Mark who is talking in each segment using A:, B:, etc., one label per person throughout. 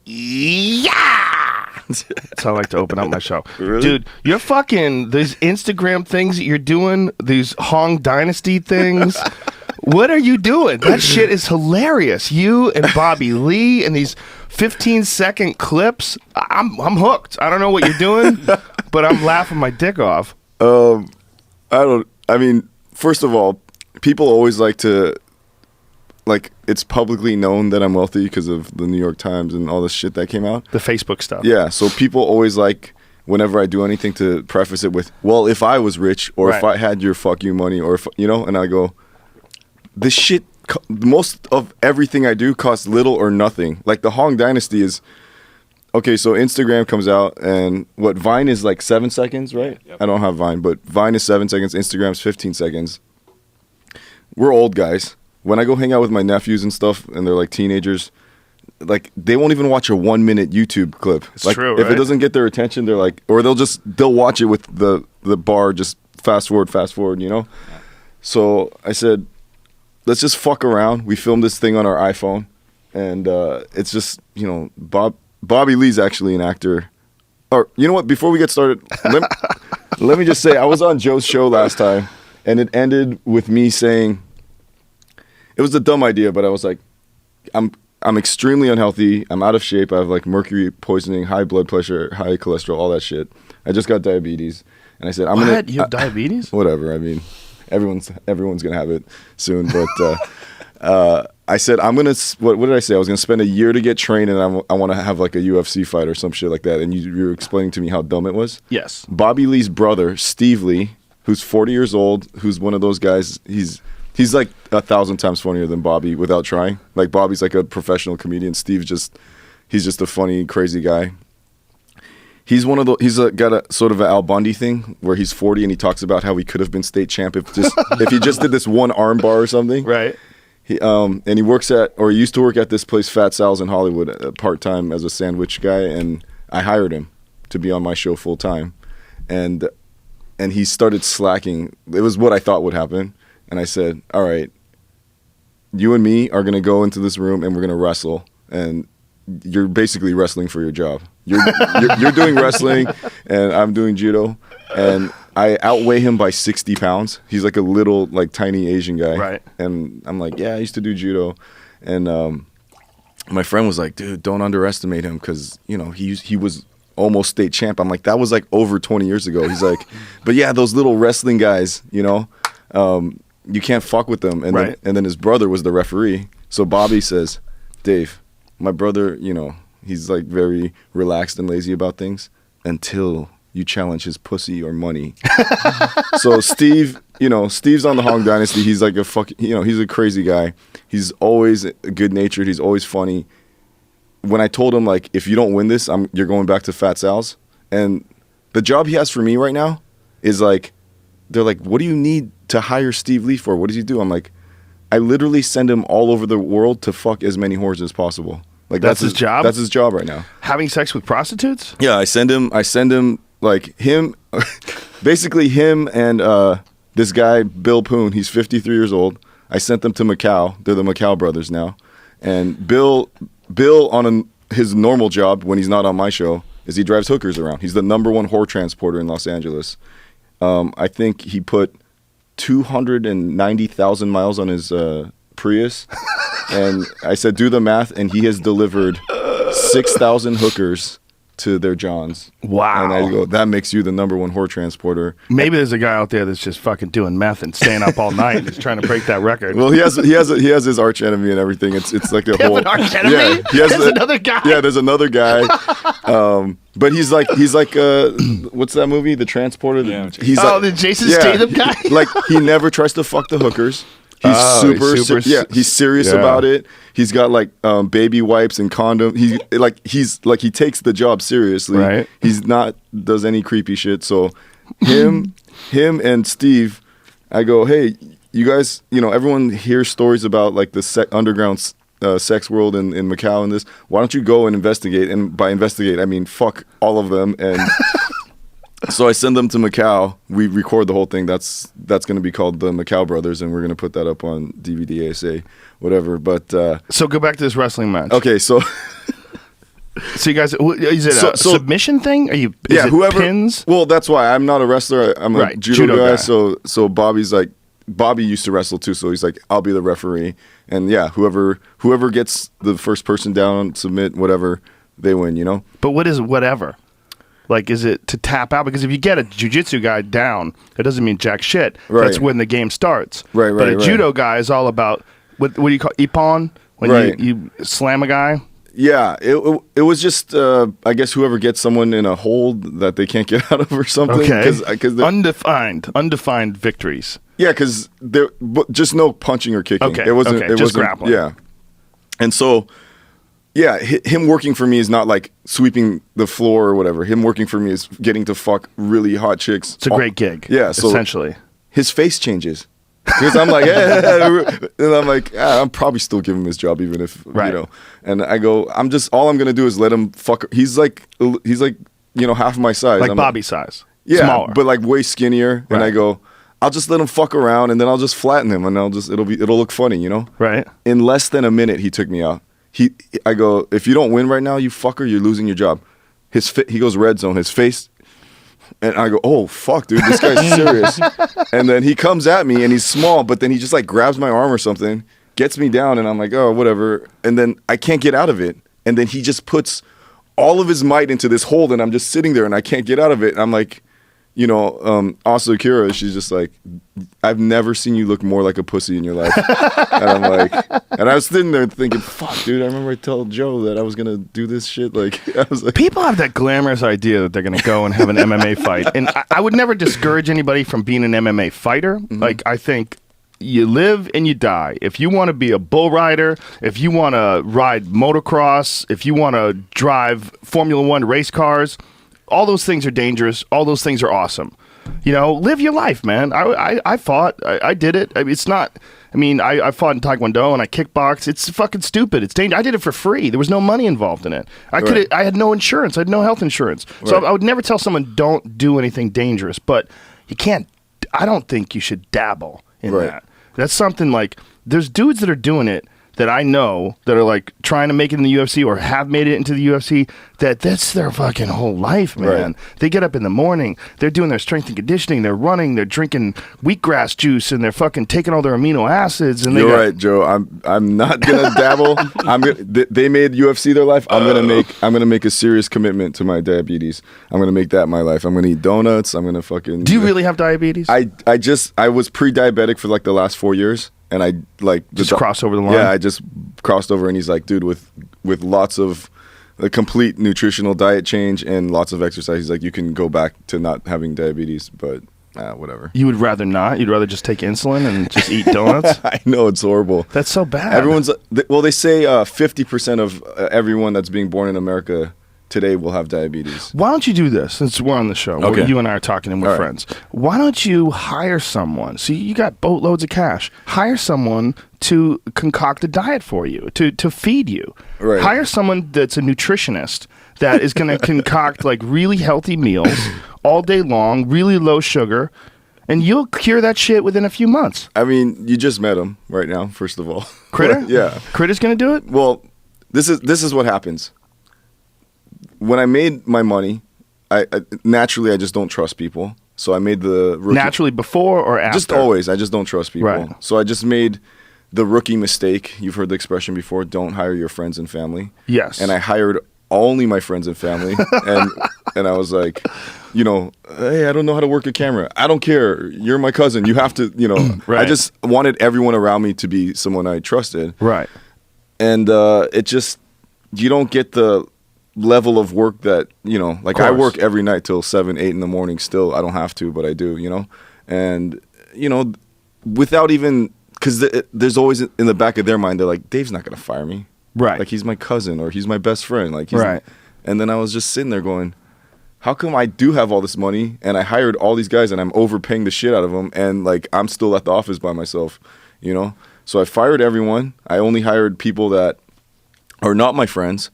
A: Yeah! That's how I like to open up my show.
B: Really?
A: Dude, you're fucking, these Instagram things that you're doing, these Hong Dynasty things. What are you doing? That shit is hilarious. You and Bobby Lee and these 15-second clips. I'm hooked. I don't know what you're doing, but I'm laughing my dick off.
B: I mean, first of all, people always like to, like, it's publicly known that I'm wealthy because of the New York Times and all this shit that came out.
A: The Facebook stuff.
B: Yeah, so people always like, whenever I do anything, to preface it with, well, if I was rich, or if I had your fuck you money, or if, you know, and I go, this shit, most of everything I do costs little or nothing. Like, the Hong Dynasty is, okay, so Instagram comes out, and what, Vine is like 7 seconds, right? Yep. I don't have Vine, but Vine is 7 seconds, Instagram's 15 seconds. We're old guys. When I go hang out with my nephews and stuff, and they're like teenagers, like, they won't even watch a 1 minute YouTube clip.
A: It's
B: like,
A: true,
B: if
A: right?
B: it doesn't get their attention, they're like, or they'll watch it with the bar, just fast forward, you know? Yeah. So I said, let's just fuck around. We filmed this thing on our iPhone, and it's just, you know, Bobby Lee's actually an actor. Or, you know what, before we get started, let me just say, I was on Joe's show last time, and it ended with me saying, it was a dumb idea, but I was like, I'm extremely unhealthy. I'm out of shape. I have like mercury poisoning, high blood pressure, high cholesterol, all that shit. I just got diabetes, and I said, "I'm gonna."
A: You have diabetes?
B: Whatever. I mean, everyone's gonna have it soon. But I said, I'm gonna. What did I say? I was gonna spend a year to get trained, and I want to have like a UFC fight or some shit like that. And you were explaining to me how dumb it was.
A: Yes.
B: Bobby Lee's brother, Steve Lee, who's 40 years old, who's one of those guys. He's like 1,000 times funnier than Bobby without trying. Like, Bobby's like a professional comedian. He's just a funny, crazy guy. He's got a sort of an Al Bundy thing where he's 40 and he talks about how he could have been state champ if he just did this one arm bar or something.
A: Right.
B: And he used to work at this place, Fat Sal's in Hollywood, part-time as a sandwich guy, and I hired him to be on my show full-time. And he started slacking. It was what I thought would happen. And I said, all right, you and me are going to go into this room and we're going to wrestle. And you're basically wrestling for your job. You're doing wrestling and I'm doing judo. And I outweigh him by 60 pounds. He's like a little, like, tiny Asian guy.
A: Right.
B: And I'm like, yeah, I used to do judo. And my friend was like, dude, don't underestimate him because, you know, he was almost state champ. I'm like, that was like over 20 years ago. He's like, but yeah, those little wrestling guys, you know, you can't fuck with them. And,
A: right.
B: then his brother was the referee. So Bobby says, Dave, my brother, you know, he's like very relaxed and lazy about things until you challenge his pussy or money. So Steve, you know, Steve's on the Hong Dynasty. He's like he's a crazy guy. He's always good-natured. He's always funny. When I told him, like, if you don't win this, you're going back to Fat Sal's. And the job he has for me right now is like, they're like, what do you need to hire Steve Lee for? What does he do? I'm like, I literally send him all over the world to fuck as many whores as possible. Like,
A: that's his job?
B: That's his job right now.
A: Having sex with prostitutes?
B: Yeah, I send him like him, basically him and this guy, Bill Poon. He's 53 years old. I sent them to Macau. They're the Macau brothers now. And Bill on his normal job when he's not on my show is he drives hookers around. He's the #1 whore transporter in Los Angeles. I think he put 290,000 miles on his Prius. And I said, do the math, and he has delivered 6,000 hookers to their Johns.
A: Wow.
B: And I go, that makes you the #1 whore transporter.
A: Maybe there's a guy out there that's just fucking doing meth and staying up all night and just trying to break that record.
B: Well, he has his arch enemy and everything. It's like a whole
A: an arch enemy?
B: Yeah,
A: There's another guy.
B: Yeah, there's another guy. But he's like what's that movie? The Transporter.
C: Yeah.
B: He's
A: the Jason Statham guy.
B: Like, he never tries to fuck the hookers. He's serious about it. He's got like baby wipes and condom. He takes the job seriously.
A: Right.
B: He's not does any creepy shit. So him and Steve, I go, hey, you guys, you know, everyone hears stories about like the underground sex world in Macau and this. Why don't you go and investigate? And by investigate, I mean fuck all of them. And so I send them to Macau. We record the whole thing. That's going to be called the Macau Brothers, and we're going to put that up on DVD, ASA, whatever. But
A: so go back to this wrestling match.
B: Okay, so
A: So you guys, is it a submission thing? Is it
B: whoever
A: pins?
B: Well, that's why I'm not a wrestler. I'm a judo guy. So Bobby's like, Bobby used to wrestle too, so he's like, I'll be the referee, and yeah, whoever gets the first person down, submit, whatever, they win. You know.
A: But what is whatever? Like, is it to tap out? Because if you get a jiu-jitsu guy down, it doesn't mean jack shit.
B: Right.
A: That's when the game starts.
B: Right.
A: But a judo guy is all about what do you call ippon? When you slam a guy.
B: Yeah, it was just I guess whoever gets someone in a hold that they can't get out of or something.
A: Okay. Because undefined victories.
B: Yeah, because there just no punching or kicking.
A: Okay.
B: It wasn't.
A: Okay.
B: It
A: Just
B: wasn't,
A: grappling.
B: Yeah. And so, yeah, him working for me is not like sweeping the floor or whatever. Him working for me is getting to fuck really hot chicks.
A: It's a great gig.
B: Yeah. So
A: essentially,
B: his face changes. Because I'm like, and I'm like, I'm probably still giving him his job even if you know. And I go, all I'm gonna do is let him fuck. He's like half my size,
A: like Bobby size.
B: Yeah,
A: smaller.
B: but like way skinnier. And I go, I'll just let him fuck around, and then I'll just flatten him, and it'll look funny, you know.
A: Right.
B: In less than a minute, he took me out. I go, if you don't win right now, you fucker, you're losing your job. He goes red zone. His face. And I go, oh, fuck, dude, this guy's serious. And then he comes at me, and he's small, but then he just, like, grabs my arm or something, gets me down, and I'm like, oh, whatever. And then I can't get out of it. And then he just puts all of his might into this hold, and I'm just sitting there, and I can't get out of it. And I'm like, you know, Asakura, she's just like, I've never seen you look more like a pussy in your life. And I'm like, and I was sitting there thinking, fuck, dude, I remember I told Joe that I was going to do this shit. Like, I was like,
A: people have that glamorous idea that they're going to go and have an MMA fight. And I would never discourage anybody from being an MMA fighter. Mm-hmm. Like, I think you live and you die. If you want to be a bull rider, if you want to ride motocross, if you want to drive Formula One race cars, all those things are dangerous. All those things are awesome. You know, live your life, man. I fought. I did it. It's not. I mean, I fought in Taekwondo and I kickboxed. It's fucking stupid. It's dangerous. I did it for free. There was no money involved in it. I had no insurance. I had no health insurance. So I would never tell someone don't do anything dangerous. But you can't. I don't think you should dabble in that. That's something like there's dudes that are doing it that I know that are like trying to make it in the UFC or have made it into the UFC, that's their fucking whole life, man. Right. They get up in the morning, they're doing their strength and conditioning, they're running, they're drinking wheatgrass juice, and they're fucking taking all their amino acids. And
B: You're right, Joe. I'm not gonna dabble. They made UFC their life. I'm gonna make a serious commitment to my diabetes. I'm gonna make that my life. I'm gonna eat donuts. I'm gonna fucking.
A: Do you really have diabetes?
B: I was pre-diabetic for like the last 4 years. And I like
A: just crossed over the line.
B: Yeah, I just crossed over, and he's like, dude, with lots of a complete nutritional diet change and lots of exercise, he's like, you can go back to not having diabetes, but whatever.
A: You would rather not? You'd rather just take insulin and just eat donuts?
B: I know, it's horrible.
A: That's so bad.
B: They say 50% of everyone that's being born in America today will have diabetes.
A: Why don't you do this, since we're on the show?
B: Okay.
A: You and I are talking and we're friends. Why don't you hire someone? See, you got boatloads of cash. Hire someone to concoct a diet for you, to feed you.
B: Right.
A: Hire someone that's a nutritionist that is going to concoct like really healthy meals all day long, really low sugar, and you'll cure that shit within a few months.
B: I mean, you just met him right now, first of all.
A: Critter?
B: Yeah.
A: Critter's going to do it?
B: Well, this is what happens. When I made my money, I naturally I just don't trust people. So I made the rookie.
A: Naturally before or after?
B: Just always. I just don't trust people.
A: Right.
B: So I just made the rookie mistake. You've heard the expression before, don't hire your friends and family.
A: Yes.
B: And I hired only my friends and family. and I was like, you know, hey, I don't know how to work a camera. I don't care. You're my cousin. You have to, you know.
A: Right.
B: I just wanted everyone around me to be someone I trusted.
A: Right.
B: And it just, you don't get the level of work that, you know, like I work every night till 7, 8 in the morning still. I don't have to, but I do, you know. And, you know, without even, because there's always in the back of their mind, they're like, Dave's not going to fire me.
A: Right.
B: Like, he's my cousin or he's my best friend. Like,
A: right.
B: And then I was just sitting there going, how come I do have all this money and I hired all these guys and I'm overpaying the shit out of them and, like, I'm still at the office by myself, you know? So I fired everyone. I only hired people that are not my friends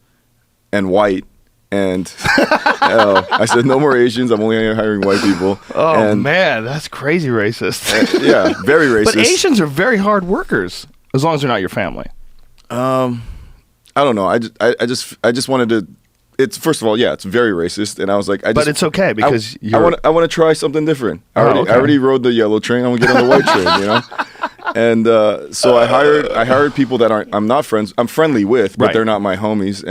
B: and white, and I said no more Asians. I'm only hiring white people.
A: Oh, man, that's crazy racist.
B: Yeah, very racist.
A: But Asians are very hard workers, as long as they're not your family.
B: I don't know. I just wanted to. it's first of all, yeah, it's very racist, and I was like,
A: but it's okay because
B: I want to try something different. I already rode the yellow train. I'm gonna get on the white train, you know. And so I hired people that I'm not friends. I'm friendly with, but they're not my homies.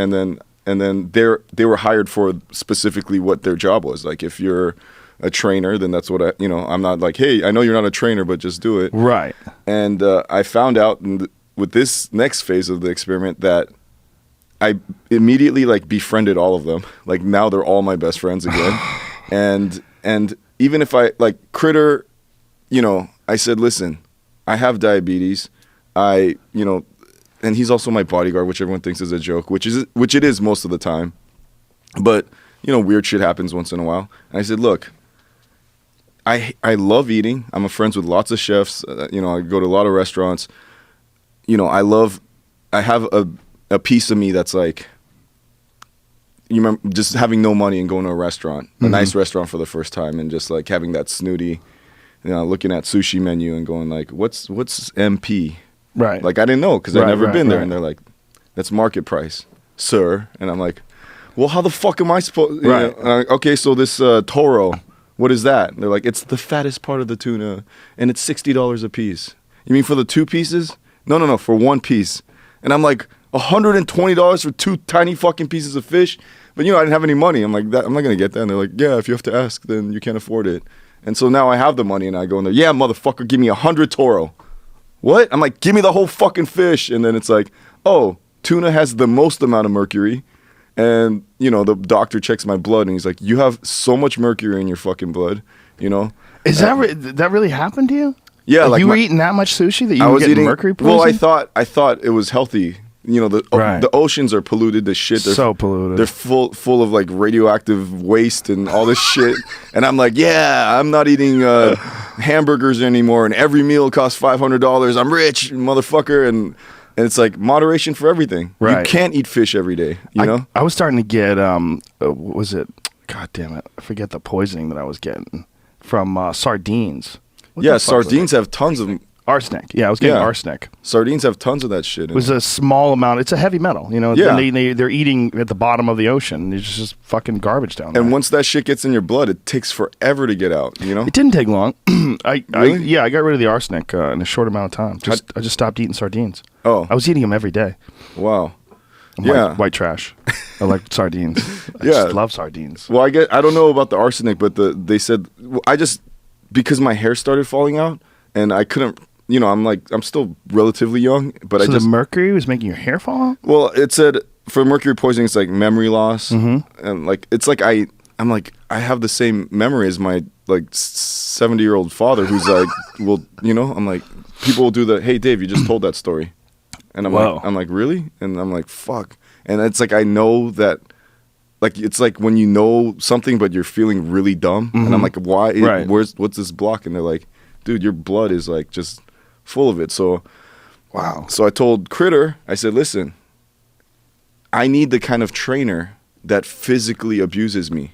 B: And then they were hired for specifically what their job was. Like if you're a trainer, then that's what I'm not like, hey, I know you're not a trainer, but just do it.
A: Right.
B: And I found out with this next phase of the experiment that I immediately like befriended all of them. Like now they're all my best friends again. and even if I like Critter, I said, listen, I have diabetes. And he's also my bodyguard, which everyone thinks is a joke, which it is most of the time. But, weird shit happens once in a while. And I said, look, I love eating. I'm friends with lots of chefs. I go to a lot of restaurants. I have a piece of me that's like, you remember just having no money and going to a restaurant, a nice restaurant for the first time, and just like having that snooty, looking at sushi menu and going like, what's MP?
A: Right.
B: Like I didn't know because I'd never been there, and they're like, that's market price, sir. And I'm like, well, how the fuck am I supposed?
A: Right.
B: Okay, so this toro, what is that? And they're like, it's the fattest part of the tuna, and it's $60 a piece. You mean for the 2 pieces? No, for 1 piece. And I'm like, $120 for 2 tiny fucking pieces of fish. But I didn't have any money. I'm like, I'm not gonna get that. And they're like, yeah, if you have to ask, then you can't afford it. And so now I have the money, and I go in there. Yeah, motherfucker, give me 100 toro. What? I'm like, give me the whole fucking fish. And then it's like, oh, tuna has the most amount of mercury. And the doctor checks my blood, and he's like, you have so much mercury in your fucking blood.
A: Is that really happened to you?
B: Yeah, like
A: you were eating that much sushi that you were getting mercury poisoning?
B: Well, I thought it was healthy. The oceans are polluted as shit. They're
A: so polluted.
B: They're full of like radioactive waste and all this shit. And I'm like, yeah, I'm not eating hamburgers anymore. And every meal costs $500. I'm rich, motherfucker. And it's like moderation for everything. Right. You can't eat fish every day.
A: I was starting to get what was it? God damn it! I forget the poisoning that I was getting from sardines.
B: Sardines have tons of
A: arsenic. Yeah, I was getting arsenic.
B: Sardines have tons of that shit.
A: It was a small amount. It's a heavy metal. They're eating at the bottom of the ocean. There's just fucking garbage down there.
B: And once that shit gets in your blood, it takes forever to get out.
A: It didn't take long.
B: Really?
A: I got rid of the arsenic in a short amount of time. I just stopped eating sardines.
B: Oh,
A: I was eating them every day.
B: Wow.
A: White trash. I like sardines. I just love sardines.
B: Well, I don't know about the arsenic, but they said because my hair started falling out and I couldn't. I'm still relatively young, but
A: the mercury was making your hair fall out?
B: Well, it said for mercury poisoning, it's like memory loss, and like it's like I'm like I have the same memory as my like 70-year-old father, who's like, well, I'm like people will do the, hey Dave, you just told that story, and I'm like really, and I'm like fuck, and it's like I know that. Like it's like when you know something but you're feeling really dumb, and I'm like, why? What's this block? And they're like, dude, your blood is like just full of it. So,
A: wow.
B: So I told Critter, I said, listen, I need the kind of trainer that physically abuses me.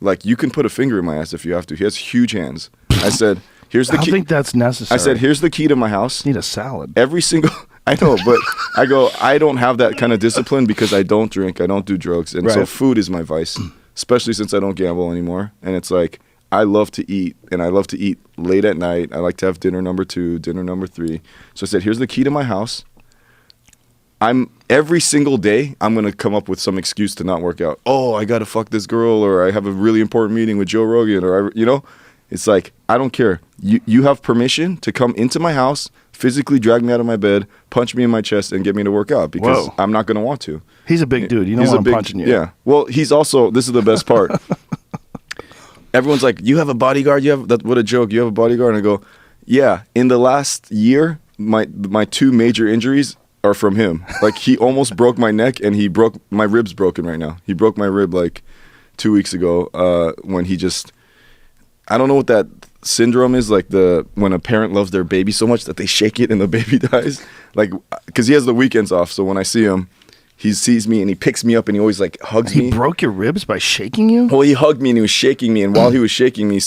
B: Like you can put a finger in my ass if you have to. He has huge hands. I said, here's the key.
A: I don't think that's necessary.
B: I said, here's the key to my house.
A: You need a salad.
B: Every single. I know, but I don't have that kind of discipline because I don't drink, I don't do drugs, and so food is my vice, especially since I don't gamble anymore. And it's like I love to eat, and I love to eat late at night. I like to have dinner number 2, dinner number 3. So I said, here's the key to my house. Every single day, I'm going to come up with some excuse to not work out. Oh, I got to fuck this girl, or I have a really important meeting with Joe Rogan, or it's like, I don't care. You have permission to come into my house, physically drag me out of my bed, punch me in my chest, and get me to work out because I'm not going to want to.
A: He's a big dude. You don't want him punching you.
B: Yeah. Well, he's also, this is the best part. Everyone's like, you have a bodyguard? What a joke. You have a bodyguard? And I go, yeah. In the last year, my 2 major injuries are from him. Like he almost broke my neck, and my rib's broken right now. He broke my rib like 2 weeks ago when he just, I don't know what that syndrome is, like when a parent loves their baby so much that they shake it and the baby dies. Like, because he has the weekends off, so when I see him, he sees me and he picks me up and he always like hugs me.
A: He broke your ribs by shaking you?
B: Well, he hugged me and he was shaking me, and while he was shaking me,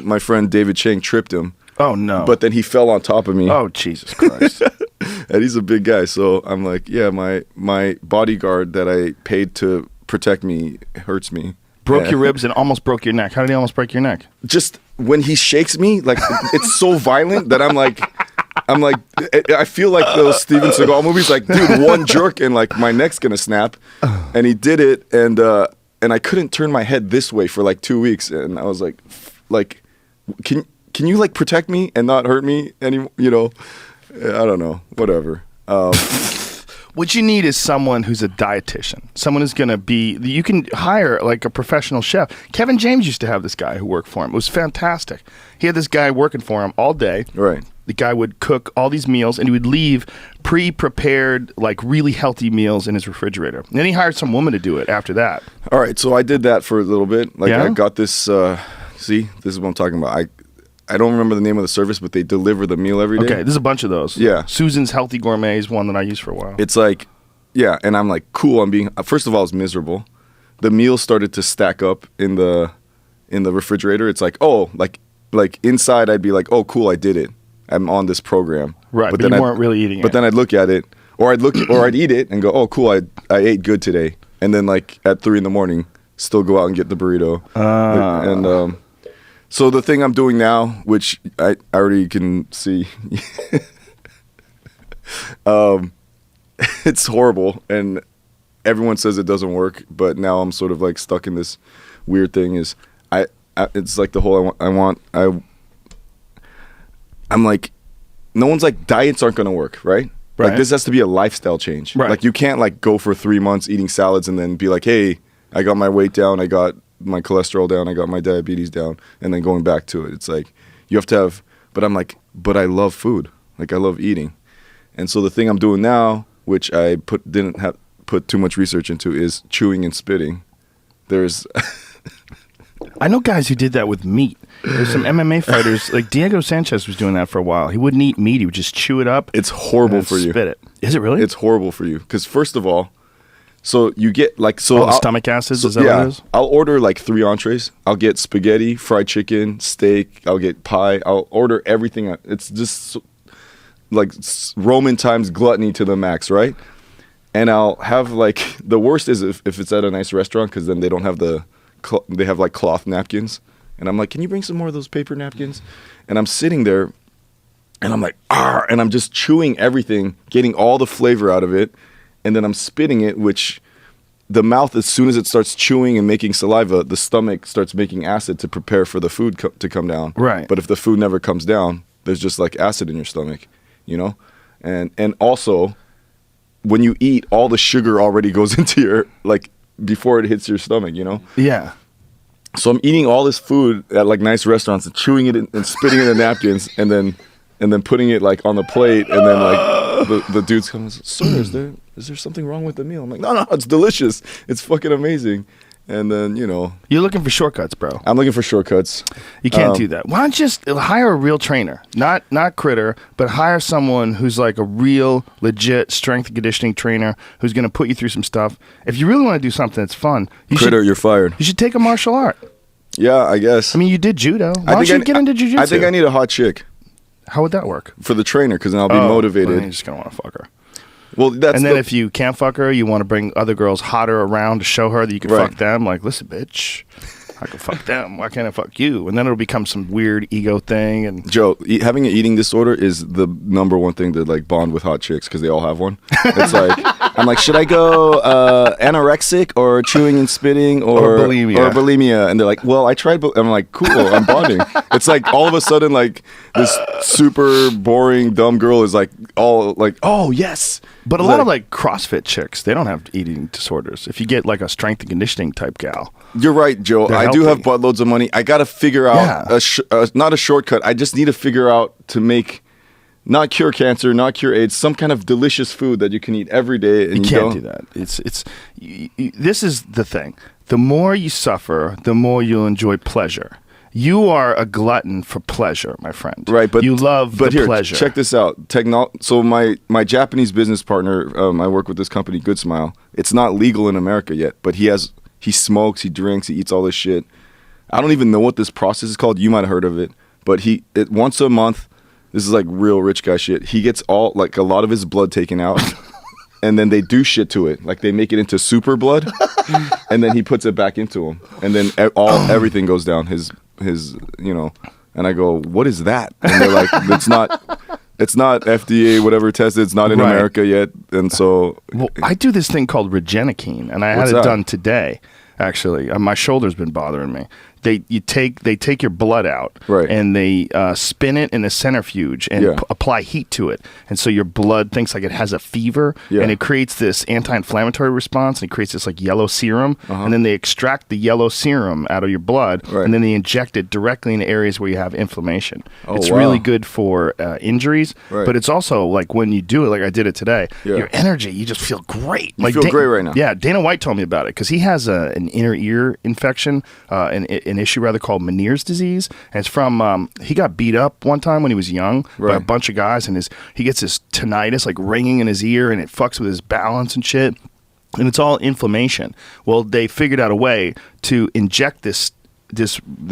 B: my friend David Chang tripped him.
A: Oh no!
B: But then he fell on top of me.
A: Oh Jesus Christ!
B: And he's a big guy, so I'm like, yeah, my bodyguard that I paid to protect me hurts me.
A: Broke your ribs and almost broke your neck. How did he almost break your neck?
B: Just when he shakes me, like it's so violent that I'm like, I feel like those Steven Seagal movies, like, dude, one jerk and like my neck's gonna snap. And he did it, and I couldn't turn my head this way for like 2 weeks, and I was like, can you like protect me and not hurt me anymore? You know, I don't know, whatever.
A: What you need is someone who's a dietitian. Someone who's going to be... You can hire like a professional chef. Kevin James used to have this guy who worked for him. It was fantastic. He had this guy working for him all day.
B: Right.
A: The guy would cook all these meals, and he would leave pre-prepared, like really healthy meals in his refrigerator. And then he hired some woman to do it after that.
B: All right, so I did that for a little bit. Like,
A: Yeah?
B: I got this... see, this is what I'm talking about. I don't remember the name of the service, but they deliver the meal every day.
A: Okay, there's a bunch of those.
B: Yeah.
A: Susan's Healthy Gourmet is one that I used for a while.
B: It's like, yeah, and I'm like, cool. I'm being. First of all, I was miserable. The meals started to stack up in the refrigerator. It's like, oh, like inside, I'd be like, oh, cool, I did it. I'm on this program.
A: Right, but you weren't really eating it.
B: But then I'd look at it, or I'd eat it and go, oh, cool, I ate good today. And then like at 3 a.m, still go out and get the burrito. And so the thing I'm doing now, which I already can see, it's horrible, and everyone says it doesn't work, but now I'm sort of like stuck in this weird thing. Is it's like the whole I'm like, no one's like, diets aren't gonna work, right?
A: Right.
B: Like this has to be a lifestyle change.
A: Right.
B: Like you can't like go for 3 months eating salads and then be like, hey, I got my weight down, I got my cholesterol down, I got my diabetes down, and then going back to it. It's like you have to have. But I'm like, but I love food. Like I love eating, and so the thing I'm doing now, which I didn't have put too much research into, is chewing and spitting. There's
A: I know guys who did that with meat. There's some MMA fighters, like Diego Sanchez was doing that for a while. He wouldn't eat meat. He would just chew it up.
B: It's horrible
A: and
B: for you.
A: Spit it. Is it really?
B: It's horrible for you. Because first of all, so you get like...
A: the stomach acids, is that what it is?
B: I'll order like 3 entrees. I'll get spaghetti, fried chicken, steak. I'll get pie. I'll order everything. It's just like Roman times gluttony to the max, right? And I'll have like... The worst is if it's at a nice restaurant, because then they don't have they have like cloth napkins. And I'm like, can you bring some more of those paper napkins? And I'm sitting there, and I'm like, and I'm just chewing everything, getting all the flavor out of it. And then I'm spitting it, which the mouth, as soon as it starts chewing and making saliva, the stomach starts making acid to prepare for the food to come down.
A: Right.
B: But if the food never comes down, there's just like acid in your stomach, you know? And also, when you eat, all the sugar already goes into your, like, before it hits your stomach, you know?
A: Yeah.
B: So I'm eating all this food at like nice restaurants and chewing it and spitting it in napkins and then putting it like on the plate, and then like the dudes come and say, sir, is there something wrong with the meal? I'm like, no, it's delicious. It's fucking amazing. And then, you know.
A: You're looking for shortcuts, bro.
B: I'm looking for shortcuts.
A: You can't do that. Why don't you just hire a real trainer? Not Critter, but hire someone who's like a real, legit strength and conditioning trainer who's going to put you through some stuff. If you really want to do something that's fun,
B: Critter, you're fired.
A: You should take a martial art.
B: Yeah, I guess.
A: I mean, you did judo. Why don't you get into jiu-jitsu?
B: I think I need a hot chick.
A: How would that work?
B: For the trainer, because then I'll be motivated.
A: Well, you're just going to want to fuck her.
B: Well, that's
A: and then if you can't fuck her, you want to bring other girls hotter around to show her that you can fuck them. Like, listen, bitch, I can fuck them. Why can't I fuck you? And then it'll become some weird ego thing. And
B: Joe, having an eating disorder is the number one thing to like bond with hot chicks, because they all have one. It's like, I'm like, should I go anorexic or chewing and spitting or bulimia? And they're like, well, I tried. I'm like, cool, I'm bonding. It's like all of a sudden, like this super boring dumb girl is like all like, oh yes.
A: But a lot of like CrossFit chicks, they don't have eating disorders. If you get like a strength and conditioning type gal.
B: You're right, Joe. I do have buttloads of money. I got to figure out, not a shortcut. I just need to figure out to make, not cure cancer, not cure AIDS, some kind of delicious food that you can eat every day. And
A: you can't do that. This is the thing. The more you suffer, the more you'll enjoy pleasure. You are a glutton for pleasure, my friend.
B: Right, but
A: you love the pleasure.
B: Check this out. So my Japanese business partner, I work with this company, Good Smile. It's not legal in America yet, but he smokes, he drinks, he eats all this shit. I don't even know what this process is called. You might have heard of it, but once a month. This is like real rich guy shit. He gets a lot of his blood taken out, and then they do shit to it. Like they make it into super blood, and then he puts it back into him, and then everything goes down. His and I go, what is that? And they're like, it's not FDA whatever tested. It's not in America yet, and so.
A: Well, I do this thing called Regenikine, and I had it done today. Actually, my shoulder's been bothering me. They take your blood out, and they spin it in a centrifuge and apply heat to it, and so your blood thinks like it has a fever, and it creates this anti-inflammatory response, and it creates this like yellow serum, and then they extract the yellow serum out of your blood, and then they inject it directly in areas where you have inflammation. It's really good for injuries, but it's also like when you do it, like I did it today, your energy, you just feel great.
B: You feel great right now.
A: Yeah, Dana White told me about it because he has an inner ear infection, an issue rather called Meniere's disease, and it's from he got beat up one time when he was young by a bunch of guys, and he gets this tinnitus like ringing in his ear, and it fucks with his balance and shit, and it's all inflammation. Well, they figured out a way to inject this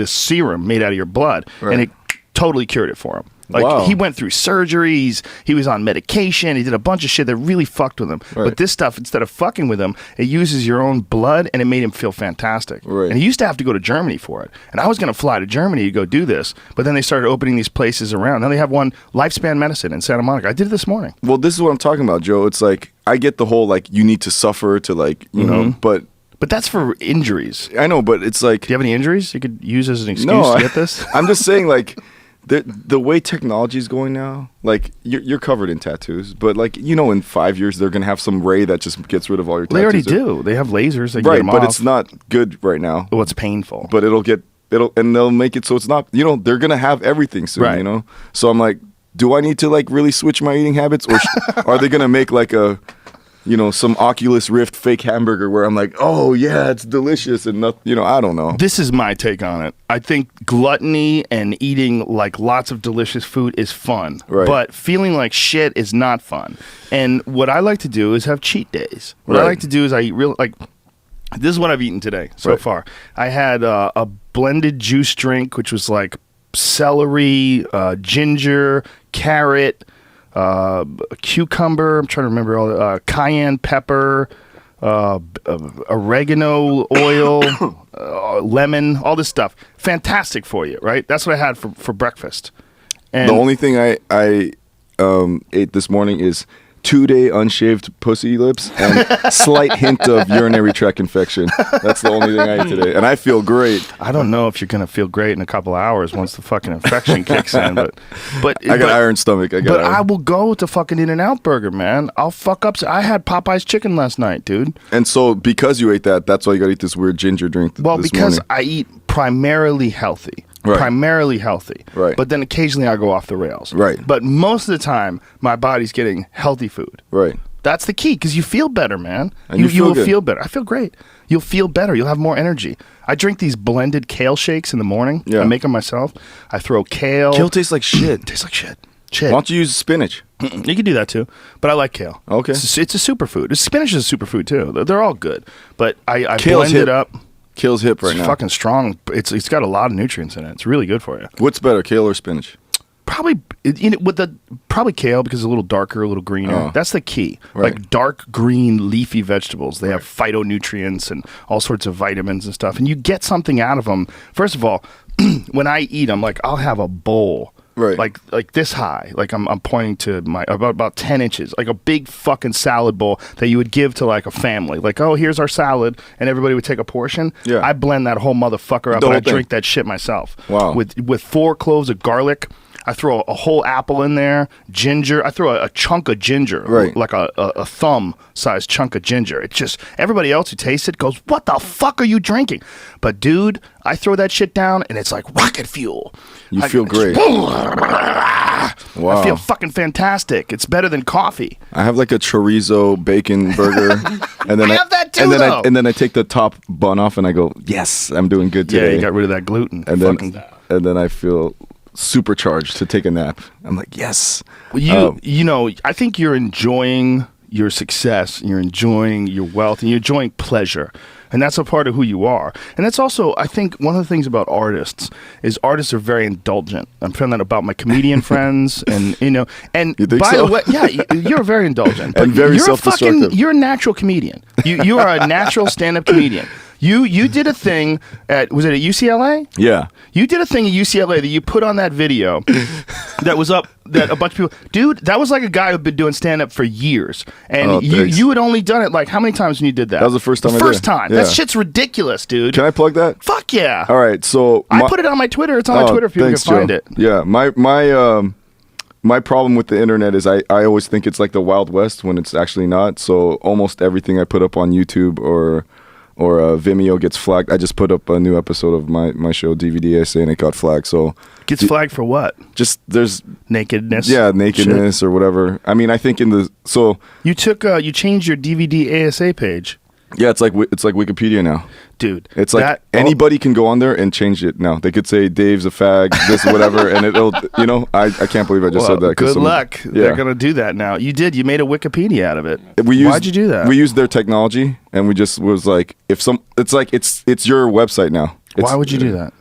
A: serum made out of your blood, and it totally cured it for him. Like he went through surgeries, he was on medication, he did a bunch of shit that really fucked with him. But this stuff, instead of fucking with him, it uses your own blood, and it made him feel fantastic. And he used to have to go to Germany for it. And I was going to fly to Germany to go do this, but then they started opening these places around. Now they have one, Lifespan Medicine in Santa Monica. I did it this morning.
B: Well, this is what I'm talking about, Joe. It's like, I get the whole like you need to suffer to like, you know, but
A: that's for injuries.
B: I know, but it's like,
A: do you have any injuries you could use as an excuse to get this?
B: I'm just saying, like, the way technology is going now, like you're covered in tattoos, but like in 5 years they're gonna have some ray that just gets rid of all your tattoos.
A: They already do. They have lasers. They can get them
B: but
A: off.
B: It's not good right now.
A: Well, it's painful.
B: But they'll make it so it's not. They're gonna have everything soon. So I'm like, do I need to like really switch my eating habits, or are they gonna make like a some Oculus Rift fake hamburger where I'm like, oh yeah, it's delicious and not, I don't know.
A: This is my take on it. I think gluttony and eating like lots of delicious food is fun, but feeling like shit is not fun. And what I like to do is have cheat days. What I like to do is I eat this is what I've eaten today so far. I had a blended juice drink, which was like celery, ginger, carrot, cucumber, I'm trying to remember all cayenne pepper, oregano oil, lemon, all this stuff. Fantastic for you, right? That's what I had for breakfast. And
B: the only thing I ate this morning is 2-day unshaved pussy lips and slight hint of urinary tract infection. That's the only thing I ate today, and I feel great.
A: I don't know if you're gonna feel great in a couple of hours once the fucking infection kicks in, but
B: I got iron stomach.
A: I will go to fucking In-N-Out Burger, man. I'll fuck up. I had Popeye's chicken last night, dude.
B: And so because you ate that, that's why you got to eat this weird ginger drink.
A: Well, because I eat primarily healthy. Primarily healthy, but then occasionally I go off the rails, but most of the time my body's getting healthy food, That's the key, because you feel better, man.
B: And
A: you will feel better. I feel great. You'll feel better. You'll have more energy. I drink these blended kale shakes in the morning. I make them myself. I throw kale.
B: Kale tastes like shit.
A: It tastes like shit.
B: Why don't you use spinach?
A: You can do that too, but I like kale.
B: Okay,
A: it's a superfood. Spinach is a superfood too. They're all good, but I
B: Kale's
A: blend it up.
B: Kale's hip right now.
A: It's fucking strong. It's got a lot of nutrients in it. It's really good for you.
B: What's better, kale or spinach?
A: Probably probably kale, because it's a little darker, a little greener. That's the key. Like dark green leafy vegetables. They have phytonutrients and all sorts of vitamins and stuff. And you get something out of them. First of all, when I eat them, like I'll have a bowl. Like this high, like I'm pointing to my about 10 inches, like a big fucking salad bowl that you would give to like a family. Like, oh, here's our salad, and everybody would take a portion. I blend that whole motherfucker up, and I drink that shit myself.
B: Wow.
A: With 4 cloves of garlic. I throw a whole apple in there, ginger. I throw a chunk of ginger, like a thumb-sized chunk of ginger. It's just, everybody else who tastes it goes, what the fuck are you drinking? But dude, I throw that shit down, and it's like rocket fuel.
B: You feel great.
A: I feel fucking fantastic. It's better than coffee.
B: I have like a chorizo bacon burger, and then
A: I have that too,
B: and then I take the top bun off, and I go, yes, I'm doing good today.
A: Yeah, you got rid of that gluten.
B: And then I feel supercharged to take a nap. I'm like, yes.
A: Well, I think you're enjoying your success, and you're enjoying your wealth, and you're enjoying pleasure. and that's a part of who you are. And that's also, I think, one of the things about artists is artists are very indulgent. I'm feeling that about my comedian friends, and and
B: You think
A: by
B: so?
A: the way, yeah, you're very indulgent, but
B: And very
A: you're
B: self-destructive.
A: you're a natural comedian. You are a natural stand-up comedian. You did a thing was it at UCLA?
B: Yeah.
A: You did a thing at UCLA that you put on that video that was up, that a bunch of people, dude, that was like a guy who'd been doing stand up for years. And
B: Thanks.
A: you had only done it like how many times when you did that?
B: That was the first time I did
A: First
B: it.
A: time.
B: Yeah.
A: That shit's ridiculous, dude.
B: Can I plug that?
A: Fuck yeah.
B: All right. So
A: I put it on my Twitter. It's on my Twitter if people
B: thanks,
A: can find
B: Joe.
A: it.
B: Yeah. My problem with the internet is I always think it's like the Wild West when it's actually not. So almost everything I put up on YouTube or Vimeo gets flagged. I just put up a new episode of my show DVD essay and it got flagged. So
A: Gets flagged for what?
B: just there's
A: Nakedness.
B: nakedness or whatever. I mean, I think
A: You took you changed your DVD ASA page,
B: yeah, it's like Wikipedia now.
A: dude.
B: It's like anybody can go on there and change it now. They could say Dave's a fag, this whatever, and it'll I can't believe I just said that. 'cause
A: Good
B: someone-
A: luck.
B: Yeah.
A: They're gonna do that now. You did. You made a Wikipedia out of it.
B: Why'd
A: you do that?
B: We used their technology, and we just was like, it's your website now.
A: Why would you do that?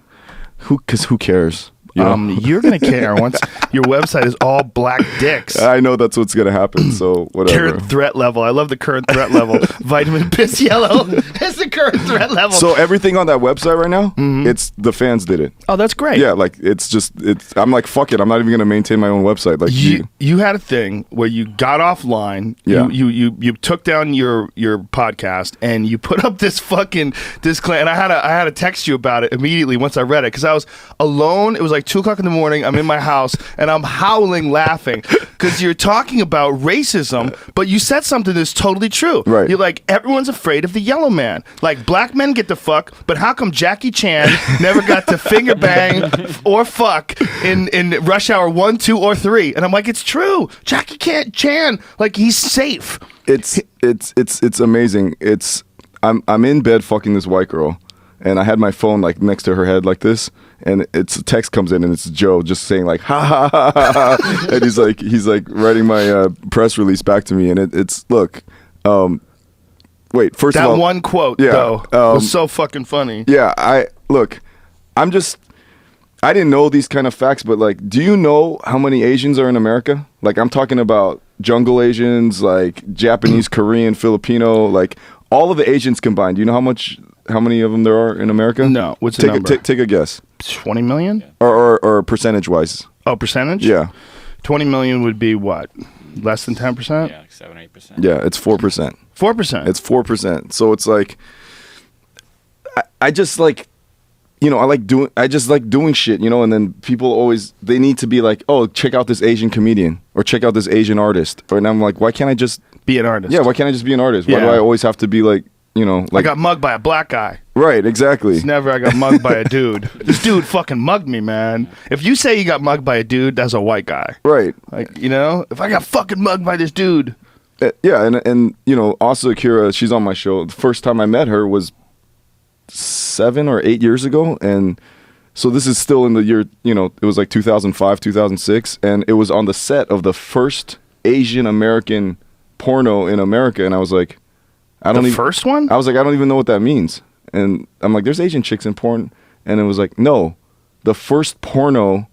B: Because who cares? You know?
A: You're gonna care once your website is all black dicks.
B: I know that's what's gonna happen. So whatever.
A: Current threat level. I love the current threat level. Vitamin piss yellow is the current threat level.
B: So everything on that website right now, it's the fans did it.
A: Oh, that's great.
B: Yeah, like it's. I'm like, fuck it. I'm not even gonna maintain my own website. Like
A: you had a thing where you got offline.
B: Yeah.
A: You took down your podcast and you put up this fucking disclaimer. And I had to text you about it immediately once I read it because I was alone. It was like 2:00 in the morning. I'm in my house and I'm howling laughing because you're talking about racism, but you said something that's totally true.
B: Right.
A: You're like, everyone's afraid of the yellow man. Like, black men get to fuck, but how come Jackie Chan never got to finger bang or fuck in Rush Hour 1, 2, or 3? And I'm like, it's true. Jackie Chan, like, he's safe.
B: It's amazing. I'm in bed fucking this white girl, and I had my phone like next to her head like this, and a text comes in and it's Joe just saying like ha ha ha ha, ha. And he's like writing my press release back to me, and it's look, wait, first
A: That
B: of all,
A: one quote,
B: yeah,
A: though, was so fucking funny.
B: yeah, I didn't know these kind of facts, but like, do you know how many Asians are in America? Like, I'm talking about jungle Asians, like Japanese, Korean, Filipino, like all of the Asians combined. Do you know how many of them there are in America?
A: No. What's the number?
B: Take a guess.
A: 20 million?
B: Or percentage wise.
A: Oh, percentage?
B: Yeah.
A: 20 million would be what? Less than 10%?
C: Yeah, like 7, 8%.
B: Yeah, it's 4%.
A: 4%?
B: It's 4%. So it's like, I just like, I just like doing shit, and then people always, they need to be like, oh, check out this Asian comedian or check out this Asian artist. And I'm like, why can't I just
A: be an artist.
B: Yeah, why can't I just be an artist? Why
A: Yeah.
B: do I always have to be like, like
A: I got mugged by a black guy.
B: right, exactly.
A: It's never I got mugged by a dude. This dude fucking mugged me, man. If you say you got mugged by a dude, that's a white guy.
B: Right.
A: Like, if I got fucking mugged by this dude.
B: Yeah, and also Akira, she's on my show. The first time I met her was 7 or 8 years ago, and so this is still in the year, it was like 2005, 2006, and it was on the set of the first Asian American porno in America, and I was like,
A: First one?
B: I was like, I don't even know what that means. And I'm like, there's Asian chicks in porn. And it was like, no, the first porno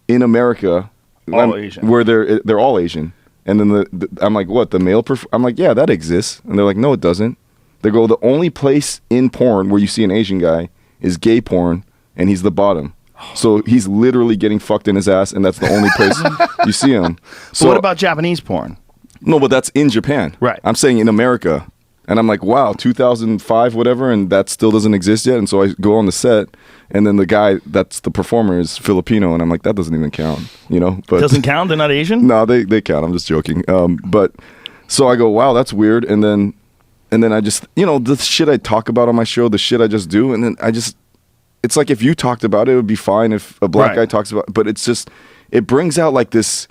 B: in America.
A: All Asian.
B: Where they're all Asian. And then I'm like, what, the male? I'm like, yeah, that exists. And they're like, no, it doesn't. They go, the only place in porn where you see an Asian guy is gay porn, and he's the bottom. So he's literally getting fucked in his ass, and that's the only place you see him. So
A: what about Japanese porn?
B: No, but that's in Japan.
A: Right.
B: I'm saying in America. And I'm like, wow, 2005, whatever, and that still doesn't exist yet. And so I go on the set, and then the guy that's the performer is Filipino, and I'm like, that doesn't even count, But
A: Doesn't count? They're not Asian?
B: No, they count. I'm just joking. But so I go, wow, that's weird. And then I just, the shit I talk about on my show, the shit I just do, and then it's like if you talked about it, it would be fine if a black guy talks about it. But it's just, it brings out like these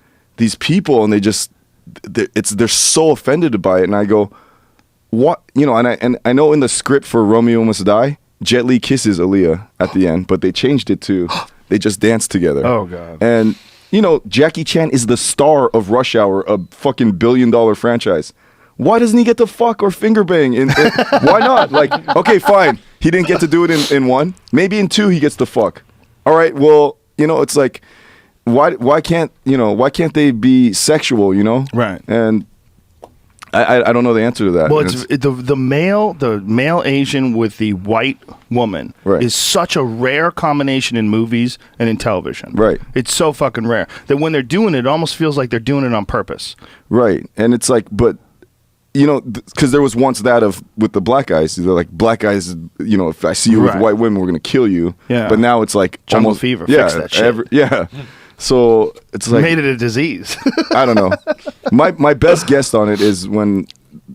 B: people, and they're so offended by it. And I go, what, and I know in the script for Romeo Must Die, Jet Li kisses Aaliyah at the end, but they changed it to they just dance together.
A: Oh, God.
B: And Jackie Chan is the star of Rush Hour, a fucking $1 billion franchise. Why doesn't he get to fuck or finger bang? Why not? Like, okay, fine. He didn't get to do it in 1. Maybe in 2 he gets to fuck. All right, well, you know, it's like, why can't they be sexual, you know?
A: Right.
B: And I don't know the answer to that.
A: Well, it's the male Asian with the white woman is such a rare combination in movies and in television.
B: Right.
A: It's so fucking rare that when they're doing it, it almost feels like they're doing it on purpose.
B: Right. And it's like, but, you know, because there was once that with the black guys, they're like, black guys, you know, if I see you with white women, we're going to kill you.
A: Yeah.
B: But now it's like
A: Jungle
B: almost,
A: fever. Fix that shit.
B: Yeah. So it's like,
A: made it a disease.
B: I don't know. My best guess on it is when,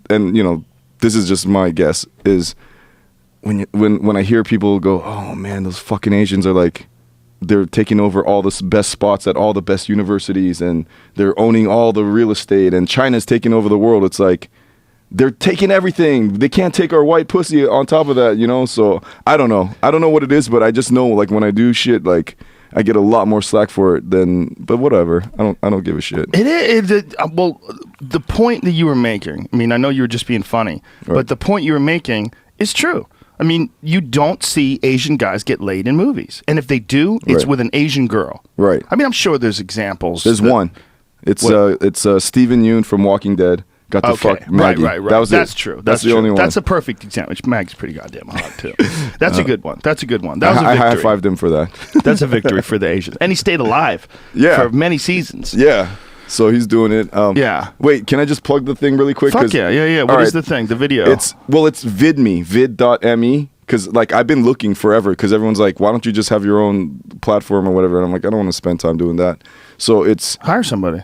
B: and you know, this is just my guess, is when I hear people go, oh man, those fucking Asians are like, they're taking over all the best spots at all the best universities, and they're owning all the real estate, and China's taking over the world. It's like, they're taking everything. They can't take our white pussy on top of that, you know? So I don't know. I don't know what it is, but I just know, like, when I do shit, like, I get a lot more slack for it than, but whatever. I don't give a shit.
A: Well, the point that you were making, I mean, I know you were just being funny, but the point you were making is true. I mean, you don't see Asian guys get laid in movies. And if they do, it's with an Asian girl. Right. I mean, I'm sure there's examples.
B: There's one. It's Stephen Yeun from Walking Dead. Got to fuck Maggie.
A: Right.
B: That's
A: true.
B: That's the
A: true.
B: only one.
A: That's a perfect example. Which Maggie's pretty goddamn hot too. That's a good one. That was a victory.
B: I high-fived him for that.
A: That's a victory for the Asians. And he stayed alive for many seasons.
B: Yeah. So he's doing it.
A: Yeah.
B: Wait, can I just plug the thing really quick?
A: Fuck yeah. What is the thing? The video?
B: It's VidMe, vid.me. Because, like, I've been looking forever because everyone's like, why don't you just have your own platform or whatever? And I'm like, I don't want to spend time doing that. So it's...
A: Hire somebody.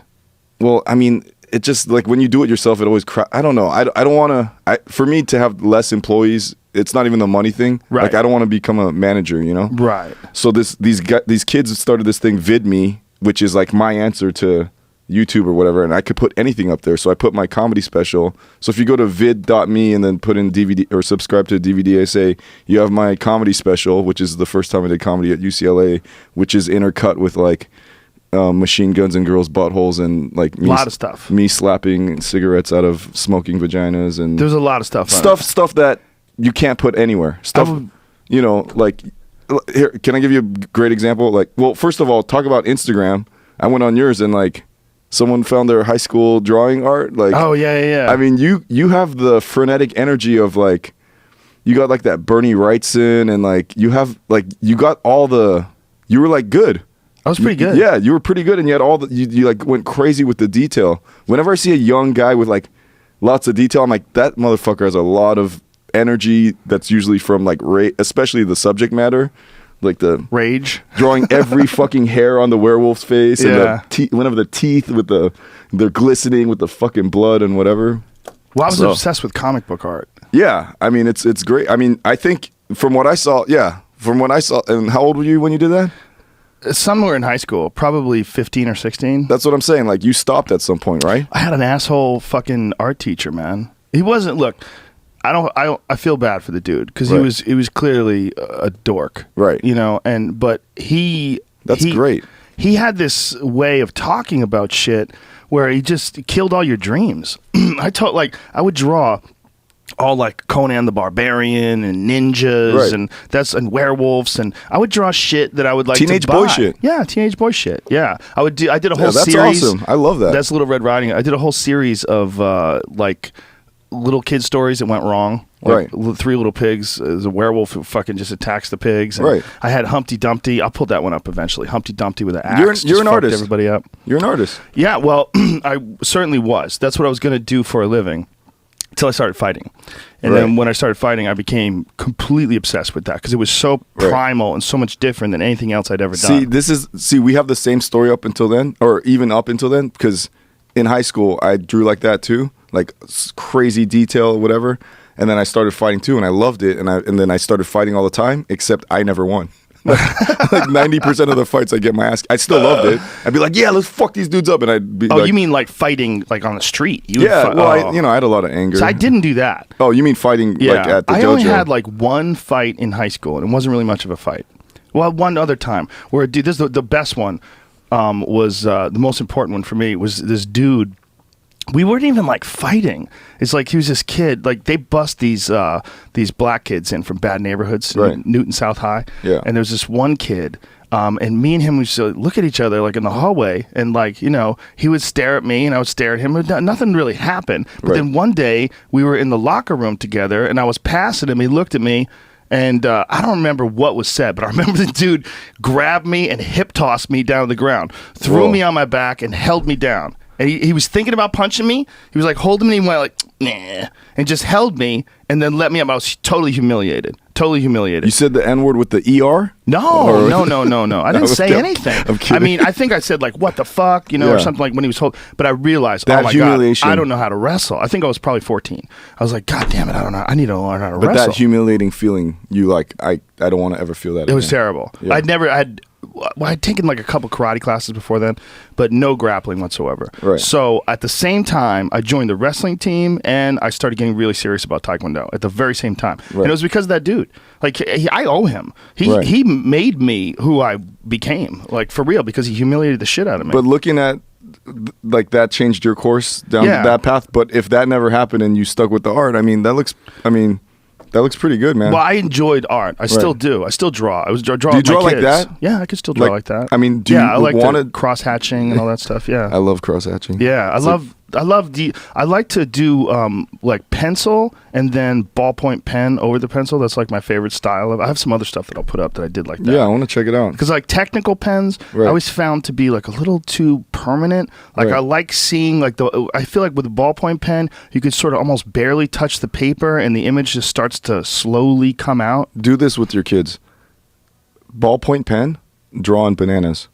B: Well, I mean... It just, like, when you do it yourself, it always I don't know. I don't want to... For me to have less employees, it's not even the money thing.
A: Right.
B: Like, I don't want to become a manager, you know?
A: Right.
B: So these kids started this thing, VidMe, which is, like, my answer to YouTube or whatever, and I could put anything up there. So I put my comedy special. So if you go to vid.me and then put in DVD or subscribe to DVD, I say, you have my comedy special, which is the first time I did comedy at UCLA, which is intercut with, like... machine guns and girls' buttholes and like
A: a lot of stuff.
B: Me slapping cigarettes out of smoking vaginas and
A: there's a lot of stuff.
B: Stuff that you can't put anywhere. Stuff, you know, like here. Can I give you a great example? Like, well, first of all, talk about Instagram. I went on yours and like someone found their high school drawing art. Like,
A: oh yeah.
B: I mean, you have the frenetic energy of like you got like that Bernie Wrightson and like you have like you got all the you were like good.
A: I was pretty good.
B: Yeah, you were pretty good, and you had all the you like went crazy with the detail. Whenever I see a young guy with like lots of detail, I'm like, that motherfucker has a lot of energy. That's usually from like especially the subject matter, like the
A: rage,
B: drawing every fucking hair on the werewolf's face, and whenever the teeth with they're glistening with the fucking blood and whatever.
A: Well, I was obsessed with comic book art.
B: Yeah, I mean it's great. I mean, I think from what I saw, and how old were you when you did that?
A: Somewhere in high school, probably 15 or 16.
B: That's what I'm saying. Like, you stopped at some point, right?
A: I had an asshole fucking art teacher, man. He wasn't. Look, I feel bad for the dude because he was clearly a dork,
B: right?
A: You know, but that's
B: great.
A: He had this way of talking about shit where he just killed all your dreams. I would draw all like Conan the Barbarian and ninjas and werewolves, and I would draw shit that I would like
B: teenage
A: to buy.
B: boy shit.
A: Yeah, teenage boy shit. Yeah, I did a whole
B: that's
A: series.
B: Awesome. I love that.
A: That's Little Red Riding Hood. I did a whole series of like little kid stories that went wrong. Like, Three Little Pigs. There's a werewolf who fucking just attacks the pigs. And I had Humpty Dumpty. I'll pull that one up eventually. Humpty Dumpty with an axe.
B: You're an artist.
A: Everybody up.
B: You're an artist.
A: Yeah, well, I certainly was. That's what I was going to do for a living. Until I started fighting. And then when I started fighting, I became completely obsessed with that because it was so primal and so much different than anything else I'd ever done.
B: We have the same story up until then, or even up until then, because in high school, I drew like that too, like crazy detail or whatever. And then I started fighting too, and I loved it. And then I started fighting all the time, except I never won. Like 90% of the fights I get my ass. I still loved it. I'd be like, yeah, let's fuck these dudes up, and I'd be.
A: Oh, you mean like fighting like on the street?
B: I had a lot of anger.
A: So I didn't do that.
B: Oh, you mean fighting like at the dojo?
A: I only had like one fight in high school, and it wasn't really much of a fight. Well, one other time where this is the best one was the most important one for me was this dude. we weren't even like fighting. It's like he was this kid. Like they bust these black kids in from bad neighborhoods,
B: Right.
A: Newton South High.
B: Yeah.
A: And there's this one kid, and me and him would just look at each other like in the hallway, and like he would stare at me and I would stare at him. Nothing really happened. But
B: Right.
A: then one day we were in the locker room together, and I was passing him. He looked at me. And I don't remember what was said, but I remember the dude grabbed me and hip tossed me down to the ground, threw
B: Whoa.
A: me on my back, and held me down. And he was thinking about punching me. He was like holding me, and he went like, nah, and just held me and then let me up. I was totally humiliated. Totally humiliated.
B: You said the N-word with the ER?
A: No. I didn't say
B: Okay.
A: anything.
B: I'm kidding.
A: I mean, I think I said like, what the fuck, or
B: Yeah.
A: something like when he was told. But I realized,
B: That
A: oh my
B: humiliation.
A: God, I don't know how to wrestle. I think I was probably 14. I was like, God damn it, I don't know. I need to learn how to
B: But
A: wrestle.
B: that humiliating feeling, you like, I don't want to ever feel that
A: It was
B: again.
A: terrible.
B: Yeah.
A: I'd taken like a couple karate classes before then, but no grappling whatsoever.
B: Right.
A: So at the same time, I joined the wrestling team and I started getting really serious about Taekwondo at the very same time.
B: Right.
A: And it was because of that dude. Like I owe him.
B: Right.
A: He made me who I became, like for real, because he humiliated the shit out of me.
B: But looking at, like, that changed your course down
A: Yeah.
B: that path. But if that never happened and you stuck with the art, that looks pretty good, man.
A: well, I enjoyed art. I still do. I still draw. I was draw.
B: Do you
A: with my
B: draw like
A: kids.
B: that?
A: Yeah, I could still draw like that.
B: I mean, do
A: I
B: you
A: like
B: wanna-
A: cross hatching and all that stuff. Yeah.
B: I love cross hatching.
A: Yeah, I like to do like pencil and then ballpoint pen over the pencil. That's like my favorite style. I have some other stuff that I'll put up that I did like that.
B: Yeah, I want to check it out.
A: Because like technical pens,
B: Right.
A: I always found to be like a little too permanent. Like
B: Right.
A: I like seeing like I feel like with a ballpoint pen, you could sort of almost barely touch the paper and the image just starts to slowly come out.
B: Do this with your kids. Ballpoint pen, draw on bananas.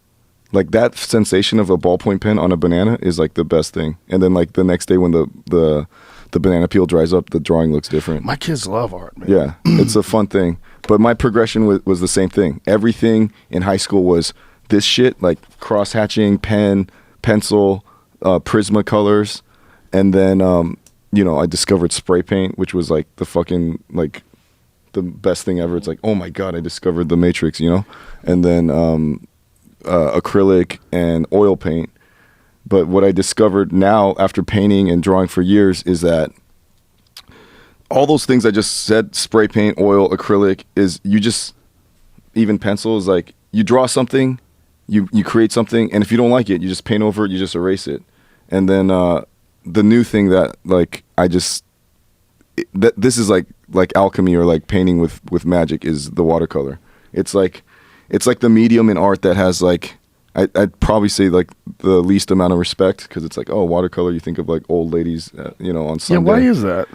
B: Like that sensation of a ballpoint pen on a banana is like the best thing. And then like the next day when the banana peel dries up, the drawing looks different.
A: My kids love art, man.
B: Yeah, it's a fun thing. But my progression was the same thing. Everything in high school was this shit, like cross hatching, pen, pencil, Prismacolors, and then I discovered spray paint, which was like the fucking like the best thing ever. It's like, oh my God, I discovered the Matrix, and then acrylic and oil paint. But what I discovered now after painting and drawing for years is that all those things I just said, spray paint, oil, acrylic, is you just, even pencil is like, you draw something, you create something, and if you don't like it, you just paint over it, you just erase it. And then the new thing that like this is like alchemy or like painting with magic is the watercolor. It's like the medium in art that has like, I'd probably say like the least amount of respect, because it's like, oh, watercolor, you think of like old ladies, on Sunday.
A: Yeah, why is that?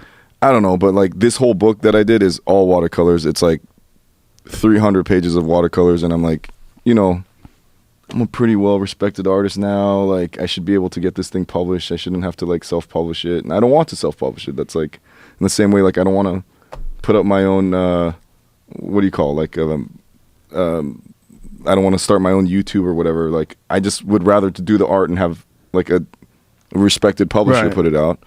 B: I don't know, but like this whole book that I did is all watercolors. It's like 300 pages of watercolors, and I'm like, I'm a pretty well-respected artist now. Like, I should be able to get this thing published. I shouldn't have to like self-publish it, and I don't want to self-publish it. That's like in the same way, like I don't want to put up my own. What do you call like I don't want to start my own YouTube or whatever. Like, I just would rather to do the art and have like a respected publisher
A: Right.
B: put it out.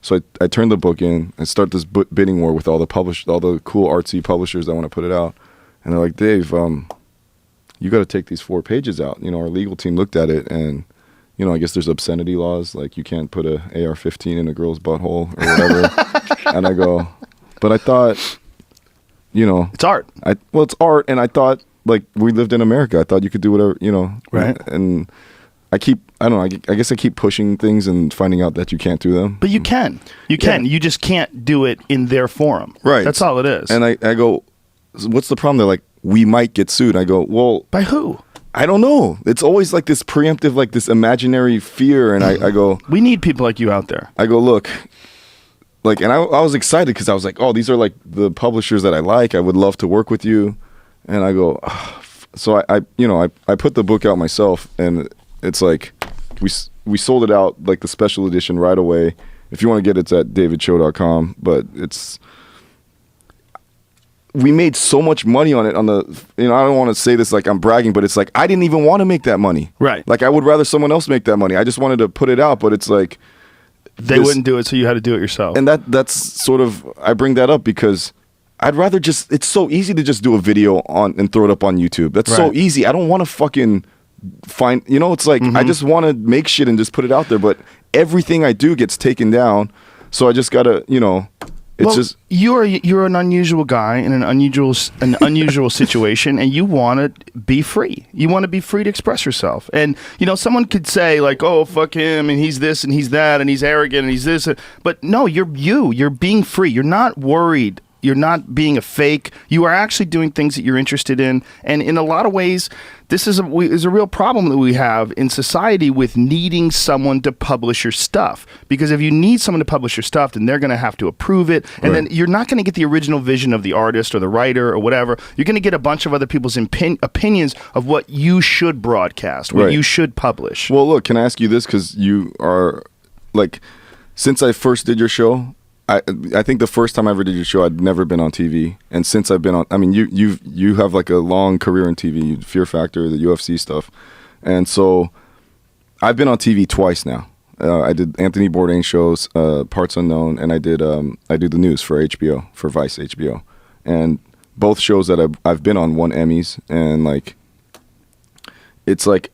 B: So I turned the book in and start this bidding war with all the cool artsy publishers that want to put it out. And they're like, Dave, you got to take these 4 pages out. Our legal team looked at it, and I guess there's obscenity laws, like you can't put a AR-15 in a girl's butthole or whatever. And I go, but I thought,
A: It's art.
B: it's art, and I thought, like, we lived in America. I thought you could do whatever,
A: Right.
B: And I guess I keep pushing things and finding out that you can't do them.
A: But you can. You can. You just can't do it in their forum.
B: Right.
A: That's all it is.
B: And I go, what's the problem? They're like, we might get sued. I go, well,
A: by who?
B: I don't know. It's always like this preemptive, like this imaginary fear. And I go,
A: We need people like you out there.
B: I go, look, like, and I was excited because I was like, oh, these are like the publishers that I like. I would love to work with you. And I go, so I put the book out myself, and it's like, we sold it out, like the special edition right away. If you want to get it, it's at davidchoe.com, but we made so much money on it I don't want to say this like I'm bragging, but it's like, I didn't even want to make that money.
A: Right.
B: Like, I would rather someone else make that money. I just wanted to put it out, but it's like,
A: They wouldn't do it, so you had to do it yourself.
B: and that's sort of, I bring that up because I'd rather it's so easy to just do a video and throw it up on YouTube. That's so
A: Right.
B: easy. I don't want to fucking find, it's like, I just want to make shit and just put it out there. But everything I do gets taken down. So I just gotta, it's just
A: you're an unusual guy in an unusual situation, and you want to be free. You want to be free to express yourself. And someone could say like, "Oh, fuck him, and he's this and he's that, and he's arrogant and he's this," but no, you're being free. You're not worried. You're not being a fake. You are actually doing things that you're interested in. And in a lot of ways, this is a real problem that we have in society with needing someone to publish your stuff. Because if you need someone to publish your stuff, then they're going to have to approve it. And then you're not going to get the original vision of the artist or the writer or whatever. You're going to get a bunch of other people's opinions of what you should broadcast, what you should publish.
B: Well, look, can I ask you this? Because you are, like, since I first did your show, I think the first time I ever did your show, I'd never been on TV, and since I've been on, I mean, you have like a long career in TV, Fear Factor, the UFC stuff, and so I've been on TV twice now. I did Anthony Bourdain shows, Parts Unknown, and I do the news for HBO, for Vice HBO, and both shows that I've been on won Emmys, and like, it's like.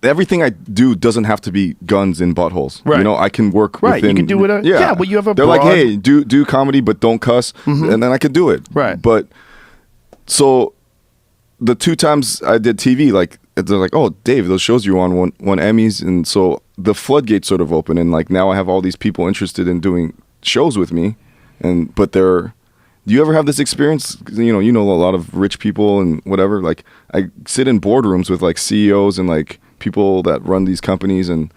B: Everything I do doesn't have to be guns in buttholes.
A: Right.
B: I can work
A: right.
B: within.
A: You can do it. But you have a.
B: They're like, hey, do comedy, but don't cuss, and then I can do it.
A: Right.
B: But so the 2 times I did TV, like they're like, oh, Dave, those shows you on won Emmys, and so the floodgates sort of open, and like now I have all these people interested in doing shows with me, but they're. Do you ever have this experience? You know a lot of rich people and whatever. Like I sit in boardrooms with like CEOs and like people that run these companies, and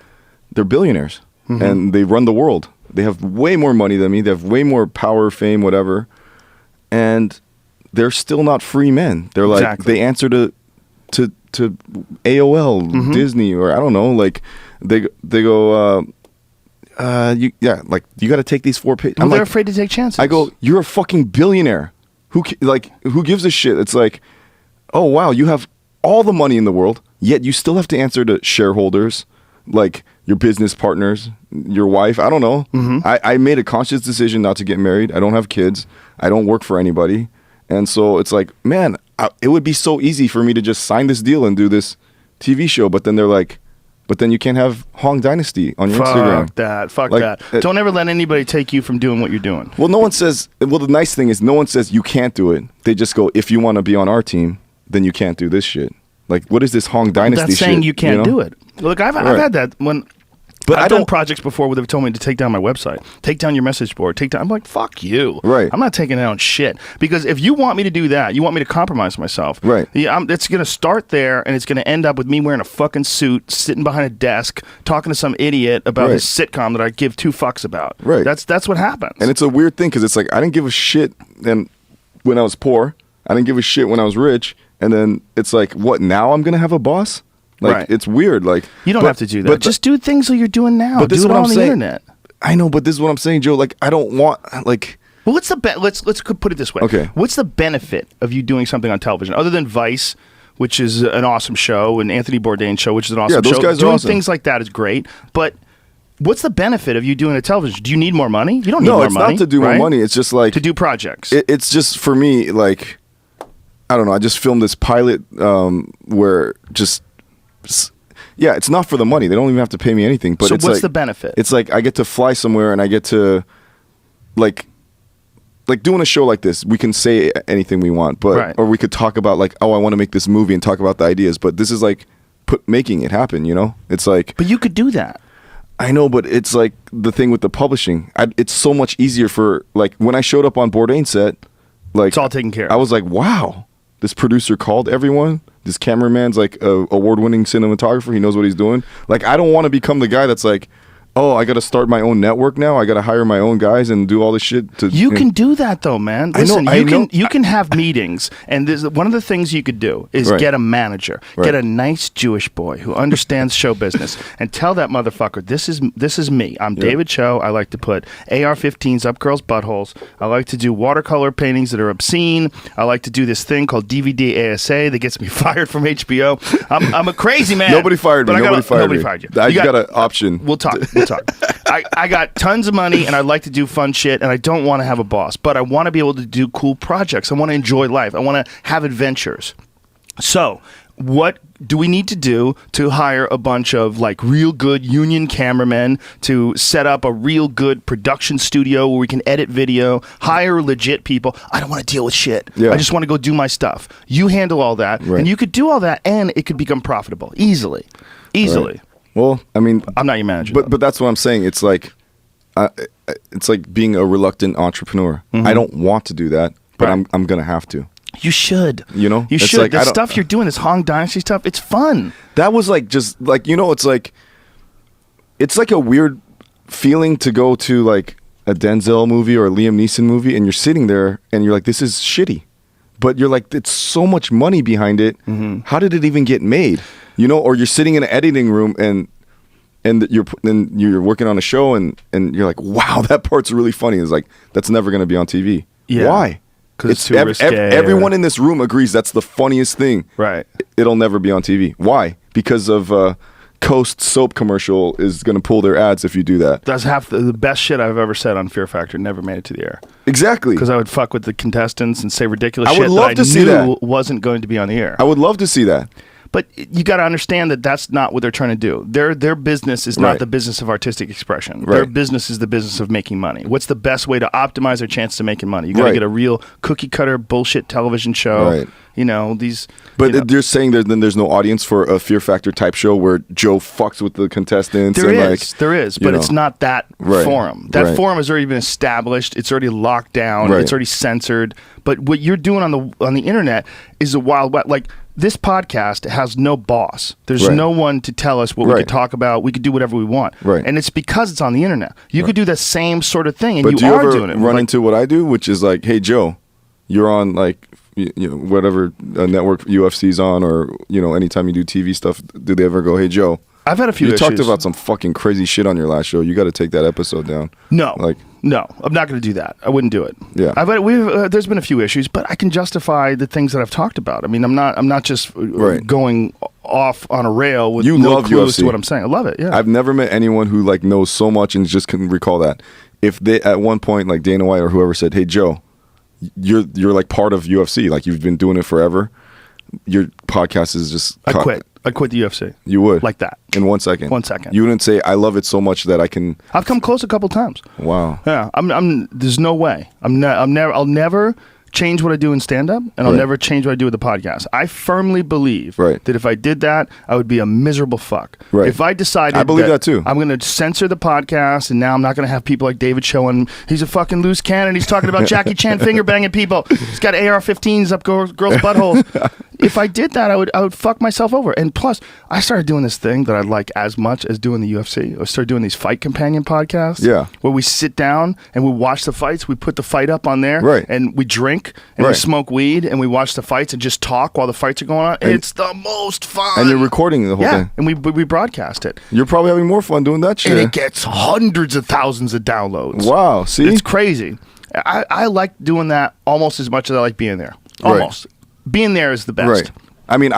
B: they're billionaires and they run the world. They have way more money than me. They have way more power, fame, whatever, and they're still not free men. They're like they answer to AOL, Disney, or I don't know. Like they go. You got to take these 4 pages.
A: Well, they're afraid to take chances.
B: I go, you're a fucking billionaire. Who gives a shit? It's like, oh wow, you have all the money in the world, yet you still have to answer to shareholders, like your business partners, your wife. I don't know. I made a conscious decision not to get married. I don't have kids. I don't work for anybody, and so it's like, man, it would be so easy for me to just sign this deal and do this TV show, but then they're like. But then you can't have Hong Dynasty on your Instagram.
A: Fuck that. Don't ever let anybody take you from doing what you're doing.
B: Well, no one says, the nice thing is no one says you can't do it. They just go, if you want to be on our team, then you can't do this shit. Like, what is this Hong Dynasty shit?
A: That's saying you can't do it. Look, I've had that when... But I've done projects before where they've told me to take down my website, take down your message board, I'm like, fuck you.
B: Right.
A: I'm not taking down shit. Because if you want me to do that, you want me to compromise myself.
B: Right.
A: It's going to start there, and it's going to end up with me wearing a fucking suit, sitting behind a desk, talking to some idiot about his sitcom that I give 2 fucks about.
B: Right.
A: That's what happens.
B: And it's a weird thing, because it's like, I didn't give a shit when I was poor. I didn't give a shit when I was rich. And then it's like, what, now I'm going to have a boss? Like, it's weird. Like,
A: you don't have to do that. Just do things that you're doing now.
B: But this
A: do
B: is
A: it
B: what
A: on
B: I'm
A: the
B: saying.
A: internet.
B: I know, but this is what I'm saying, Joe. Like, I don't want, like...
A: Well, what's the let's put it this way.
B: Okay.
A: What's the benefit of you doing something on television other than Vice, which is an awesome show, and Anthony Bourdain show, which is an awesome show?
B: Those guys are
A: doing
B: awesome.
A: Things like that is great, but what's the benefit of you doing a television? Do you need more money? You don't need more money.
B: No, it's not to do more money. It's just like...
A: To do projects.
B: It's just, for me, like... I don't know. I just filmed this pilot where just... Yeah, it's not for the money. They don't even have to pay me anything. But
A: so
B: it's
A: what's
B: like,
A: the benefit?
B: It's like I get to fly somewhere and I get to, like doing a show like this, we can say anything we want, but or we could talk about like, oh, I want to make this movie and talk about the ideas. But this is like making it happen. It's like.
A: But you could do that.
B: I know, but it's like the thing with the publishing. It's so much easier for like when I showed up on Bourdain set, like
A: it's all taken care of.
B: I was like, wow, this producer called everyone. This cameraman's like a award-winning cinematographer. He knows what he's doing. Like, I don't want to become the guy that's like, oh, I got to start my own network now. I got to hire my own guys and do all this shit.
A: You can do that though, man. Listen, you can have meetings, and one of the things you could do is get a manager, get a nice Jewish boy who understands show business, and tell that motherfucker, this is me. I'm David Choe. I like to put AR-15s up girls' buttholes. I like to do watercolor paintings that are obscene. I like to do this thing called DVD ASA that gets me fired from HBO. I'm a crazy man.
B: Nobody fired me. Nobody fired you. I got an option.
A: We'll talk. I got tons of money, and I like to do fun shit, and I don't want to have a boss, but I want to be able to do cool projects. I want to enjoy life. I want to have adventures. So what do we need to do to hire a bunch of like real good union cameramen to set up a real good production studio where we can edit video, hire legit people? I don't want to deal with shit.
B: Yeah.
A: I just want to go do my stuff. You handle all that,
B: Right.
A: and you could do all that, and it could become profitable easily.
B: Right. Well, I mean,
A: I'm not your manager,
B: but that's what I'm saying. It's like being a reluctant entrepreneur. I don't want to do that, but
A: Right.
B: I'm gonna have to.
A: you should.
B: You know,
A: You
B: It's
A: should.
B: like,
A: The
B: I don't-
A: stuff you're doing, this Hong Dynasty stuff, it's fun.
B: That was like just like it's like a weird feeling to go to like a Denzel movie or a Liam Neeson movie, and you're sitting there and you're like, this is shitty, but you're like, it's so much money behind it. How did it even get made? You know, or you're sitting in an editing room and you're working on a show and you're like, wow, that part's really funny. It's like, that's never going to be on TV.
A: Yeah.
B: Why?
A: 'Cause it's too risque
B: everyone in this room agrees that's the funniest thing.
A: Right.
B: It'll never be on TV. Why? Because of Coast soap commercial is going to pull their ads if you do that.
A: That's half the best shit I've ever said on Fear Factor. Never made it to the air
B: Exactly.
A: because I would fuck with the contestants and say ridiculous
B: I
A: shit
B: would love
A: that
B: to
A: I
B: see
A: knew
B: that.
A: wasn't going to be on the air.
B: I would love to see that.
A: But you got to understand that that's not what they're trying to do. Their business is not
B: Right.
A: the business of artistic expression. Their
B: Right.
A: business is the business of making money. What's the best way to optimize their chance to making money? You got to
B: Right.
A: get a real cookie cutter bullshit television show.
B: Right.
A: You know these.
B: But
A: you know,
B: they're saying then there's no audience for a Fear Factor type show where Joe fucks with the contestants.
A: there
B: and
A: is,
B: you
A: but
B: know.
A: it's not that
B: Right.
A: forum. That
B: Right.
A: forum has already been established. It's already locked down.
B: Right.
A: It's already censored. But what you're doing on the internet is a wild west. Like this podcast has no boss. There's
B: Right.
A: no one to tell us what we
B: Right.
A: could talk about. We could do whatever we want.
B: Right.
A: And it's because it's on the internet. You could do the same sort of thing, and
B: But
A: you
B: do you
A: are
B: ever
A: doing it.
B: run
A: Like,
B: into what I do, which is like, hey, Joe, you're on like, whatever network UFC's on, or, anytime you do TV stuff, do they ever go, hey, Joe,
A: I've had a few
B: you
A: issues.
B: talked about some fucking crazy shit on your last show. You got to take that episode down.
A: No,
B: Like-
A: no, I'm not going to do that. I wouldn't do it.
B: Yeah.
A: There's been a few issues, but I can justify the things that I've talked about. I mean, I'm not just
B: Right.
A: going off on a rail with
B: You
A: no
B: love
A: clue as to
B: UFC.
A: what I'm saying. I love it. Yeah.
B: I've never met anyone who like knows so much and just can recall that. If they at one point like Dana White or whoever said, "Hey Joe, you're like part of UFC. Like you've been doing it forever. Your podcast is just."
A: I quit. I quit the UFC.
B: You would
A: Like that.
B: in 1 second.
A: 1 second.
B: You wouldn't say, "I love it so much that I can."
A: I've come close a couple times.
B: Wow.
A: Yeah. There's no way. I'll never change what I do in stand-up, and I'll
B: Right.
A: never change what I do with the podcast. I firmly believe
B: Right.
A: that if I did that, I would be a miserable fuck.
B: Right.
A: If I decided
B: I believe that too.
A: I'm going to censor the podcast, and now I'm not going to have people like David Choe, and he's a fucking loose cannon. He's talking about Jackie Chan finger banging people. He's got AR-15s up girls' buttholes. If I did that, I would fuck myself over. And plus, I started doing this thing that I like as much as doing the UFC. I started doing these fight companion podcasts.
B: Yeah.
A: Where we sit down and we watch the fights. We put the fight up on there.
B: Right.
A: And we drink and we
B: Right.
A: smoke weed and we watch the fights and just talk while the fights are going on. It's the most fun.
B: And you're recording the whole
A: yeah.
B: thing.
A: And we broadcast it.
B: You're probably having more fun doing that shit.
A: And it gets hundreds of thousands of downloads.
B: Wow. See,
A: It's crazy. I like doing that almost as much as I like being there.
B: Right.
A: Almost. Being there is the best.
B: right. I mean,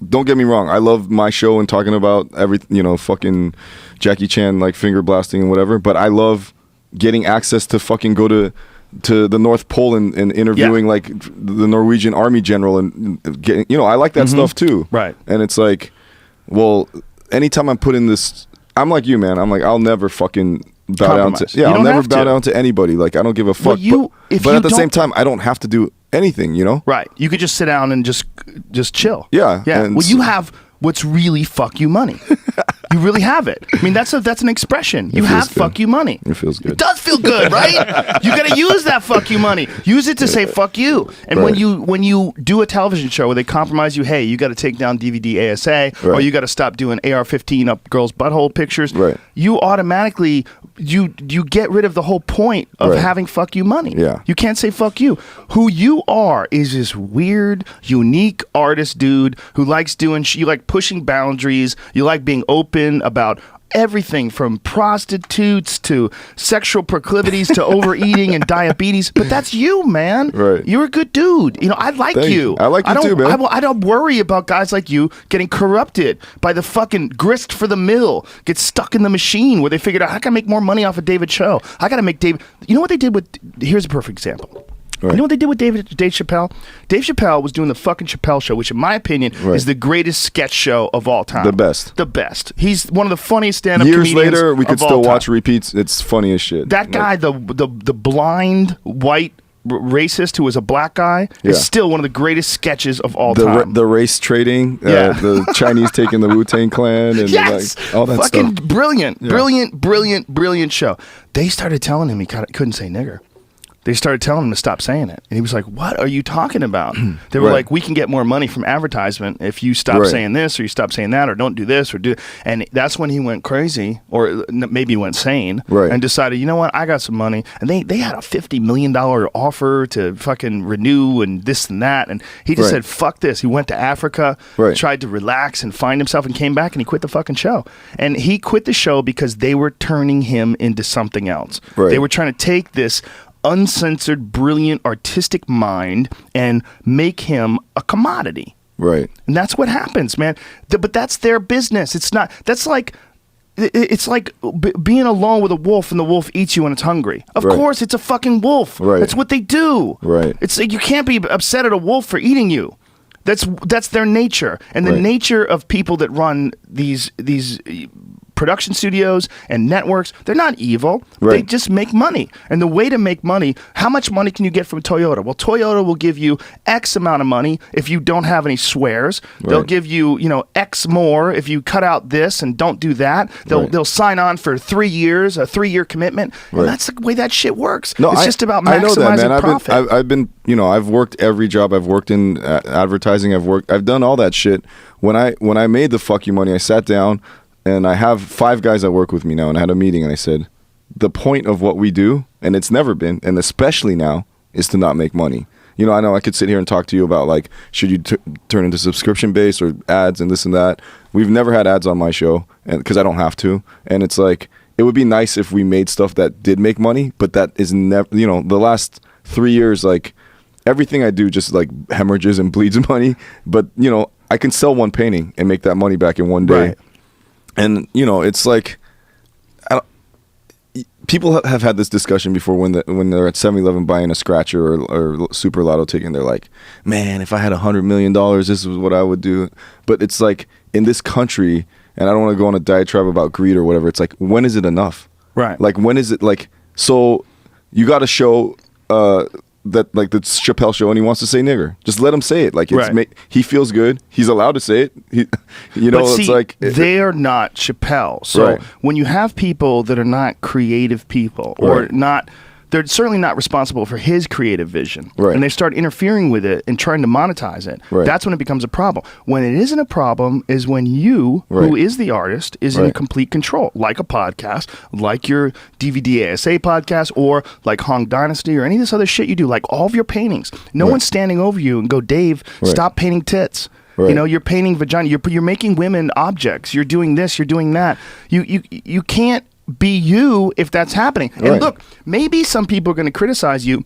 B: don't get me wrong. I love my show and talking about fucking Jackie Chan like finger blasting and whatever. But I love getting access to fucking go to the North Pole and interviewing like the Norwegian Army general and getting, I like that stuff too.
A: Right.
B: And it's like, well, anytime I'm put in this, I'm like you, man. I'm like, I'll never fucking bow down
A: Compromise.
B: to. Yeah,
A: You
B: I'll
A: don't
B: never
A: have
B: bow
A: to.
B: down to anybody. Like I don't give a fuck.
A: Well, if
B: but
A: you
B: at the same
A: don't-
B: time, I don't have to do anything.
A: Right. You could just sit down and just chill.
B: Yeah,
A: Yeah.
B: and
A: Well, you have what's really fuck you money. You really have it. I mean, that's an expression. You
B: feels
A: have
B: good.
A: fuck you money.
B: It feels good.
A: It does feel good, right? You got to use that fuck you money. Use it to say fuck you. And
B: Right.
A: when you do a television show where they compromise you, hey, you got to take down DVD ASA, or
B: Right.
A: you got to stop doing AR-15 up girls' butthole pictures.
B: Right.
A: You automatically you get rid of the whole point of
B: Right.
A: having fuck you money.
B: Yeah.
A: You can't say fuck you. Who you are is this weird, unique artist dude who likes doing. You like pushing boundaries. You like being open about everything from prostitutes to sexual proclivities to overeating and diabetes. But that's you, man.
B: Right.
A: You're a good dude. I like
B: Thank
A: you.
B: you. I like you
A: don't,
B: too, man.
A: I don't worry about guys like you getting corrupted by the fucking grist for the mill, get stuck in the machine where they figured out, I can make more money off of David Choe. I got to make David. You know what they did with. Here's a perfect example.
B: Right.
A: You know what they did with Dave Chappelle? Dave Chappelle was doing the fucking Chappelle Show, which in my opinion is the greatest sketch show of all time.
B: The best.
A: The best. He's one of the funniest stand-up comedians.
B: Years later, we could
A: of all
B: still
A: time.
B: watch repeats. It's funny as shit.
A: That guy, the blind white racist who was a black guy, is still one of the greatest sketches of all time.
B: The race trading, the Chinese taking the Wu-Tang Clan, and like, all that
A: fucking
B: stuff.
A: Brilliant, brilliant show. They started telling him he couldn't say nigger. They started telling him to stop saying it. And he was like, what are you talking about? They were like, we can get more money from advertisement if you stop saying this or you stop saying that or don't do this or do. And that's when he went crazy, or maybe he went sane, and decided, you know what, I got some money. And they had a $50 million offer to fucking renew and this and that. And he just said, fuck this. He went to Africa, tried to relax and find himself, and came back and he quit the fucking show. And he quit the show because they were turning him into something else. They were trying to take this uncensored, brilliant, artistic mind and make him a commodity.
B: Right.
A: And that's what happens, man. But that's their business. It's not, it's like being alone with a wolf and the wolf eats you when it's hungry. Of course, it's a fucking wolf. That's what they do. It's like, you can't be upset at a wolf for eating you. That's their nature. And the nature of people that run these production studios and networks, they're not evil. They just make money. And the way to make money, how much money can you get from Toyota? Well, Toyota will give you X amount of money if you don't have any swears. They'll give you, X more if you cut out this and don't do that. They'll sign on for 3 years, a 3-year commitment. And that's the way that shit works.
B: No,
A: it's just about maximizing profit.
B: I've been, I've worked every job. I've worked in advertising. I've done all that shit. When I made the fuck you money, I sat down. And I have 5 guys that work with me now, and I had a meeting, and I said, the point of what we do, and it's never been, and especially now, is to not make money. I know I could sit here and talk to you about, like, should you turn into subscription base or ads and this and that. We've never had ads on my show, and because I don't have to. And it's like, it would be nice if we made stuff that did make money, but that is never, the last 3 years, like, everything I do just, like, hemorrhages and bleeds money. But, I can sell one painting and make that money back in one day. And, it's like, people have had this discussion before when they're at 7-Eleven buying a scratcher or Super Lotto ticket, and they're like, man, if I had $100 million, this is what I would do. But it's like, in this country, and I don't want to go on a diatribe about greed or whatever, it's like, when is it enough? Like, when is it, like, so you got a show that, like, the Chappelle Show, and he wants to say nigger. Just let him say it. Like, he feels good. He's allowed to say it. It's like,
A: they're not Chappelle. So when you have people that are not creative people, or not, they're certainly not responsible for his creative vision, and they start interfering with it and trying to monetize it, that's when it becomes a problem. When it isn't a problem is when you, who is the artist, is in complete control, like a podcast, like your DVD ASA podcast, or like Hong Dynasty, or any of this other shit you do, like all of your paintings. No one's standing over you and go, Dave, stop painting tits. You're painting vagina. You're making women objects. You're doing this. You're doing that. You can't be you if that's happening. And look, maybe some people are going to criticize you,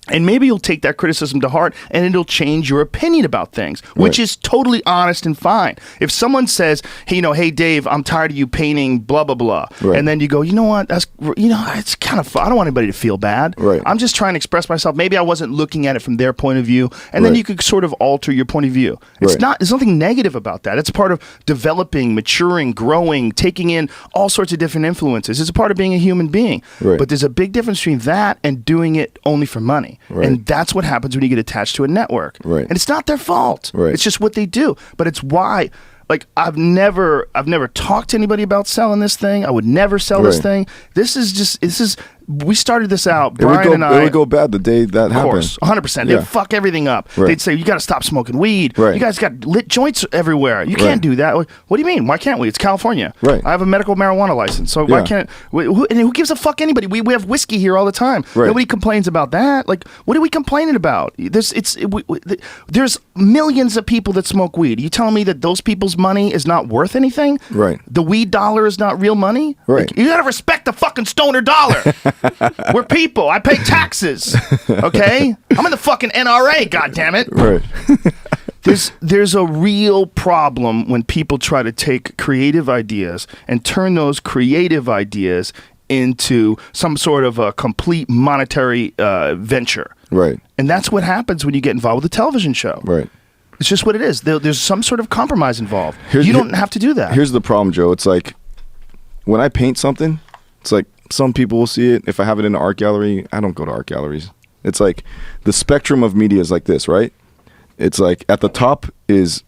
A: and maybe you'll take that criticism to heart, and it'll change your opinion about things, which is totally honest and fine. If someone says, hey, hey, Dave, I'm tired of you painting blah, blah, blah. And then you go, you know what? That's, it's kind of fun. I don't want anybody to feel bad. I'm just trying to express myself. Maybe I wasn't looking at it from their point of view. And then you could sort of alter your point of view. There's nothing negative about that. It's part of developing, maturing, growing, taking in all sorts of different influences. It's a part of being a human being. But there's a big difference between that and doing it only for money. And that's what happens when you get attached to a network. And it's not their fault. It's just what they do. But it's why, like, I've never talked to anybody about selling this thing. I would never sell this thing. This is we started this out, Brian and I.
B: It would go bad the day that happened.
A: Of course, 100%. They'd fuck everything up. They'd say, you got to stop smoking weed. You guys got lit joints everywhere. You can't do that. What do you mean? Why can't we? It's California. I have a medical marijuana license. So why can't... who gives a fuck anybody? We have whiskey here all the time. Nobody complains about that. Like, what are we complaining about? There's millions of people that smoke weed. Are you telling me that those people's money is not worth anything? The weed dollar is not real money? Like, you got to respect the fucking stoner dollar. We're people. I pay taxes. Okay? I'm in the fucking NRA, goddammit. There's a real problem when people try to take creative ideas and turn those creative ideas into some sort of a complete monetary venture.
B: Right.
A: And that's what happens when you get involved with a television show.
B: Right.
A: It's just what it is. There's some sort of compromise involved.
B: Here's-
A: You don't have to do that.
B: Here's the problem, Joe. It's like when I paint something, it's like some people will see it. If I have it in an art gallery, I don't go to art galleries. It's like the spectrum of media is like this, right? It's like at the top is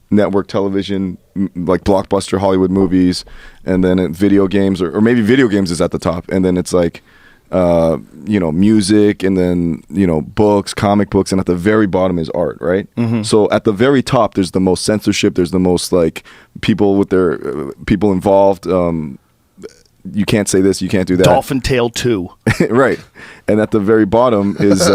B: network television, like blockbuster Hollywood movies, and then video games, or maybe video games is at the top, and then it's like music, and then books, comic books, and at the very bottom is art, right? So at the very top there's the most censorship, there's the most like people with their people involved. You can't say this, you can't do that.
A: Dolphin Tale 2.
B: Right. And at the very bottom is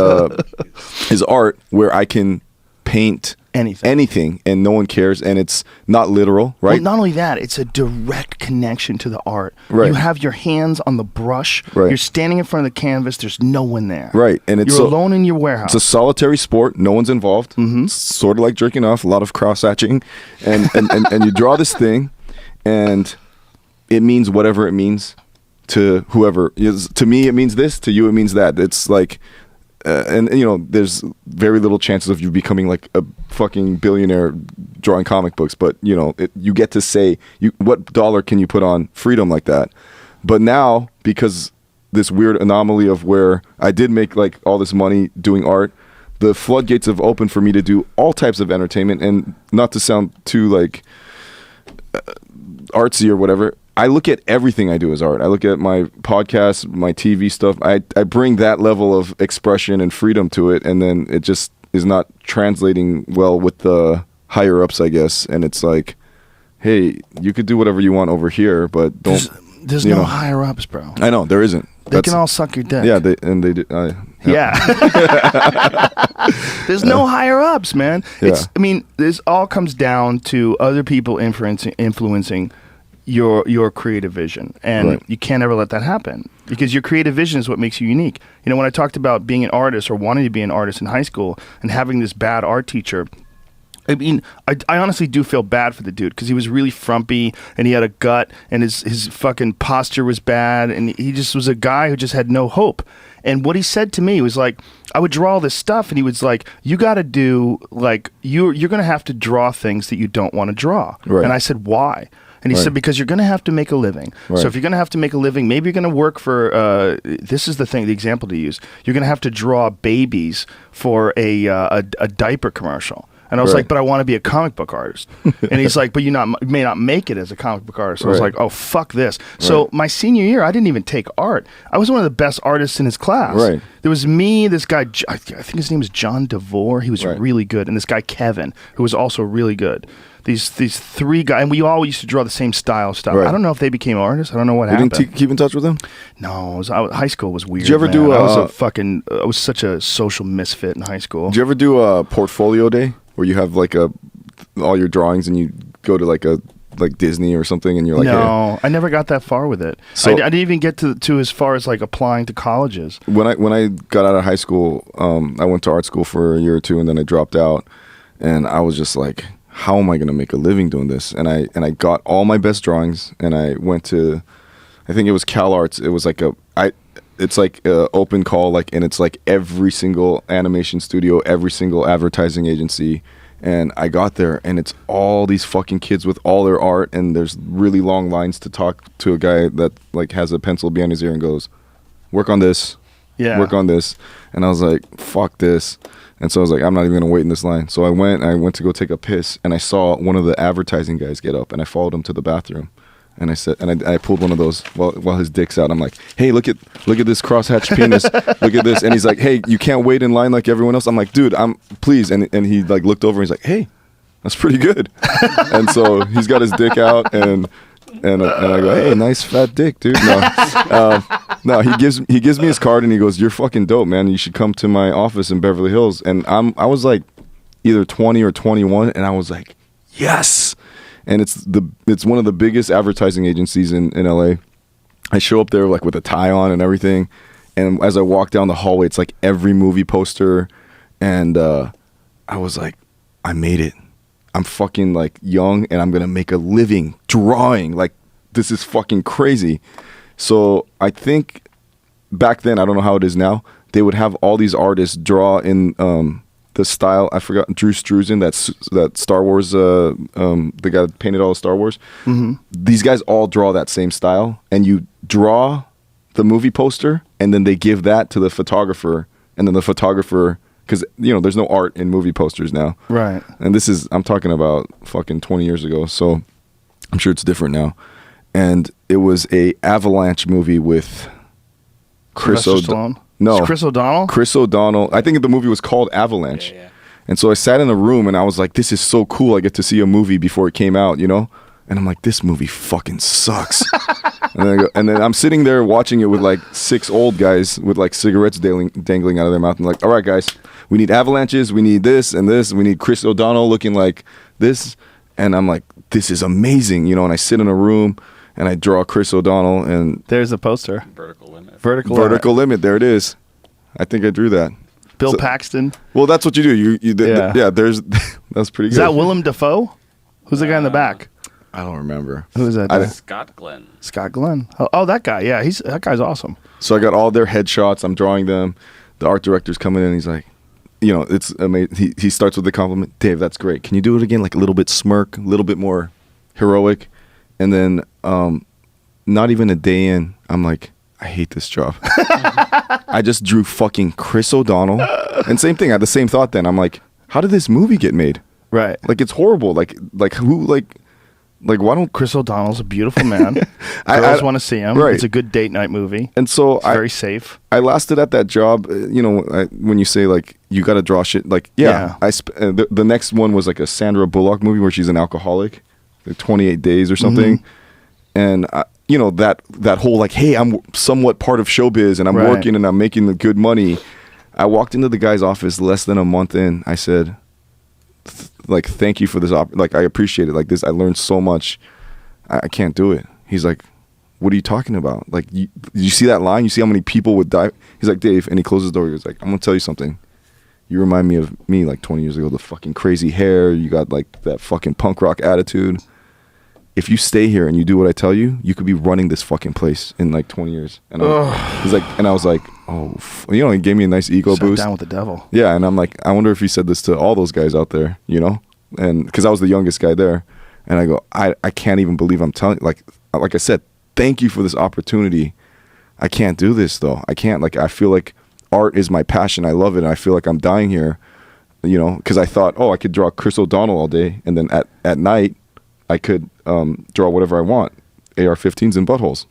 B: art, where I can paint anything and no one cares, and it's not literal, right?
A: Well, not only that, it's a direct connection to the art.
B: Right.
A: You have your hands on the brush.
B: Right.
A: You're standing in front of the canvas. There's no one there.
B: Right. And
A: you're alone in your warehouse.
B: It's a solitary sport. No one's involved. It's sort of like jerking off, a lot of cross-hatching. And you draw this thing, and it means whatever it means to whoever. To me, it means this. To you, it means that. It's like... and there's very little chances of you becoming like a fucking billionaire drawing comic books, but you get to say what dollar can you put on freedom like that. But now, because this weird anomaly of where I did make like all this money doing art, the floodgates have opened for me to do all types of entertainment. And not to sound too like artsy or whatever, I look at everything I do as art. I look at my podcast, my TV stuff. I bring that level of expression and freedom to it, and then it just is not translating well with the higher ups, I guess. And it's like, hey, you could do whatever you want over here, but don't.
A: There's no higher ups, bro.
B: I know there isn't.
A: They can all suck your dick.
B: Yeah, they do.
A: Yeah. There's no higher ups, man.
B: Yeah.
A: This all comes down to other people influencing your creative vision, and you can't ever let that happen, because your creative vision is what makes you unique. When I talked about being an artist or wanting to be an artist in high school and having this bad art teacher, I honestly do feel bad for the dude, because he was really frumpy and he had a gut, and his fucking posture was bad, and he just was a guy who just had no hope. And what he said to me was like, I would draw all this stuff, and he was like, you got to do, like, you're going to have to draw things that you don't want to draw.
B: Right.
A: And I said, why? And he said, because you're going to have to make a living.
B: Right.
A: So if you're going to have to make a living, maybe you're going to work for, this is the example to use. You're going to have to draw babies for a diaper commercial. And I was like, but I want to be a comic book artist. And he's like, but you may not make it as a comic book artist. So I was like, oh, fuck this. So my senior year, I didn't even take art. I was one of the best artists in his class.
B: Right.
A: There was me, this guy, I think his name was John DeVore. He was really good. And this guy, Kevin, who was also really good. These three guys, and we all used to draw the same style stuff.
B: Right.
A: I don't know if they became artists. I don't know what happened.
B: You didn't keep in touch with them?
A: No, high school was weird.
B: Did you ever do?
A: I was such a social misfit in high school.
B: Did you ever do a portfolio day where you have like all your drawings and you go to like Disney or something, and you're like,
A: no,
B: hey.
A: I never got that far with it.
B: So,
A: I didn't even get to as far as like applying to colleges.
B: When I got out of high school, I went to art school for a year or two, and then I dropped out, and I was just like, how am I going to make a living doing this? And I got all my best drawings, and I went to, I think it was Cal Arts. It was like it's like a open call, like, and it's like every single animation studio, every single advertising agency. And I got there, and it's all these fucking kids with all their art, and there's really long lines to talk to a guy that like has a pencil behind his ear and goes, work on this, work on this. And I was like, fuck this. And so I was like, I'm not even gonna wait in this line. So I went to go take a piss, and I saw one of the advertising guys get up, and I followed him to the bathroom. And I said, and I pulled one of those while his dick's out. I'm like, hey, look at this crosshatched penis. Look at this. And he's like, hey, you can't wait in line like everyone else. I'm like, dude, please. And he like looked over, and he's like, hey, that's pretty good. And so he's got his dick out, and I go, hey, nice fat dick, dude. No, he gives me his card, and he goes, you're fucking dope, man. You should come to my office in Beverly Hills. And I was like either 20 or 21, and I was like, yes. And it's one of the biggest advertising agencies in LA. I show up there like with a tie on and everything, and as I walk down the hallway, it's like every movie poster, and I was like, I made it. I'm fucking like young, and I'm gonna make a living drawing. Like, this is fucking crazy. So I think back then, I don't know how it is now, they would have all these artists draw in the style. I forgot Drew Struzan, that Star Wars, the guy that painted all the Star Wars.
A: Mm-hmm.
B: These guys all draw that same style, and you draw the movie poster, and then they give that to the photographer, and then the photographer, because there's no art in movie posters now,
A: Right.
B: and I'm talking about fucking 20 years ago, so I'm sure it's different now. And it was a Avalanche movie with Chris
A: Stallone?
B: No,
A: It's Chris O'Donnell.
B: Chris O'Donnell. I think the movie was called Avalanche.
C: Yeah.
B: And so I sat in a room and I was like, this is so cool. I get to see a movie before it came out, And I'm like, this movie fucking sucks. and then I'm sitting there watching it with like 6 old guys with like cigarettes dangling out of their mouth. And like, all right, guys, we need avalanches. We need this and this. We need Chris O'Donnell looking like this. And I'm like, this is amazing, And I sit in a room and I draw Chris O'Donnell and
A: There's the poster.
C: Vertical limit.
A: Vertical
B: limit. There it is. I think I drew that.
A: Bill Paxton.
B: Well, that's what you do. There's that's pretty good.
A: Is that Willem Dafoe? Who's the guy in the back?
B: I don't remember.
A: Who is that?
C: Scott Glenn.
A: Scott Glenn. Oh, that guy. Yeah, that guy's awesome.
B: So I got all their headshots. I'm drawing them. The art director's coming in. He's like, it's amazing. He starts with the compliment. Dave, that's great. Can you do it again? Like a little bit smirk, a little bit more heroic. And then not even a day in, I'm like, I hate this job. I just drew fucking Chris O'Donnell. And same thing. I had the same thought then. I'm like, how did this movie get made?
A: Right.
B: Like, it's horrible. Like who, like why don't...
A: Chris O'Donnell's a beautiful man. Girls want to see him.
B: Right.
A: It's a good date night movie.
B: And so
A: It's very safe.
B: I lasted at that job, when you say, like, you got to draw shit. Like, yeah. The next one was, like, a Sandra Bullock movie where she's an alcoholic. Like 28 Days or something. And, that whole, like, hey, I'm somewhat part of showbiz and I'm working and I'm making the good money. I walked into the guy's office less than a month in. I said, like, thank you for this. Like, I appreciate it. Like, this, I learned so much. I can't do it. He's like, what are you talking about? Like, you see that line? You see how many people would die? He's like, Dave, and he closes the door. He was like, I'm going to tell you something. You remind me of me like 20 years ago. The fucking crazy hair. You got, like, that fucking punk rock attitude. If you stay here and you do what I tell you, you could be running this fucking place in like 20 years. And he's like, and I was like, oh, he gave me a nice ego boost.
A: Down with the devil.
B: Yeah, and I'm like, I wonder if he said this to all those guys out there, and because I was the youngest guy there, and I go, I can't even believe I'm telling, like I said, thank you for this opportunity. I can't do this though. I can't. Like, I feel like art is my passion. I love it, and I feel like I'm dying here, because I thought, I could draw Chris O'Donnell all day, and then at night I could draw whatever I want, AR-15s and buttholes.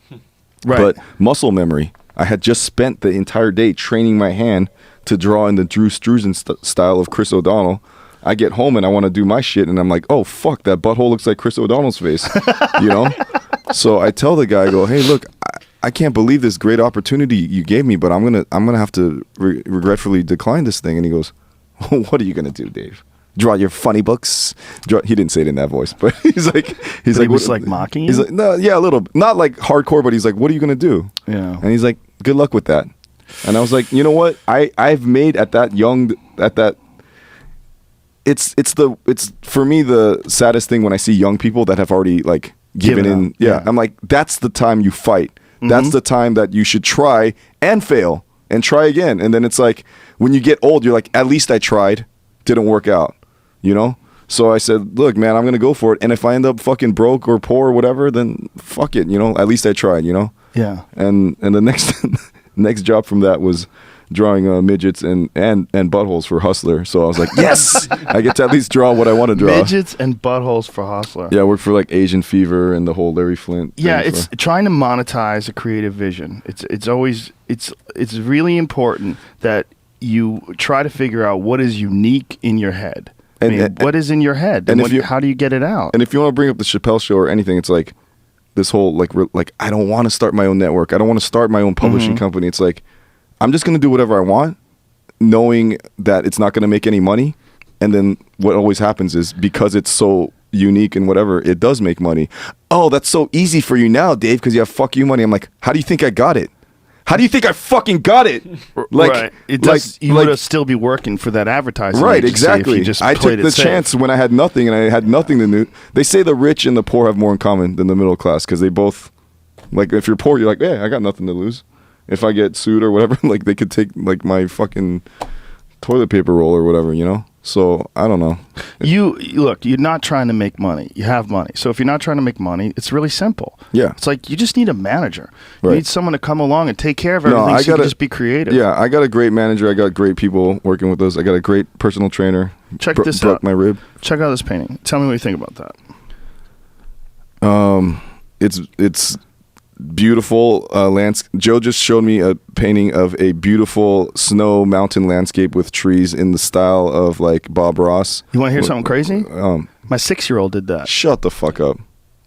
A: Right.
B: But muscle memory. I had just spent the entire day training my hand to draw in the Drew Struzan style of Chris O'Donnell. I get home and I want to do my shit, and I'm like, oh fuck, that butthole looks like Chris O'Donnell's face, So I tell the guy, I go, hey, look, I can't believe this great opportunity you gave me, but I'm gonna have to regretfully decline this thing. And he goes, what are you gonna do, Dave? Draw your funny books. He didn't say it in that voice, but he's like,
A: he was like mocking you.
B: He's like, no, yeah, a little, not like hardcore, but he's like, what are you gonna do?
A: Yeah.
B: And he's like, good luck with that. And I was like, you know what? I've made it's for me the saddest thing when I see young people that have already like given in. Yeah. I'm like, that's the time you fight. Mm-hmm. That's the time that you should try and fail and try again. And then it's like, when you get old, you're like, at least I tried. Didn't work out. So I said, look, man, I'm going to go for it. And if I end up fucking broke or poor or whatever, then fuck it, at least I tried,
A: Yeah.
B: And the next job from that was drawing midgets and buttholes for Hustler. So I was like, yes, I get to at least draw what I want to draw.
A: Midgets and buttholes for Hustler.
B: Yeah, I worked for like Asian Fever and the whole Larry Flint.
A: Yeah, it's trying to monetize a creative vision. It's really important that you try to figure out what is unique in your head. What is in your head, and how do you get it out?
B: And if you want to bring up the Chappelle Show or anything, it's like this whole like I don't want to start my own network. I don't want to start my own publishing company. It's like I'm just going to do whatever I want, knowing that it's not going to make any money. And then what always happens is, because it's so unique and whatever, it does make money. Oh, that's so easy for you now, Dave, because you have fuck you money. I'm like, how do you think I got it? How do you think I fucking got it? Like,
A: right. It does. You would still be working for that advertising.
B: Right,
A: agency
B: exactly.
A: If you just
B: I took the chance when I had nothing, and I had nothing to do. They say the rich and the poor have more in common than the middle class, because they both, like, if you're poor, you're like, yeah, I got nothing to lose. if I get sued or whatever, like they could take like my fucking toilet paper roll or whatever, you know? So I don't know.
A: You look, you're not trying to make money. You have money. So if you're not trying to make money, it's really simple.
B: Yeah.
A: It's like you just need a manager. You
B: Right.
A: need someone to come along and take care of everything so you can just be creative.
B: Yeah, I got a great manager. I got great people working with us. I got a great personal trainer.
A: Check this
B: broke
A: out.
B: my rib.
A: Check out this painting. Tell me what you think about that.
B: It's beautiful Joe just showed me a painting of a beautiful snow mountain landscape with trees in the style of like Bob Ross.
A: You want to hear something crazy? My 6-year-old did that.
B: Shut the fuck up.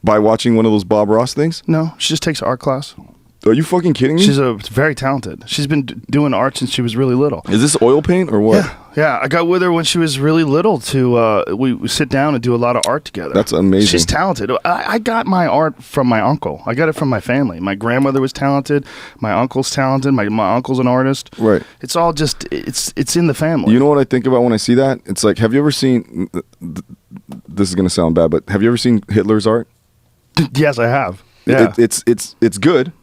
B: By watching one of those Bob Ross things?
A: No, she just takes art class.
B: Are you fucking kidding me?
A: She's very talented. She's been doing art since she was really little.
B: Is this oil paint or what?
A: Yeah. I got with her when she was really little to we sit down and do a lot of art together.
B: That's amazing.
A: She's talented. I got my art from my uncle. I got it from my family. My grandmother was talented. My uncle's talented. My uncle's an artist.
B: Right.
A: It's all just it's in the family.
B: You know what I think about when I see that? It's like, have you ever seen? This is gonna sound bad, but have you ever seen Hitler's art?
A: Yes, I have. Yeah.
B: It's good.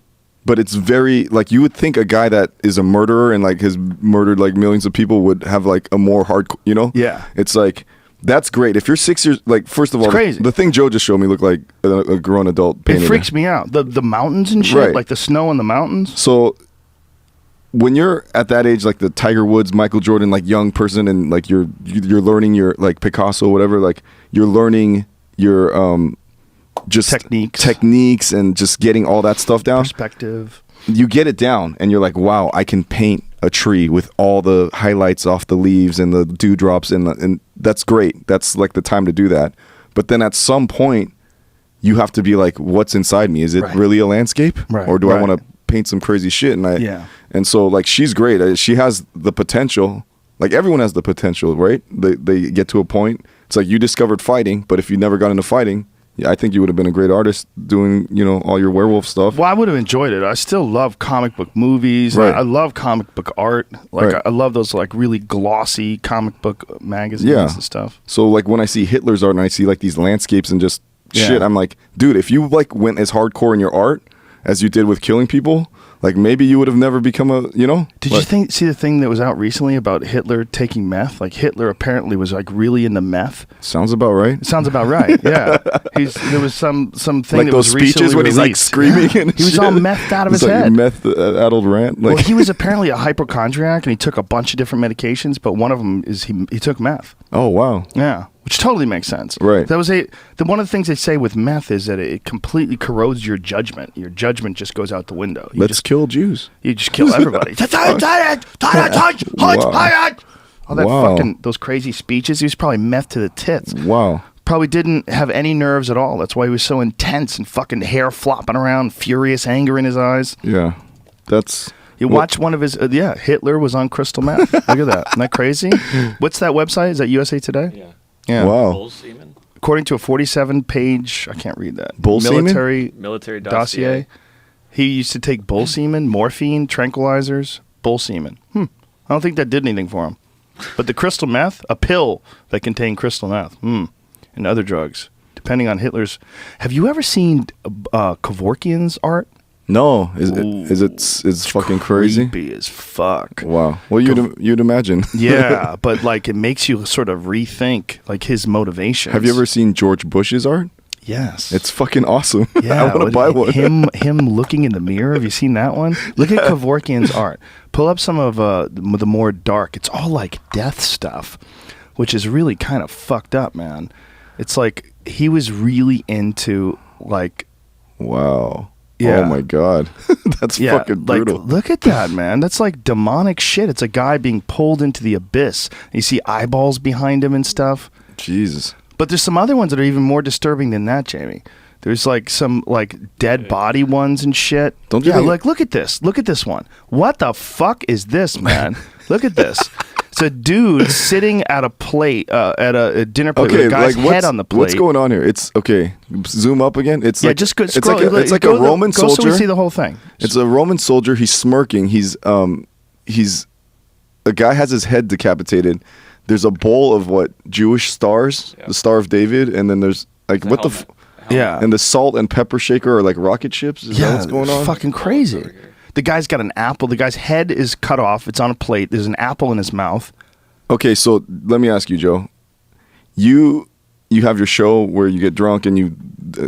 B: But it's very, like, you would think a guy that is a murderer and, like, has murdered, like, millions of people would have, like, a more hardcore, you know?
A: Yeah.
B: It's like, that's great. If you're 6 years, like, first of all,
A: crazy.
B: The thing Joe just showed me looked like a grown adult painted.
A: It freaks me out. The mountains and shit,
B: Right.
A: like the snow in the mountains.
B: So when you're at that age, like the Tiger Woods, Michael Jordan, like, young person, and, like, you're learning your, like, Picasso, whatever, like, you're learning your, just techniques and just getting all that stuff down.
A: Perspective.
B: You get it down and you're like, wow, I can paint a tree with all the highlights off the leaves and the dewdrops and that's great. That's like the time to do that. But then at some point you have to be like, what's inside me? Is it really a landscape?
A: Right.
B: Or do I want to paint some crazy shit? And so like she's great. She has the potential. Like everyone has the potential, right? They get to a point. It's like you discovered fighting, but if you never got into fighting, I think you would have been a great artist doing, you know, all your werewolf stuff.
A: Well, I would have enjoyed it. I still love comic book movies.
B: Right.
A: I love comic book art. Like I love those like really glossy comic book magazines and stuff.
B: So like when I see Hitler's art and I see like these landscapes and just shit, I'm like, dude, if you like went as hardcore in your art as you did with killing people, like maybe you would have never become a, you know?
A: Did you see the thing that was out recently about Hitler taking meth? Like Hitler apparently was like really into meth.
B: Sounds about right.
A: It sounds about right. Yeah. There was some thing
B: like
A: that
B: those
A: was
B: speeches when he's like
A: released.
B: screaming and
A: he was
B: shit.
A: all methed out of his
B: like
A: head.
B: Meth-addled rant. Like
A: Well, he was apparently a hypochondriac and he took a bunch of different medications, but one of them is he took meth.
B: Oh wow.
A: Yeah. Which totally makes sense.
B: Right.
A: That was one of the things they say with meth is that it completely corrodes your judgment. Your judgment just goes out the window.
B: Let's kill Jews.
A: You just kill everybody. All that fucking those crazy speeches. He was probably meth to the tits.
B: Wow.
A: Probably didn't have any nerves at all. That's why he was so intense and fucking hair flopping around, furious anger in his eyes.
B: Yeah. That's
A: You watch one of his Hitler was on crystal meth. Look at that. Isn't that crazy? What's that website? Is that USA Today?
C: Yeah.
A: Yeah.
B: Wow.
C: Bull semen?
A: According to a 47-page, I can't read that.
B: Bull semen?
C: Military
A: dossier. He used to take bull semen, morphine, tranquilizers, bull semen. I don't think that did anything for him. But the crystal meth, a pill that contained crystal meth, and other drugs, depending on Hitler's. Have you ever seen Kevorkian's art?
B: No, it's fucking crazy.
A: Creepy as fuck.
B: Wow. Well, you'd imagine.
A: Yeah, but like it makes you sort of rethink like his motivations.
B: Have you ever seen George Bush's art?
A: Yes.
B: It's fucking awesome.
A: Yeah,
B: I want to buy one.
A: Him looking in the mirror. Have you seen that one? Look at Kevorkian's art. Pull up some of the more dark. It's all like death stuff, which is really kind of fucked up, man. It's like he was really into like.
B: Wow.
A: Yeah.
B: Oh my god. That's fucking brutal.
A: Like, look at that, man. That's like demonic shit. It's a guy being pulled into the abyss. You see eyeballs behind him and stuff.
B: Jesus.
A: But there's some other ones that are even more disturbing than that, Jamie. There's like some like dead body ones and shit.
B: Don't you think-
A: like look at this. Look at this one. What the fuck is this, man? Look at this. It's a dude sitting at a plate, at a dinner plate with a guy's head on the plate.
B: What's going on here? It's okay. Zoom up again. It's like,
A: just go,
B: it's
A: scroll,
B: like a Roman
A: go
B: soldier.
A: so we see the whole thing.
B: It's a Roman soldier. He's smirking. He's a guy has his head decapitated. There's a bowl of what Jewish stars, the Star of David, and then there's like what the
A: yeah,
B: and the salt and pepper shaker are like rocket ships. Is that what's going on?
A: Fucking crazy. The guy's got an apple. The guy's head is cut off. It's on a plate. There's an apple in his mouth.
B: Okay, so let me ask you, Joe. You have your show where you get drunk and you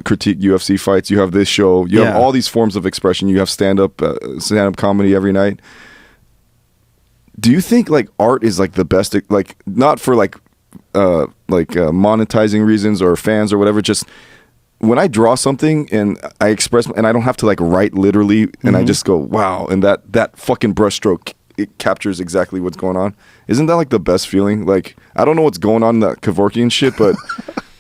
B: critique UFC fights. You have this show. You have all these forms of expression. You have stand-up comedy every night. Do you think like art is like the best, like not for like monetizing reasons or fans or whatever, just when I draw something and I express and I don't have to like write literally and I just go, wow, and that fucking brushstroke, it captures exactly what's going on. Isn't that like the best feeling? Like, I don't know what's going on in that Kevorkian shit, but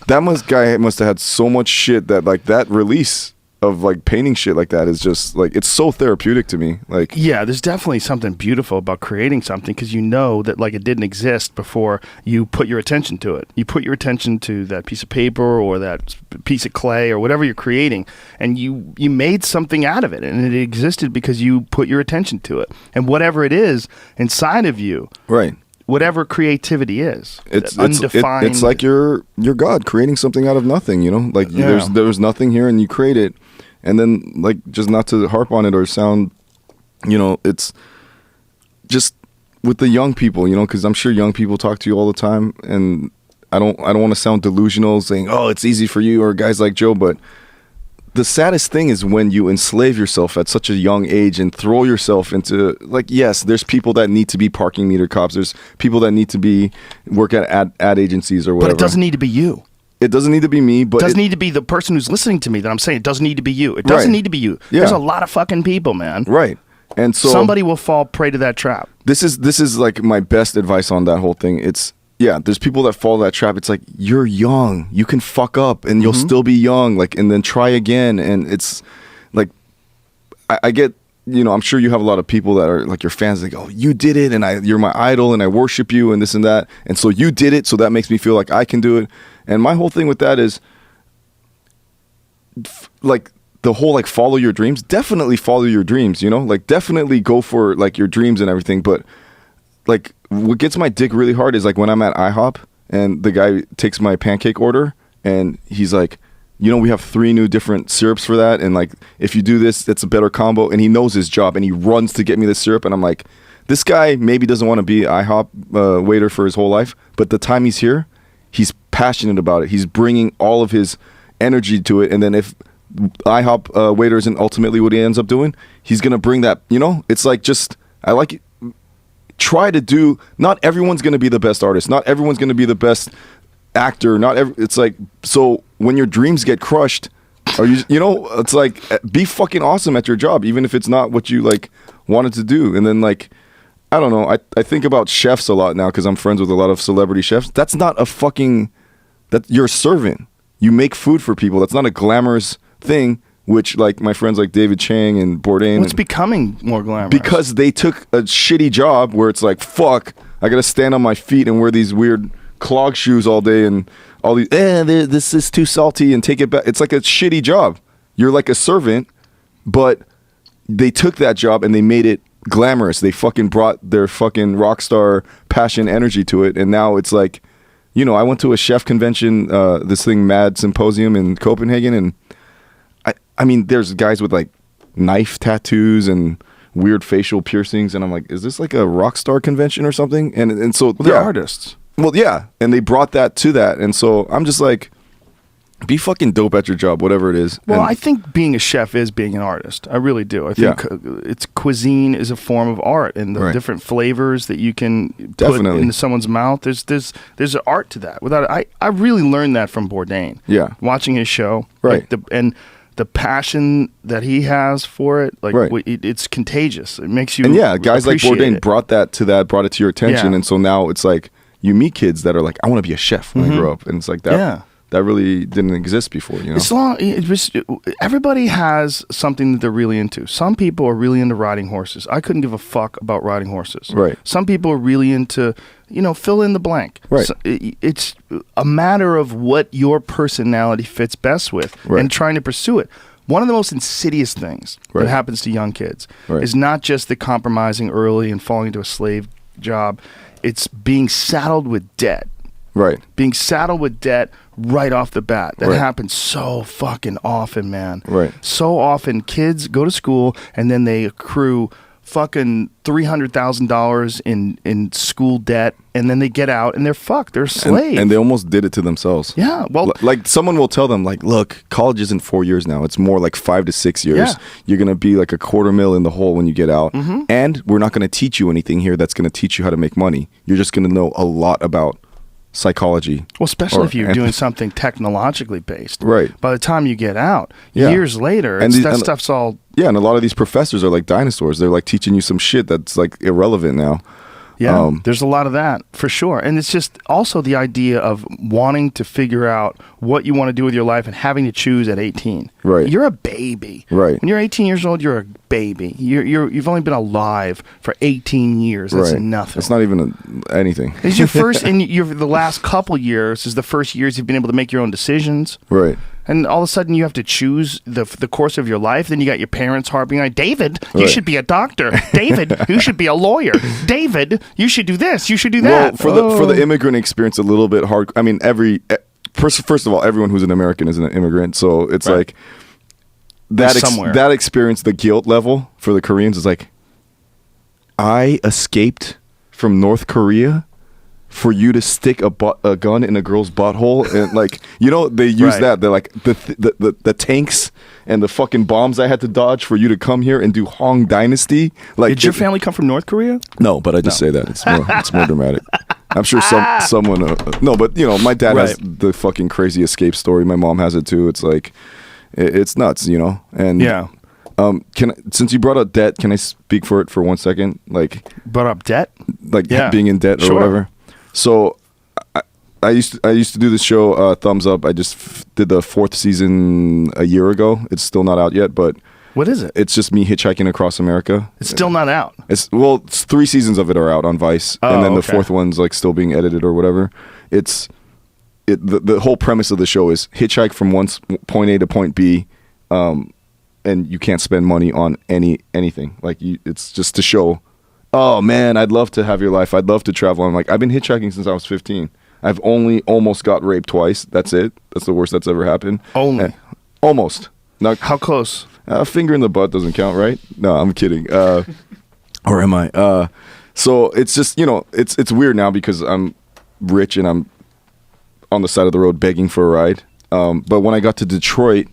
B: that guy must have had so much shit that like that release of like painting shit like that is just like, it's so therapeutic to me. Like,
A: yeah, there's definitely something beautiful about creating something because you know that like it didn't exist before you put your attention to it. You put your attention to that piece of paper or that piece of clay or whatever you're creating, and you made something out of it, and it existed because you put your attention to it. And whatever it is inside of you,
B: right?
A: Whatever creativity is,
B: it's
A: undefined.
B: It's like you're God creating something out of nothing. You know, like there's nothing here, and you create it. And then, like, just not to harp on it or sound, you know, it's just with the young people, you know, because I'm sure young people talk to you all the time, and I don't want to sound delusional saying, oh, it's easy for you or guys like Joe, but the saddest thing is when you enslave yourself at such a young age and throw yourself into, like, yes, there's people that need to be parking meter cops, there's people that need to work at ad agencies or whatever.
A: But it doesn't need to be you.
B: It doesn't need to be me, but
A: it doesn't need to be the person who's listening to me that I'm saying. It doesn't need to be you. It doesn't need to be you.
B: Yeah.
A: There's a lot of fucking people, man.
B: Right. And so
A: somebody will fall prey to that trap.
B: This is like my best advice on that whole thing. It's, yeah, there's people that fall that trap. It's like, you're young. You can fuck up and you'll still be young, like, and then try again. And it's like, I get, you know, I'm sure you have a lot of people that are like your fans. They go, you did it, and you're my idol, and I worship you, and this and that. And so you did it, so that makes me feel like I can do it. And my whole thing with that is, like, the whole, like, follow your dreams. Definitely follow your dreams, you know? Like, definitely go for, like, your dreams and everything. But, like, what gets my dick really hard is, like, when I'm at IHOP, and the guy takes my pancake order, and he's like, you know, we have 3 new different syrups for that, and, like, if you do this, that's a better combo. And he knows his job, and he runs to get me the syrup, and I'm like, this guy maybe doesn't want to be IHOP waiter for his whole life, but the time he's here, he's passionate about it. He's bringing all of his energy to it, and then if IHOP waiter isn't ultimately what he ends up doing, he's gonna bring that. You know, it's like, just, I like it. Try to do. Not everyone's gonna be the best artist. Not everyone's gonna be the best actor. It's like, so when your dreams get crushed, are you know, it's like, be fucking awesome at your job, even if it's not what you like wanted to do. And then, like, I don't know. I think about chefs a lot now because I'm friends with a lot of celebrity chefs. That's not a fucking, that you're a servant. You make food for people. That's not a glamorous thing, which, like, my friends like David Chang and Bourdain.
A: Well, it's becoming more glamorous.
B: Because they took a shitty job where it's like, fuck, I got to stand on my feet and wear these weird clog shoes all day and all these, this is too salty and take it back. It's like a shitty job. You're like a servant, but they took that job and they made it glamorous. They fucking brought their fucking rock star passion energy to it, and now it's like, you know, I went to a chef convention, this thing, Mad Symposium in Copenhagen, and I mean, there's guys with like knife tattoos and weird facial piercings, and I'm like, is this like a rock star convention or something? And so
A: they're artists.
B: Well, yeah, and they brought that to that, and so I'm just like, be fucking dope at your job, whatever it is.
A: Well, I think being a chef is being an artist. I really do. I think it's cuisine is a form of art, and the different flavors that you can put into someone's mouth. There's an art to that. I really learned that from Bourdain.
B: Yeah,
A: watching his show.
B: Right.
A: Like the passion that he has for it, like it's contagious. It makes you.
B: And guys like Bourdain brought it to your attention, and so now it's like you meet kids that are like, I want to be a chef when I grow up, and it's like that. Yeah. That really didn't exist before, you know? Everybody has something that they're really into. Some people are really into riding horses. I couldn't give a fuck about riding horses. Right.
A: Some people are really into, you know, fill in the blank.
B: Right.
A: So it's a matter of what your personality fits best with and trying to pursue it. One of the most insidious things that happens to young kids is not just the compromising early and falling into a slave job. It's being saddled with debt.
B: Right.
A: Being saddled with debt, right off the bat. That
B: Right.
A: happens so fucking often, man.
B: Right.
A: So often kids go to school and then they accrue fucking $300,000 in school debt, and then they get out and they're fucked. They're slaves.
B: And they almost did it to themselves.
A: Yeah, well,
B: like someone will tell them, like, look, college isn't 4 years now. It's more like 5 to 6 years.
A: Yeah.
B: You're going to be like $250,000 in the hole when you get out. And we're not going to teach you anything here that's going to teach you how to make money. You're just going to know a lot about psychology.
A: well, especially
B: or
A: if you're doing something technologically based.
B: Right.
A: By the time you get out,
B: Yeah.
A: years later,
B: And
A: it's,
B: the-
A: that
B: and-
A: stuff's all.
B: Yeah, and a lot of these professors are like dinosaurs. They're like teaching you some shit that's like irrelevant now.
A: Yeah, there's a lot of that for sure. And it's just also the idea of wanting to figure out what you want to do with your life and having to choose at 18.
B: Right.
A: You're a baby.
B: Right.
A: When you're 18 years old, you're a baby. You've only been alive for 18 years. That's
B: Right.
A: nothing.
B: It's not even anything.
A: It's your first, and the last couple years is the first years you've been able to make your own decisions.
B: Right.
A: And all of a sudden you have to choose the course of your life. Then you got your parents harping on, David, you
B: Right.
A: should be a doctor. David, you should be a lawyer. David, you should do this. You should do
B: Well,
A: that.
B: for the immigrant experience, a little bit hard. I mean, first of all, everyone who's an American is an immigrant, so it's
A: Right.
B: like that
A: Somewhere.
B: that experience, the guilt level for the Koreans is like, I escaped from North Korea for you to stick a gun in a girl's butthole, and like, you know, they use
A: Right.
B: that. They're like the tanks and the fucking bombs I had to dodge for you to come here and do Hong Dynasty. Like,
A: Did your family come from North Korea?
B: No, but I just say that it's more dramatic. I'm sure someone no, but you know, my dad has
A: Right.
B: the fucking crazy escape story. My mom has it too. It's like it's nuts, you know. And
A: Yeah.
B: Since you brought up debt, can I speak for it for 1 second? Like
A: Brought up debt?
B: yeah. Being in debt or
A: Sure.
B: whatever. So I used to do this show Thumbs Up. I just did the 4th season a year ago. It's still not out yet, but
A: What is it?
B: it's just me hitchhiking across America.
A: It's still not out.
B: It's 3 seasons of it are out on Vice,
A: Oh,
B: and then the
A: okay.
B: 4th one's like still being edited or whatever. The whole premise of the show is hitchhike from point A to point B, and you can't spend money on anything. Like it's just to show, oh man, I'd love to have your life. I'd love to travel. I'm like, I've been hitchhiking since I was 15. I've only almost got raped twice. That's it. That's the worst that's ever happened.
A: Only?
B: Almost. Not
A: How close?
B: a finger in the butt doesn't count, right? No, I'm kidding. Or am I? So it's just, you know, it's weird now because I'm rich and I'm on the side of the road begging for a ride. But when I got to Detroit,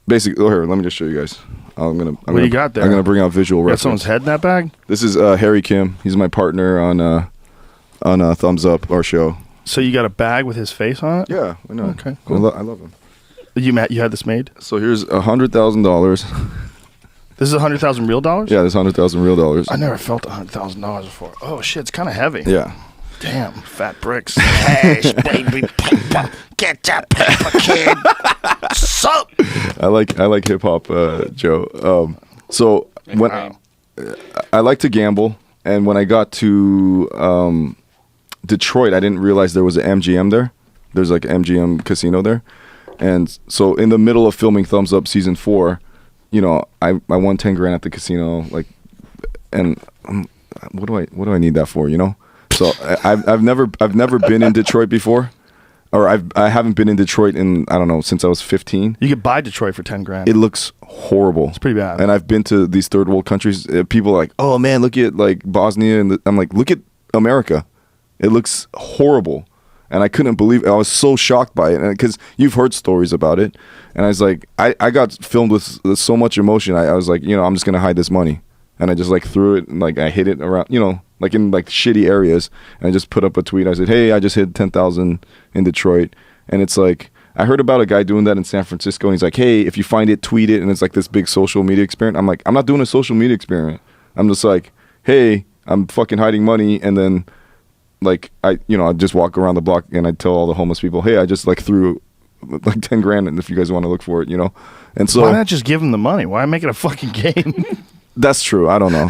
B: basically, here, let me just show you guys.
A: What do you got there?
B: I'm gonna bring out visual
A: Got
B: reference.
A: someone's head in that bag?
B: This is Harry Kim. He's my partner on Thumbs Up, our show.
A: So you got a bag with his face on it?
B: Yeah, I know.
A: Okay, cool.
B: I love him.
A: You had this made?
B: So here's $100,000.
A: This is 100,000 real dollars?
B: Yeah, there's $100,000 real dollars.
A: I never felt $100,000 before. Oh shit, it's kind of heavy.
B: Yeah.
A: Damn, fat bricks. Cash, baby, paper. Get that paper, kid. Sup?
B: I like hip hop, Joe. So when
A: Wow.
B: I like to gamble, and when I got to Detroit, I didn't realize there was an MGM there. There's like an MGM casino there, and so in the middle of filming Thumbs Up season 4, you know, I won 10 grand at the casino, like, and what do I need that for, you know? So I've never been in Detroit before, or I haven't been in Detroit in, I don't know, since I was 15.
A: You could buy Detroit for 10 grand.
B: It looks horrible.
A: It's pretty bad.
B: And I've been to these third world countries. People are like, oh man, look at like Bosnia, and I'm like, look at America. It looks horrible. And I couldn't believe it. I was so shocked by it, because you've heard stories about it. And I was like, I got filmed with so much emotion. I was like, you know, I'm just gonna hide this money, and I just like threw it, and like I hid it around, you know, like in like shitty areas, and I just put up a tweet. I said, hey, I just hid 10,000 in Detroit, and it's like, I heard about a guy doing that in San Francisco, and he's like, hey, if you find it, tweet it, and it's like this big social media experiment. I'm like, I'm not doing a social media experiment. I'm just like, hey, I'm fucking hiding money, and then like I'd just walk around the block and I'd tell all the homeless people, hey, I just like threw like 10 grand, and if you guys want to look for it, you know. And so
A: Why not just give him the money? Why make it a fucking game?
B: that's true. I don't know.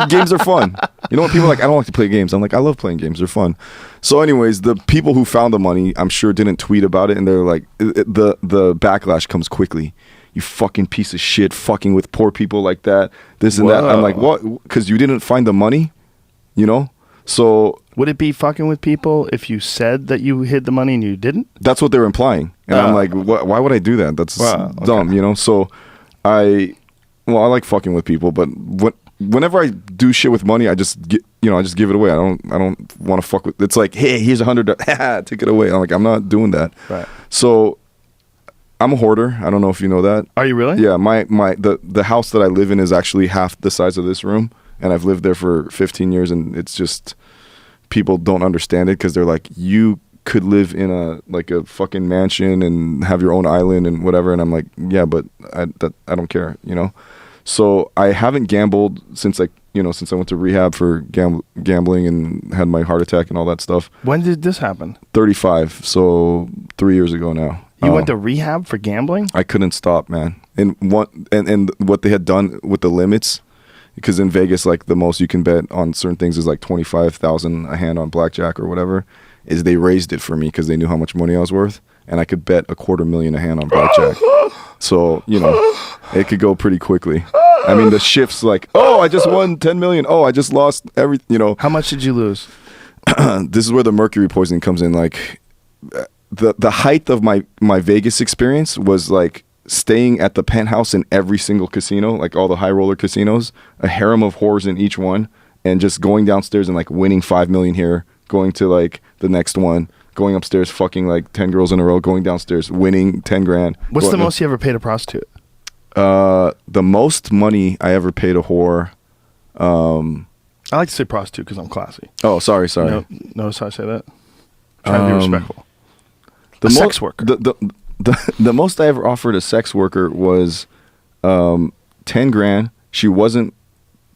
B: Games are fun. You know what? People are like, I don't like to play games. I'm like, I love playing games. They're fun. So anyways, the people who found the money, I'm sure didn't tweet about it, and they're like, the backlash comes quickly. You fucking piece of shit, fucking with poor people like that, this and that. I'm like, what? Because you didn't find the money, you know? So
A: would it be fucking with people if you said that you hid the money and you didn't?
B: that's what they're implying. And I'm like, why would I do that? That's dumb, you know? So I like fucking with people, but whenever I do shit with money, I just I just give it away. I don't want to fuck with. It's like, hey, here's $100. Take it away. I'm like, I'm not doing that.
A: Right.
B: So I'm a hoarder. I don't know if you know that.
A: Are you really?
B: Yeah. The house that I live in is actually half the size of this room, and I've lived there for 15 years, and it's just people don't understand it because they're like, you could live in a fucking mansion and have your own island and whatever, and I'm like, yeah, but I don't care, you know. So I haven't gambled since I went to rehab for gambling and had my heart attack and all that stuff.
A: When did this happen?
B: 35, so 3 years ago now.
A: You went to rehab for gambling?
B: I couldn't stop, man. And what they had done with the limits, because in Vegas, like the most you can bet on certain things is like 25,000 a hand on blackjack or whatever, is they raised it for me because they knew how much money I was worth, and I could bet $250,000 a hand on blackjack. So, you know, it could go pretty quickly. I mean, the shifts like, oh, I just won 10 million. Oh, I just lost everything, you know.
A: How much did you lose?
B: This is where the mercury poisoning comes in. Like the height of my Vegas experience was like staying at the penthouse in every single casino, like all the high roller casinos, a harem of whores in each one, and just going downstairs and like winning 5 million here, going to like the next one, going upstairs, fucking like 10 girls in a row, going downstairs, winning 10 grand.
A: What's the most you ever paid a prostitute?
B: The most money I ever paid a whore.
A: I like to say prostitute because I'm classy.
B: Oh, sorry.
A: Notice how I say that? Trying to be respectful. Sex worker.
B: The most I ever offered a sex worker was 10 grand. She wasn't.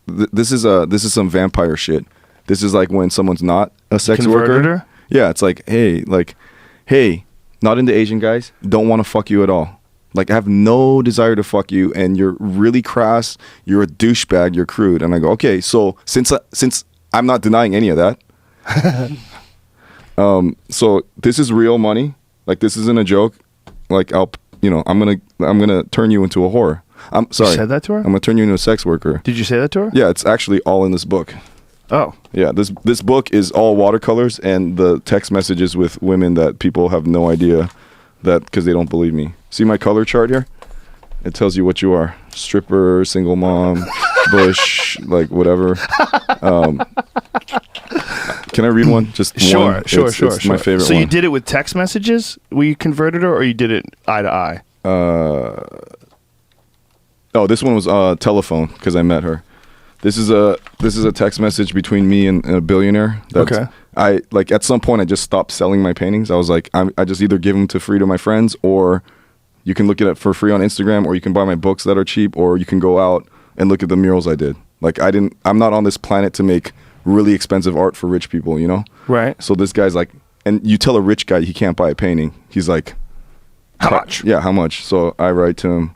B: This is some vampire shit. This is like when someone's not a sex worker.
A: Her?
B: Yeah, it's like, hey, not into Asian guys. Don't want to fuck you at all. Like, I have no desire to fuck you, and you're really crass. You're a douchebag. You're crude. And I go, okay. So since I'm not denying any of that, so this is real money. Like, this isn't a joke. Like, I'm gonna turn you into a whore. I'm sorry.
A: You said that to her?
B: I'm gonna turn you into a sex worker.
A: Did you say that to her?
B: Yeah, it's actually all in this book.
A: Oh.
B: Yeah, this book is all watercolors and the text messages with women that people have no idea that, because they don't believe me. See my color chart here? It tells you what you are. Stripper, single mom, bush, like whatever. Can I read one? Just
A: sure,
B: one?
A: Sure.
B: It's my favorite one.
A: So you did it with text messages? Were you converted her, or you did it eye to eye?
B: Oh, this one was telephone because I met her. This is a text message between me and a billionaire.
A: Okay.
B: I like at some point I just stopped selling my paintings. I was like, I just either give them to free to my friends, or you can look at it for free on Instagram, or you can buy my books that are cheap, or you can go out and look at the murals I did. Like I'm not on this planet to make really expensive art for rich people, you know?
A: Right.
B: So this guy's like, and you tell a rich guy he can't buy a painting. He's like,
A: how much?
B: Yeah, how much? So I write to him.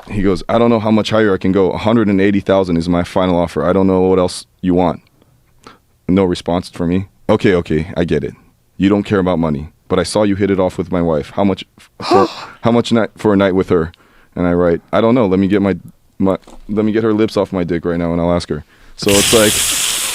B: He goes, I don't know how much higher I can go. 180,000 is my final offer. I don't know what else you want. No response from me. Okay, I get it. You don't care about money, but I saw you hit it off with my wife. How much for a night with her? And I write, I don't know. Let me get let me get her lips off my dick right now, and I'll ask her. So it's like,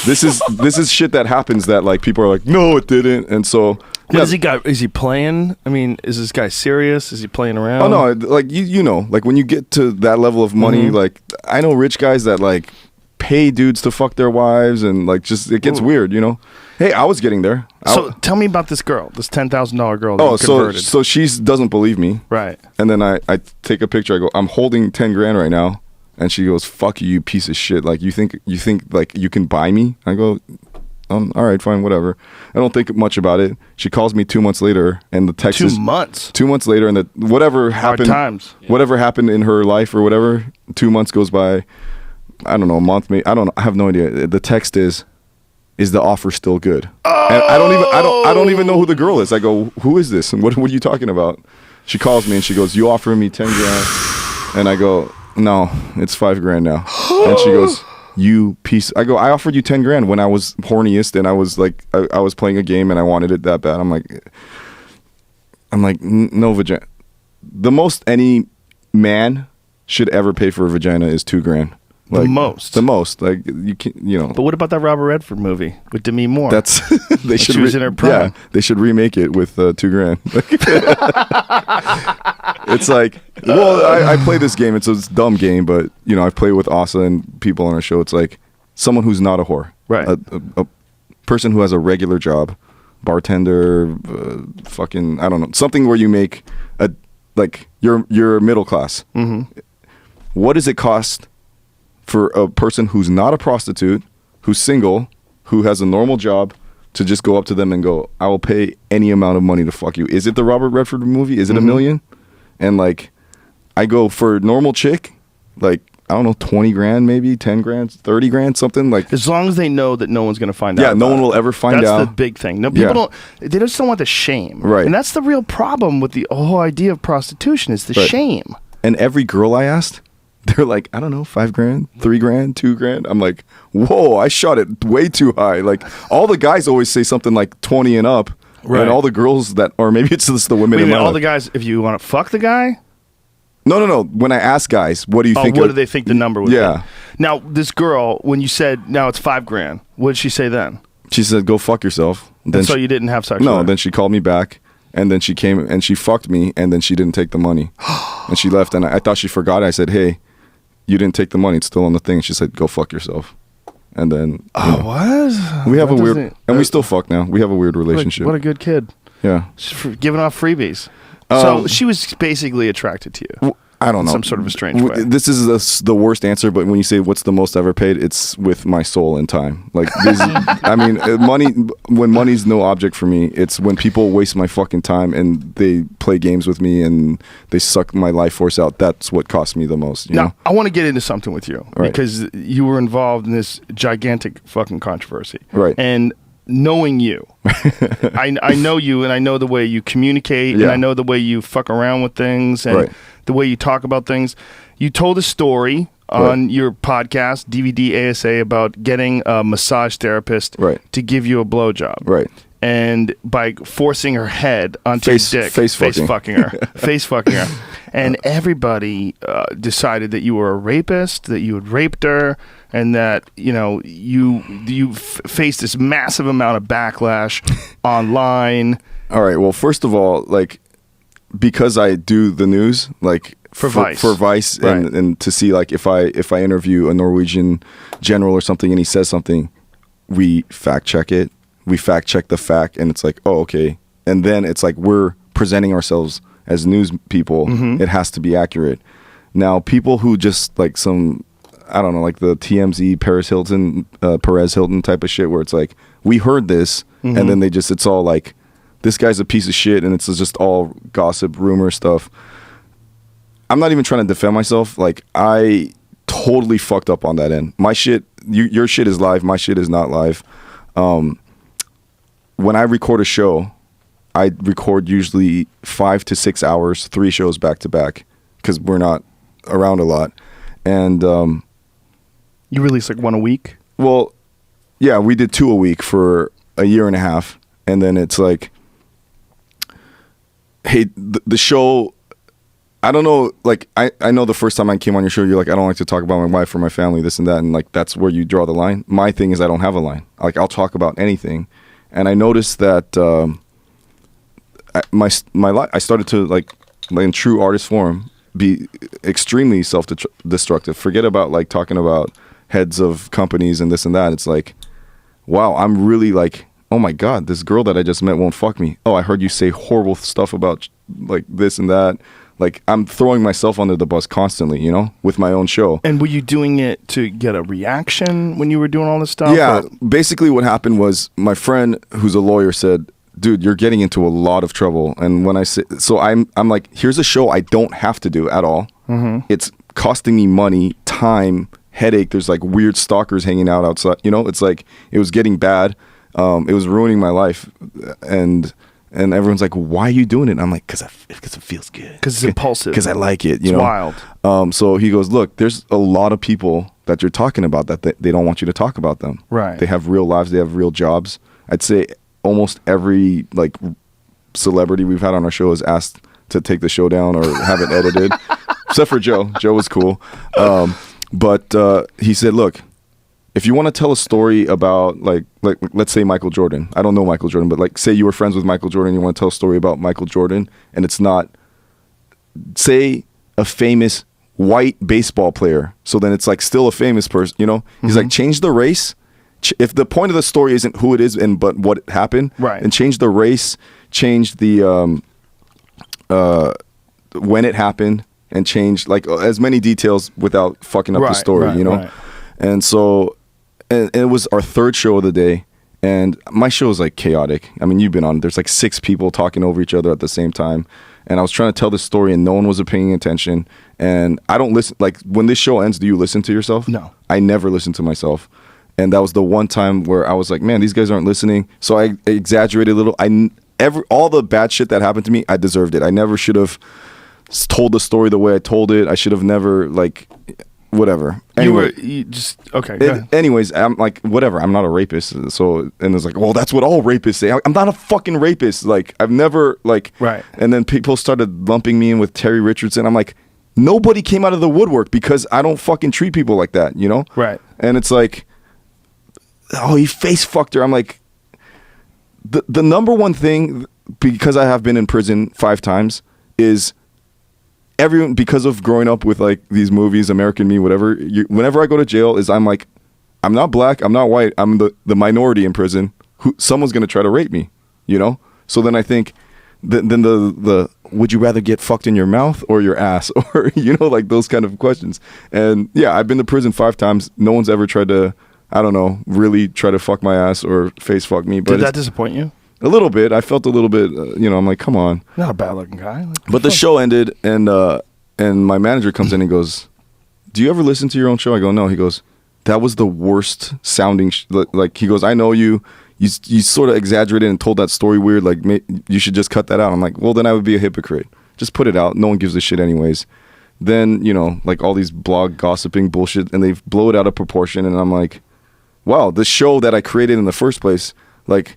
B: this is shit that happens that like people are like, no, it didn't, and so.
A: Yeah. Is he playing? I mean, is this guy serious? Is he playing around?
B: Oh no, like you know, like when you get to that level of money, like I know rich guys that like pay dudes to fuck their wives, and like just it gets weird, you know. Hey, I was getting there.
A: So tell me about this girl, this $10,000 girl. That
B: oh,
A: you converted.
B: so she doesn't believe me,
A: right?
B: And then I take a picture. I go, I'm holding 10 grand right now, and she goes, "Fuck you, you piece of shit! Like you think like you can buy me?" I go, all right, fine, whatever. I don't think much about it. She calls me 2 months later, and the text
A: 2
B: is
A: months.
B: 2 months later, and whatever happened,
A: times.
B: Whatever happened in her life or whatever. 2 months goes by. I don't know, a month, maybe. I don't know. I have no idea. The text is the offer still good? Oh! And I don't even know who the girl is. I go, who is this? And what are you talking about? She calls me and she goes, you offering me 10 grand? And I go, no, it's 5 grand now. And she goes, you piece. I go, I offered you 10 grand when I was horniest, and I was like, I was playing a game and I wanted it that bad. I'm like, no vagina. The most any man should ever pay for a vagina is 2 grand. Like,
A: the most.
B: The most. Like, you can, you know.
A: But what about that Robert Redford movie with Demi Moore?
B: That's they should.
A: She was in her prime.
B: Yeah, they should remake it with $2,000. It's like, well, I play this game. It's a dumb game, but you know, I play with Asa and people on our show. It's like someone who's not a whore,
A: right?
B: A person who has a regular job, bartender, fucking, I don't know, something where you make like you're middle class. Mm-hmm. What does it cost for a person who's not a prostitute, who's single, who has a normal job, to just go up to them and go, I will pay any amount of money to fuck you? Is it the Robert Redford movie? Is it $1 million? And like, I go for a normal chick, like, I don't know, 20 grand, maybe 10 grand, 30 grand, something like.
A: As long as they know that no one's going to find out.
B: Yeah, no one will ever find out.
A: That's the big thing. No, people they just don't want the shame.
B: Right.
A: And that's the real problem with the whole idea of prostitution is the shame.
B: And every girl I asked, they're like, I don't know, 5 grand, 3 grand, 2 grand. I'm like, whoa, I shot it way too high. Like, all the guys always say something like 20 and up. Right. And all the girls that, or maybe it's just the women in my life.
A: All the guys, if you want to fuck the guy?
B: No. When I ask guys, what do you think?
A: What do they think the number would be?
B: Yeah.
A: Now, this girl, when you said, now it's 5 grand, what did she say then?
B: She said, go fuck yourself.
A: Then so you didn't have sex
B: No,
A: with her?
B: then she called me back, and then she came and she fucked me, and then she didn't take the money. And she left, and I thought she forgot. I said, hey, you didn't take the money. It's still on the thing. She said, go fuck yourself. And then,
A: what?
B: We have a weird, and we still fuck now. We have a weird relationship.
A: What a good kid.
B: Yeah.
A: She's giving off freebies. So she was basically attracted to you.
B: I don't know.
A: Some sort of a strange way.
B: This is the worst answer, but when you say what's the most ever paid, it's with my soul and time. Like, I mean, money. When money's no object for me, it's when people waste my fucking time and they play games with me and they suck my life force out. That's what costs me the most. You know?
A: I want to get into something with you because you were involved in this gigantic fucking controversy,
B: right?
A: And knowing you, I know you, and I know the way you communicate, and I know the way you fuck around with things, and the way you talk about things. You told a story on your podcast, DVD ASA, about getting a massage therapist to give you a blowjob.
B: Right.
A: And by forcing her head onto your dick, face fucking her. And everybody decided that you were a rapist, that you had raped her, and that you faced this massive amount of backlash online.
B: All right. Well, first of all, like, because I do the news, like
A: for
B: Vice, and to see, like, if I interview a Norwegian general or something and he says something, we fact check it. We fact check the fact, and it's like, oh, okay. And then it's like we're presenting ourselves as news people. It has to be accurate. Now, people who just like some, I don't know, like the TMZ Perez Hilton type of shit, where it's like, we heard this, and then it's all like, this guy's a piece of shit, and it's just all gossip, rumor stuff. I'm not even trying to defend myself. Like, I totally fucked up on that end. My shit, your shit is live. My shit is not live. When I record a show, I record usually 5 to 6 hours, 3 shows back to back, because we're not around a lot. And
A: you release like 1 a week?
B: Well, yeah, we did 2 a week for a year and a half, and then it's like, hey, the show, I don't know, like, I know the first time I came on your show, you're like, I don't like to talk about my wife or my family, this and that, and like, that's where you draw the line. My thing is I don't have a line. Like, I'll talk about anything. And I noticed that I started to, like in true artist form, be extremely self-destructive. Forget about like talking about heads of companies and this and that. It's like, wow, I'm really like, oh my God, this girl that I just met won't fuck me. Oh, I heard you say horrible stuff about like this and that. Like, I'm throwing myself under the bus constantly, you know, with my own show.
A: And were you doing it to get a reaction when you were doing all this stuff?
B: Yeah, basically what happened was my friend who's a lawyer said, dude, you're getting into a lot of trouble. And when I say, so I'm like, here's a show I don't have to do at all. It's costing me money, time, headache. There's like weird stalkers hanging out outside. You know, it's like, it was getting bad. It was ruining my life. And everyone's like, why are you doing it? And I'm like, because it feels good.
A: Because it's impulsive.
B: Because I like it. You
A: know?
B: Wild. So he goes, look, there's a lot of people that you're talking about that they don't want you to talk about them.
A: Right.
B: They have real lives. They have real jobs. I'd say almost every like celebrity we've had on our show has asked to take the show down or have it edited. Except for Joe. Joe was cool. But he said, look, if you want to tell a story about like let's say Michael Jordan. I don't know Michael Jordan, but like say you were friends with Michael Jordan, you want to tell a story about Michael Jordan, and it's not, say, a famous white baseball player. So then it's like still a famous person, you know? He's like, change the race. If the point of the story isn't who it is but what happened,
A: right?
B: And change the race, change the when it happened, and change like as many details without fucking up the story, you know? Right. And so. And it was our third show of the day, and my show is like chaotic. I mean, you've been on. There's like 6 people talking over each other at the same time, and I was trying to tell this story, and no one was paying attention. And I don't listen. Like when this show ends, do you listen to yourself?
A: No,
B: I never listen to myself, and that was the one time where I was like, man, these guys aren't listening. So I exaggerated a little. All the bad shit that happened to me, I deserved it. I never should have told the story the way I told it. I should have never like. Whatever. Anyway, anyways, I'm like, whatever. I'm not a rapist. So, and it's like, well, that's what all rapists say. I'm not a fucking rapist. Like, I've never, like,
A: right.
B: And then people started lumping me in with Terry Richardson. I'm like, nobody came out of the woodwork because I don't fucking treat people like that, you know?
A: Right.
B: And it's like, oh, he face fucked her. I'm like, the number one thing, because I have been in prison 5 times, is everyone, because of growing up with like these movies, American Me, whatever, whenever I go to jail is I'm like, I'm not black, I'm not white, I'm the minority in prison. Someone's going to try to rape me, you know? So then I think, then the would you rather get fucked in your mouth or your ass? Or, you know, like those kind of questions. And yeah, I've been to prison 5 times. No one's ever tried to, I don't know, really try to fuck my ass or face fuck me. But
A: did that disappoint you?
B: A little bit. I felt a little bit, you know, I'm like, come on.
A: Not a bad looking guy. Like,
B: but the show ended, and my manager comes in and goes, do you ever listen to your own show? I go, no. He goes, that was the worst sounding, like, he goes, I know you sort of exaggerated and told that story weird, like, you should just cut that out. I'm like, well, then I would be a hypocrite. Just put it out. No one gives a shit anyways. Then, you know, like all these blog gossiping bullshit, and they blow it out of proportion, and I'm like, wow, the show that I created in the first place, like,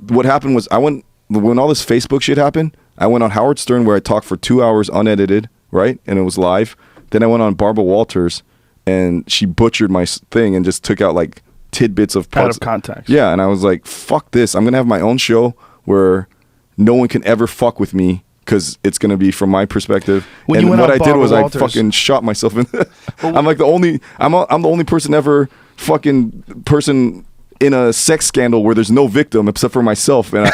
B: what happened was when all this Facebook shit happened, I went on Howard Stern where I talked for 2 hours unedited, right? And it was live. Then I went on Barbara Walters, and she butchered my thing and just took out like tidbits of parts.
A: Out of context.
B: Yeah, and I was like, fuck this. I'm going to have my own show where no one can ever fuck with me because it's going to be from my perspective. And what I did was I fucking shot myself in the I'm like the only person ever fucking person in a sex scandal where there's no victim except for myself, and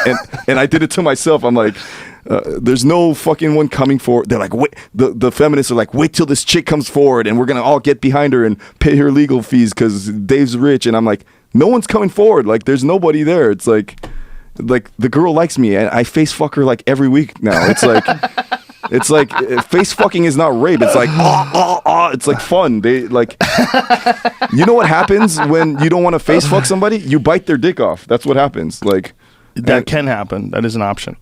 B: I did it to myself. I'm like, there's no fucking one coming forward. They're like, wait, the feminists are like, wait till this chick comes forward, and we're gonna all get behind her and pay her legal fees because Dave's rich. And I'm like, no one's coming forward. Like, there's nobody there. It's like the girl likes me, and I face fuck her like every week now. It's like. It's like face fucking is not rape. It's like it's like fun. They like, you know what happens when you don't want to face fuck somebody? You bite their dick off. That's what happens. Like
A: that can happen. That is an option.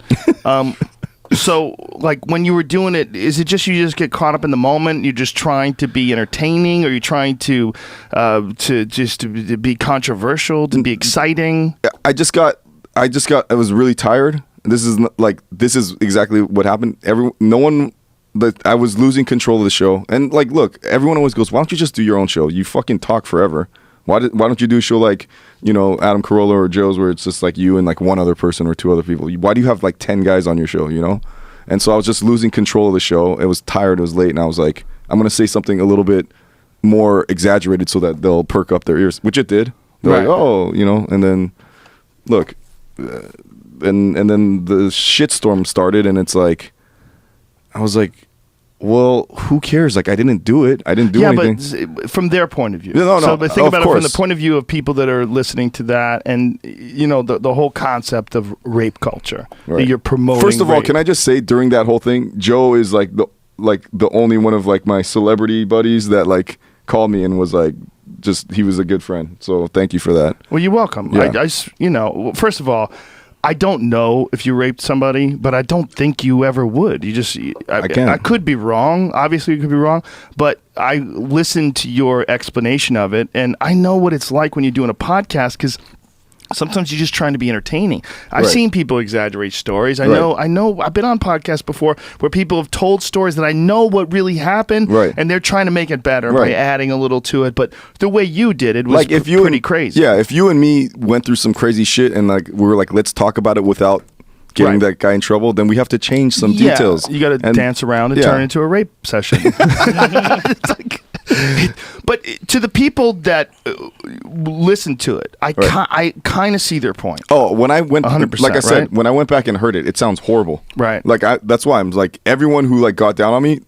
A: So like when you were doing it, is it just you just get caught up in the moment? You're just trying to be entertaining, or you're trying to be controversial, to be exciting?
B: I was really tired. This is exactly what happened. I was losing control of the show, and like, look, everyone always goes, "Why don't you just do your own show? You fucking talk forever. Why don't you do a show like, you know, Adam Carolla or Joe's, where it's just like you and like one other person or 2 other people? Why do you have like 10 guys on your show? You know?" And so I was just losing control of the show. It was tired. It was late, and I was like, I'm gonna say something a little bit more exaggerated so that they'll perk up their ears, which it did. They're like, oh, you know, and then look. And then the shitstorm started, and it's like, I was like, well, who cares? Like, I didn't do it. I didn't do anything.
A: Yeah, but from their point of view.
B: No.
A: So, but think about it from the point of view of people that are listening to that, and you know the whole concept of rape culture that you're promoting.
B: First of all,
A: rape.
B: can I just say during that whole thing, Joe is like the only one of like my celebrity buddies that like called me and was like, he was a good friend. So thank you for that.
A: Well, you're welcome.
B: Yeah.
A: You know, first of all, I don't know if you raped somebody, but I don't think you ever would. I could be wrong. Obviously, you could be wrong. But I listened to your explanation of it, and I know what it's like when you're doing a podcast, because Sometimes you're just trying to be entertaining. I've
B: Right.
A: seen people exaggerate stories. I
B: Right.
A: know. I've been on podcasts before where people have told stories that I know what really happened,
B: Right.
A: and they're trying to make it better by
B: Right.
A: adding a little to it. But the way you did it was
B: Like if you
A: pretty
B: and,
A: crazy.
B: Yeah, if you and me went through some crazy shit and like we were like, let's talk about it without getting
A: Right.
B: that guy in trouble, then we have to change some
A: Yeah,
B: details.
A: you got to
B: And-
A: dance around and
B: yeah.
A: turn it into a rape session. It's like- but to the people that listen to it, I kind of see their point.
B: Oh, when I went,
A: 100%,
B: like I said,
A: right?
B: when I went back and heard it, it sounds horrible.
A: Right.
B: Like that's why I'm like everyone who like got down on me.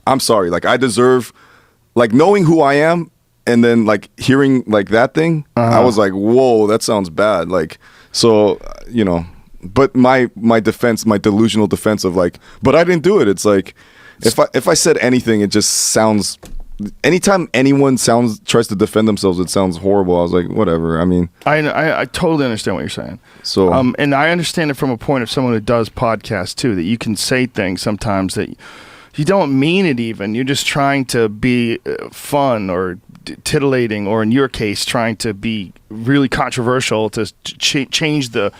B: I'm sorry. Like I deserve, like knowing who I am, and then like hearing like that thing, I was like, whoa, that sounds bad. Like so, you know. But my defense, my delusional defense of like, but I didn't do it. It's like if I said anything, it just sounds. Anytime anyone tries to defend themselves, it sounds horrible. I was like, whatever. I mean,
A: I totally understand what you're saying.
B: So,
A: and I understand it from a point of someone who does podcasts too, that you can say things sometimes that you don't mean it even. You're just trying to be fun or titillating, or in your case, trying to be really controversial to change the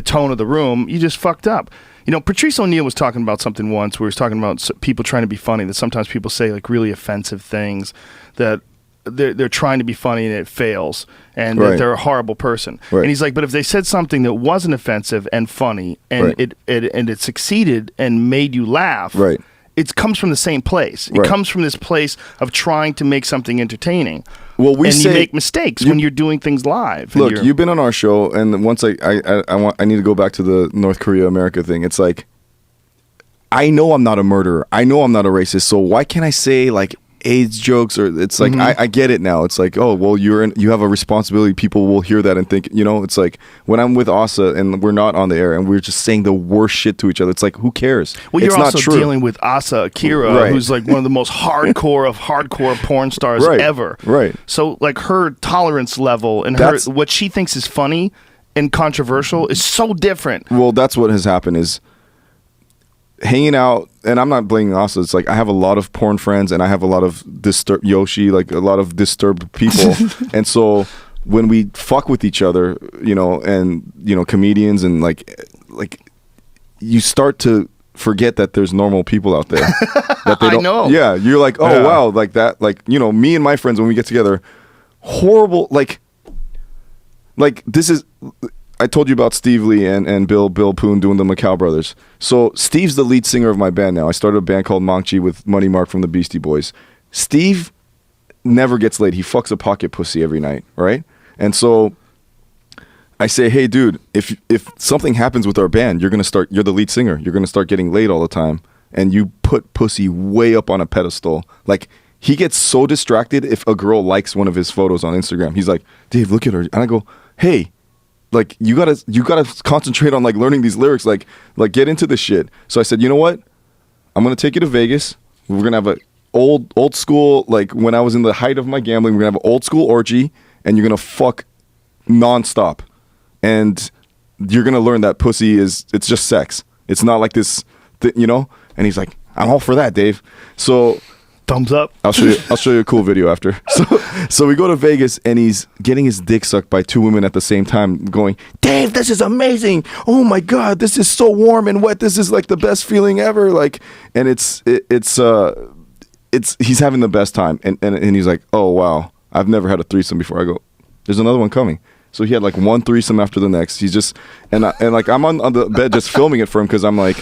A: tone of the room. You just fucked up. You know, Patrice O'Neal was talking about something once where he was talking about people trying to be funny, that sometimes people say like really offensive things, that they're trying to be funny and it fails, and that they're a horrible person.
B: Right.
A: And he's like, but if they said something that wasn't offensive and funny, and it succeeded and made you laugh,
B: right.
A: It comes from the same place. It comes from this place of trying to make something entertaining.
B: Well,
A: you make mistakes when you're doing things live.
B: Look, you've been on our show, and once I need to go back to the North Korea America thing. It's like, I know I'm not a murderer. I know I'm not a racist. So why can't I say like AIDS jokes? Or it's like I get it now. It's like, oh well, you have a responsibility. People will hear that and think, you know. It's like when I'm with Asa and we're not on the air and we're just saying the worst shit to each other. It's like, who cares?
A: Well,
B: it's
A: you're also
B: not true.
A: dealing with Asa Akira, who's like one of the most hardcore of hardcore porn stars ever.
B: Right.
A: So like her tolerance level and what she thinks is funny and controversial is so different.
B: Well, that's what has happened is hanging out, and I'm not blaming Asa. It's like I have a lot of porn friends, and I have a lot of Yoshi, like a lot of disturbed people, and so when we fuck with each other, you know, and you know, comedians, and like you start to forget that there's normal people out there. That they don't,
A: I know.
B: Yeah, you're like, oh wow, like that, like you know, me and my friends when we get together, horrible, like this is. I told you about Steve Lee and Bill Poon doing the Macau Brothers. So Steve's the lead singer of my band now. I started a band called Monkchi with Money Mark from the Beastie Boys. Steve never gets laid. He fucks a pocket pussy every night, right? And so I say, hey, dude, if something happens with our band, you're the lead singer. You're gonna start getting laid all the time, and you put pussy way up on a pedestal. Like he gets so distracted if a girl likes one of his photos on Instagram. He's like, Dave, look at her, and I go, hey. Like you gotta concentrate on like learning these lyrics, like get into this shit. So I said, you know what? I'm gonna take you to Vegas. We're gonna have a old school, like when I was in the height of my gambling. We're gonna have an old school orgy, and you're gonna fuck nonstop, and you're gonna learn that pussy it's just sex. It's not like this, you know. And he's like, I'm all for that, Dave. So.
A: Thumbs up.
B: I'll show you a cool video after. So we go to Vegas and he's getting his dick sucked by two women at the same time, going, Dave, this is amazing. Oh my God, this is so warm and wet. This is like the best feeling ever. Like, and it's he's having the best time. And he's like, oh wow, I've never had a threesome before. I go, there's another one coming. So he had like one threesome after the next. He's just and like I'm on the bed just filming it for him because I'm like,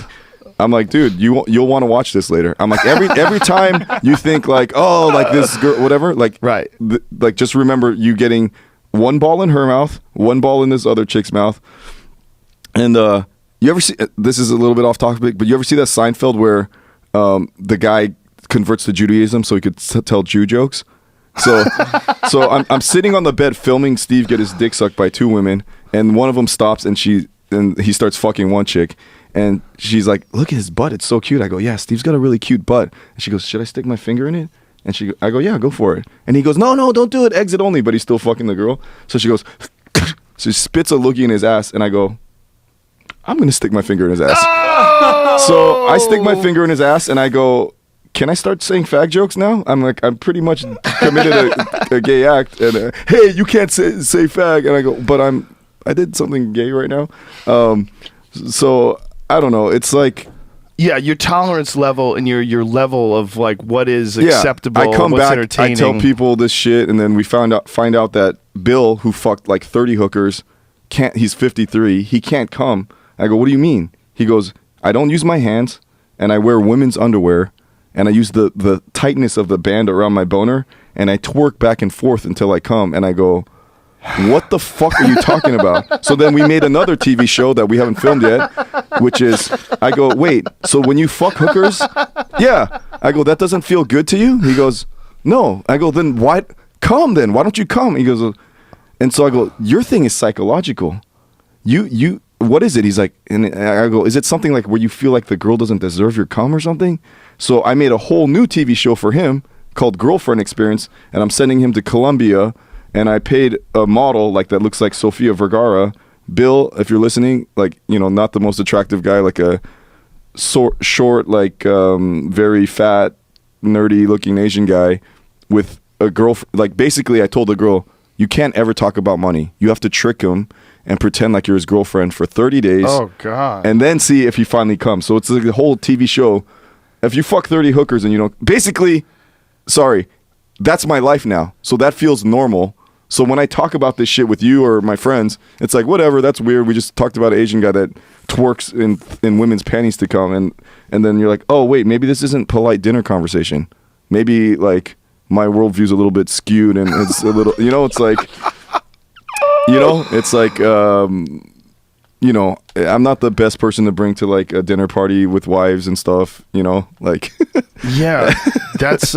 B: dude, you'll want to watch this later. I'm like, every time you think like, oh, like this girl, whatever, like,
A: right,
B: like just remember you getting one ball in her mouth, one ball in this other chick's mouth, and you ever see? This is a little bit off topic, but you ever see that Seinfeld where the guy converts to Judaism so he could tell Jew jokes? So I'm sitting on the bed filming Steve get his dick sucked by two women, and one of them stops and he starts fucking one chick. And she's like, look at his butt. It's so cute. I go, yeah, Steve's got a really cute butt. And she goes, should I stick my finger in it? And I go, yeah, go for it. And he goes, no, don't do it. Exit only. But he's still fucking the girl. So she goes, she spits a loogie in his ass. And I go, I'm going to stick my finger in his ass. Oh! So I stick my finger in his ass and I go, can I start saying fag jokes now? I'm like, I'm pretty much committed a gay act. And hey, you can't say fag. And I go, but I'm I did something gay right now. So I don't know. It's like,
A: yeah, your tolerance level and your level of like what is acceptable.
B: I come
A: what's
B: back.
A: entertaining.
B: I tell people this shit, and then we find out that Bill, who fucked like 30 hookers, can't. He's 53. He can't come. I go, what do you mean? He goes, I don't use my hands, and I wear women's underwear, and I use the tightness of the band around my boner, and I twerk back and forth until I come, and I go, what the fuck are you talking about? So then we made another TV show that we haven't filmed yet, which is, I go, wait, so when you fuck hookers, yeah. I go, that doesn't feel good to you? He goes, no. I go, then why, come then, why don't you come? He goes, and so I go, your thing is psychological. You, what is it? He's like, and I go, is it something like where you feel like the girl doesn't deserve your cum or something? So I made a whole new TV show for him called Girlfriend Experience, and I'm sending him to Colombia. And I paid a model like that looks like Sofia Vergara. Bill, if you're listening, like, you know, not the most attractive guy, like a short, like very fat, nerdy looking Asian guy with a girl. Like basically I told the girl, you can't ever talk about money. You have to trick him and pretend like you're his girlfriend for 30 days.
A: Oh, God.
B: And then see if he finally comes. So it's like the whole TV show. If you fuck 30 hookers and you don't, basically, sorry, that's my life now. So that feels normal. So when I talk about this shit with you or my friends, it's like, whatever, that's weird. We just talked about an Asian guy that twerks in women's panties to come. And then you're like, oh, wait, maybe this isn't polite dinner conversation. Maybe, like, my worldview's a little bit skewed and it's a little, you know, it's like, you know, I'm not the best person to bring to, like, a dinner party with wives and stuff, you know, like.
A: Yeah, that's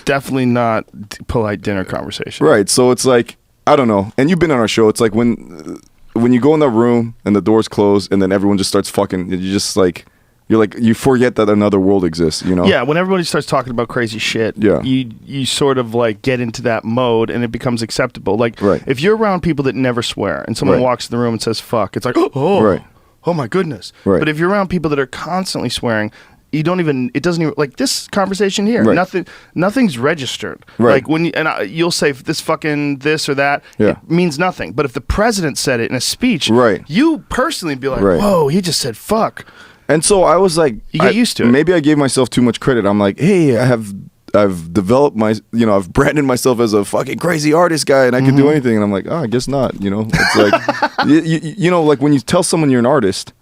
A: definitely not polite dinner conversation.
B: Right. So it's like, I don't know. And you've been on our show. It's like when you go in the room and the doors close and then everyone just starts fucking, you just like, you forget that another world exists, you know?
A: Yeah, when everybody starts talking about crazy shit,
B: yeah,
A: you sort of like get into that mode and it becomes acceptable. Like,
B: right.
A: If you're around people that never swear and someone
B: right.
A: walks in the room and says fuck, it's like, oh,
B: right.
A: Oh my goodness.
B: Right.
A: But if you're around people that are constantly swearing, it doesn't even, like this conversation here,
B: right.
A: nothing's registered.
B: Right.
A: Like you'll say this fucking this or that,
B: yeah.
A: it means nothing. But if the president said it in a speech,
B: right.
A: you personally be like,
B: right.
A: whoa, he just said fuck.
B: And so I was like,
A: you get used to it.
B: Maybe I gave myself too much credit. I'm like, hey, I've developed I've branded myself as a fucking crazy artist guy and I can do anything. And I'm like, oh, I guess not. You know, it's like, you know, like when you tell someone you're an artist,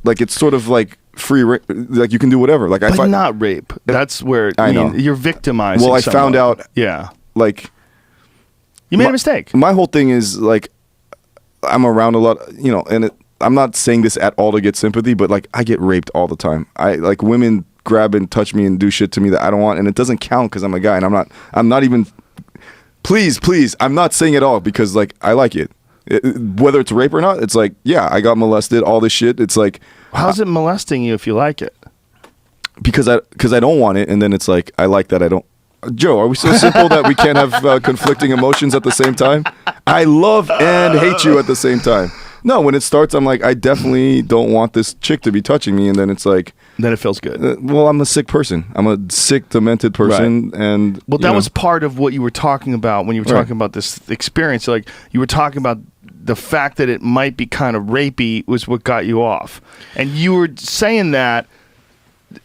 B: like it's sort of like free, like you can do whatever. Like,
A: but not rape. That's where
B: I know
A: you're victimizing.
B: Well, I
A: someone.
B: found out.
A: Yeah,
B: like
A: you made a mistake.
B: My whole thing is like, I'm around a lot, you know, and I'm not saying this at all to get sympathy, but like I get raped all the time. I like women grab and touch me and do shit to me that I don't want, and it doesn't count because I'm a guy, and I'm not even. Please, I'm not saying it all because like I like it. Whether it's rape or not, it's like, yeah, I got molested, all this shit. It's like,
A: how's it molesting you if you like it?
B: Because I don't want it, and then it's like I like that I don't. Joe, are we so simple that we can't have conflicting emotions at the same time? I love and hate you at the same time. No, when it starts, I'm like, I definitely don't want this chick to be touching me, and then it's like,
A: then it feels good.
B: Well, I'm a sick person. I'm a sick, demented person, right. And
A: well, that was part of what you were talking about when you were talking about this experience. Like you were talking about the fact that it might be kind of rapey was what got you off, and you were saying that.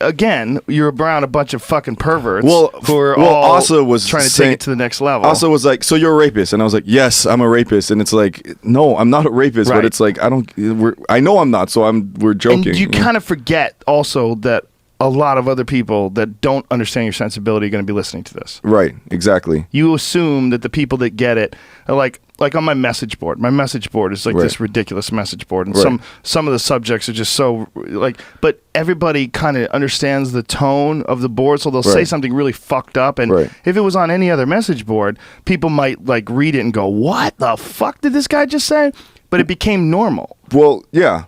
A: Again, you're around a bunch of fucking perverts who are all
B: Asa was
A: trying to take it to the next level.
B: Asa was like, so you're a rapist? And I was like, yes, I'm a rapist. And it's like, no, I'm not a rapist. Right. But it's like, I know I'm not, so we're joking.
A: And you kind of forget also that a lot of other people that don't understand your sensibility are going to be listening to this.
B: Right, exactly.
A: You assume that the people that get it are like on my message board. My message board is like this ridiculous message board. And some of the subjects are just so like, but everybody kind of understands the tone of the board. So they'll say something really fucked up. And if it was on any other message board, people might like read it and go, what the fuck did this guy just say? But it became normal.
B: Well, yeah,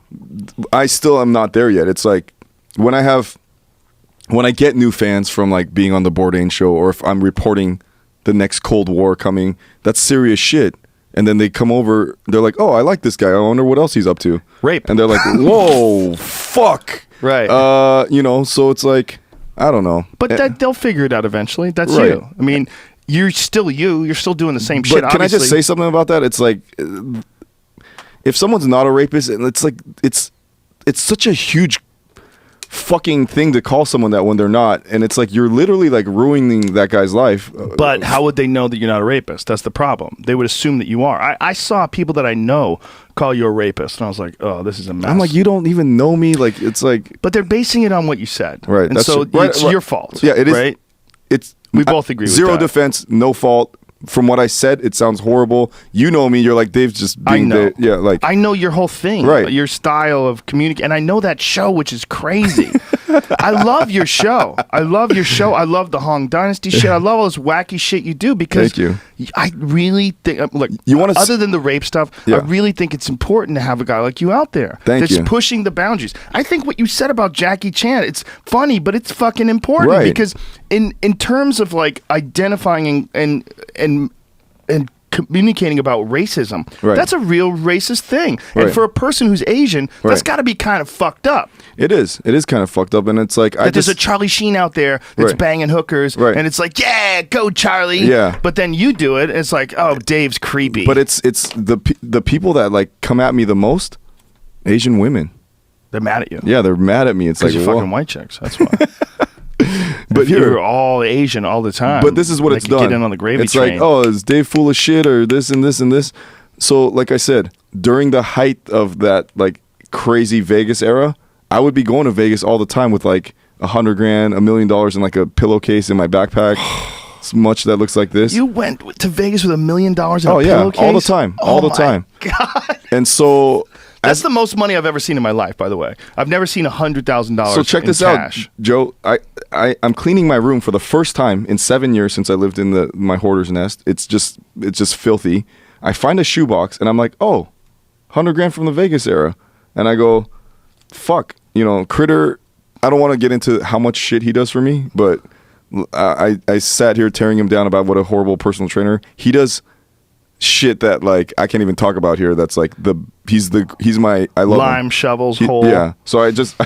B: I still am not there yet. It's like when I get new fans from like being on the Bourdain show, or if I'm reporting the next Cold War coming, that's serious shit. And then they come over, they're like, oh, I like this guy. I wonder what else he's up to.
A: Rape.
B: And they're like, whoa, fuck.
A: Right.
B: You know, so it's like, I don't know.
A: But they'll figure it out eventually. That's you. I mean, you're still you. You're still doing the same shit,
B: But can I just say something about that? It's like, if someone's not a rapist, and it's like it's such a huge fucking thing to call someone that when they're not, and it's like you're literally like ruining that guy's life.
A: But how would they know that you're not a rapist? That's the problem. They would assume that you are. I saw people that I know call you a rapist, and I was like, oh, this is a mess.
B: I'm like, you don't even know me. Like, it's like,
A: but they're basing it on what you said,
B: right?
A: And so it's your fault.
B: Yeah, it is.
A: Right?
B: We
A: both agree with
B: zero
A: that.
B: defense, no fault. From what I said, it sounds horrible. You know me. You're like, Dave's just being Dave. Yeah, like
A: I know your whole thing,
B: right?
A: Your style of communicating, and I know that show, which is crazy. I love your show. I love the Hong Dynasty shit. I love all this wacky shit you do because I really think, look, you want to other than the rape stuff, I really think it's important to have a guy like you out there that's pushing the boundaries. I think what you said about Jackie Chan, it's funny, but it's fucking important because in terms of like identifying and communicating about racism, that's a real racist thing. And for a person who's Asian, that's got to be kind of fucked up.
B: It is kind of fucked up, and it's like
A: there's a Charlie Sheen out there that's banging hookers, and it's like, yeah, go Charlie.
B: Yeah.
A: But then you do it, and it's like, oh, Dave's creepy.
B: But it's the people that like come at me the most, Asian women.
A: They're mad at you.
B: Yeah, they're mad at me. It's like
A: you're fucking white chicks. That's why.
B: But
A: you're all Asian all the time.
B: But this is what it's done.
A: Get in on the gravy
B: it's
A: train.
B: Like, oh, is Dave full of shit or this and this and this? So, like I said, during the height of that like crazy Vegas era, I would be going to Vegas all the time with like $100,000, $1 million in like a pillowcase in my backpack. It's much that looks like this.
A: You went to Vegas with $1 million in a pillowcase?
B: All the time, all the time.
A: God.
B: And so.
A: That's the most money I've ever seen in my life, by the way. I've never seen $100,000.
B: So check this out, Joe. I'm cleaning my room for the first time in 7 years since I lived in my hoarder's nest. It's just filthy. I find a shoebox and I'm like, oh, $100,000 from the Vegas era, and I go, fuck, Critter. I don't want to get into how much shit he does for me, but I sat here tearing him down about what a horrible personal trainer he does. Shit that like I can't even talk about here. That's like he's my I love
A: lime
B: him.
A: Shovels hole.
B: Yeah. So I just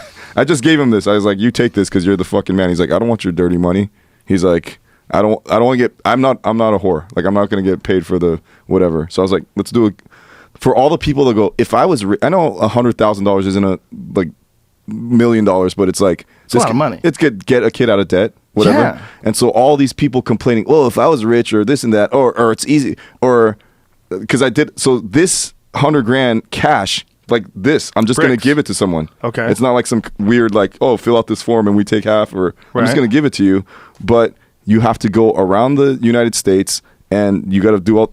B: gave him this. I was like, you take this because you're the fucking man. He's like, I don't want your dirty money. He's like, I don't want to get. I'm not a whore. Like I'm not gonna get paid for the whatever. So I was like, let's do it for all the people that go. If I was, I know $100,000 isn't a like $1 million, but it's like
A: it's a lot of money.
B: It's get a kid out of debt. Whatever.
A: Yeah.
B: And so all these people complaining, well, if I was rich or this and that, or it's easy, or because I did, so this $100,000 cash, like this, I'm just going to give it to someone.
A: Okay.
B: It's not like some weird, like, oh, fill out this form and we take half, or I'm just going to give it to you. But you have to go around the United States and you got to do all,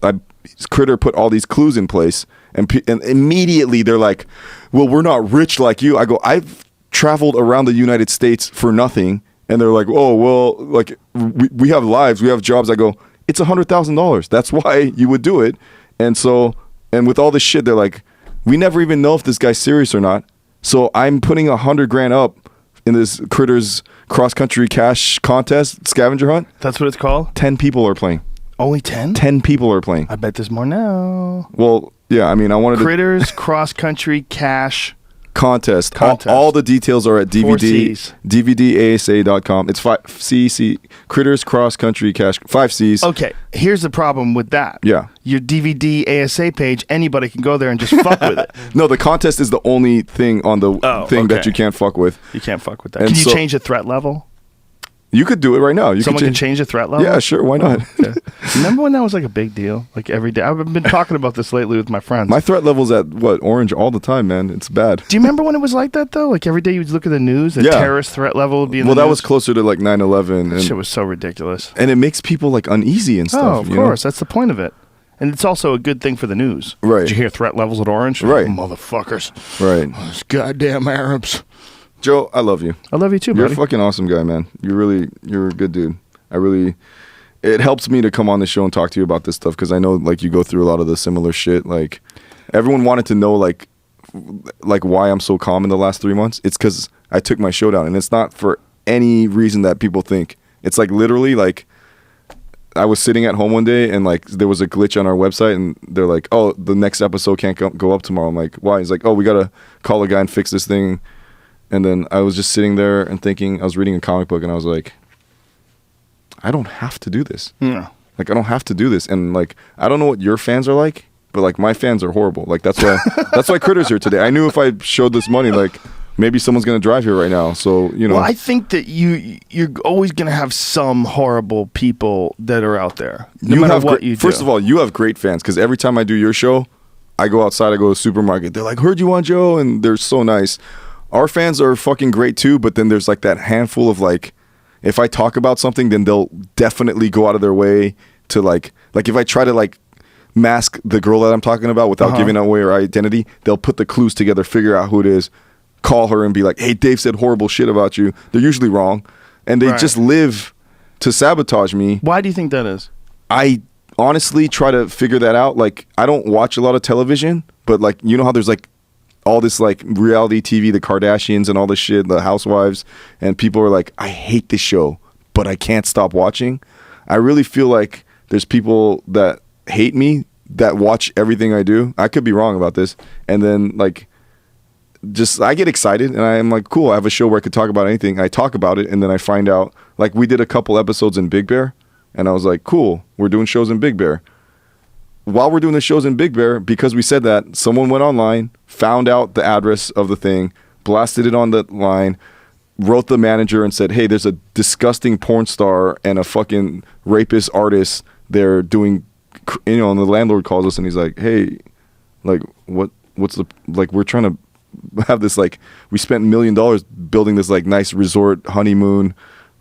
B: Critter put all these clues in place. And immediately they're like, well, we're not rich like you. I go, I've traveled around the United States for nothing. And they're like, oh, well, like, we have lives, we have jobs. I go, it's $100,000. That's why you would do it. And so, and with all this shit, they're like, we never even know if this guy's serious or not. So I'm putting $100,000 up in this Critters cross-country cash contest, scavenger hunt.
A: That's what it's called?
B: 10 people are playing.
A: Only 10?
B: 10 people are playing.
A: I bet there's more now.
B: Well, yeah, I mean, I wanted
A: Critters cross-country cash
B: contest. All the details are at DVDASA.com. It's 5C Critters Cross Country Cash 5Cs.
A: Okay, here's the problem with that.
B: Yeah.
A: Your DVD ASA page, anybody can go there and just fuck with it.
B: No, the contest is the only thing on the thing that you can't fuck with.
A: You can't fuck with that. Can you change the threat level?
B: You could do it right now.
A: Someone can change the threat level?
B: Yeah, sure. Why not?
A: Okay. Remember when that was like a big deal? Like every day. I've been talking about this lately with my friends.
B: My threat level's at, orange all the time, man. It's bad.
A: Do you remember when it was like that, though? Like every day you'd look at the news, the terrorist threat level would be in the news?
B: Well, that was closer to like 9/11.
A: That shit was so ridiculous.
B: And it makes people like uneasy and stuff.
A: Oh, of course. That's the point of it. And it's also a good thing for the news.
B: Right.
A: Did you hear threat levels at orange?
B: Right.
A: Oh, motherfuckers.
B: Right.
A: Oh, those goddamn Arabs.
B: Joe, I love you.
A: I love you too, buddy.
B: You're a fucking awesome guy, man. You're a good dude. It helps me to come on the show and talk to you about this stuff because I know like you go through a lot of the similar shit. Like everyone wanted to know like why I'm so calm in the last 3 months. It's because I took my show down, and it's not for any reason that people think. It's like literally like I was sitting at home one day and like there was a glitch on our website and they're like, oh, the next episode can't go up tomorrow. I'm like, why? He's like, oh, we gotta call a guy and fix this thing. And then I was just sitting there and thinking, I was reading a comic book and I was like, I don't have to do this.
A: Yeah.
B: Like, I don't have to do this. And like, I don't know what your fans are like, but like my fans are horrible. Like that's why Critter's here today. I knew if I showed this money, like maybe someone's gonna drive here right now. So
A: Well, I think that you're always gonna have some horrible people that are out there. No matter what you do.
B: First of all, you have great fans because every time I do your show, I go outside, I go to the supermarket. They're like, "Heard you on Joe," and they're so nice. Our fans are fucking great too, but then there's like that handful of like, if I talk about something, then they'll definitely go out of their way to like if I try to like mask the girl that I'm talking about without giving away her identity, they'll put the clues together, figure out who it is, call her and be like, "Hey, Dave said horrible shit about you." They're usually wrong, and they just live to sabotage me.
A: Why do you think that is?
B: I honestly try to figure that out. Like, I don't watch a lot of television, but like, you know how there's like all this like reality TV, the Kardashians and all this shit, the housewives, and people are like, "I hate this show, but I can't stop watching." I really feel like there's people that hate me that watch everything I do. I could be wrong about this. And then like, just I get excited and I'm like, cool, I have a show where I could talk about anything. I talk about it and then I find out, like we did a couple episodes in Big Bear and I was like, cool, we're doing shows in Big Bear. While we're doing the shows in Big Bear, because we said that, someone went online, found out the address of the thing, blasted it on the line, wrote the manager and said, "Hey, there's a disgusting porn star and a fucking rapist artist. They're doing," you know, and the landlord calls us and he's like, "Hey, like what's the, like we're trying to have this, like we spent $1 million building this like nice resort honeymoon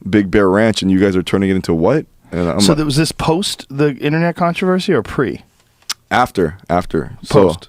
B: Big Bear Ranch and you guys are turning it into what?" And I'm
A: so
B: like,
A: was this post the internet controversy or pre?
B: After.
A: Post.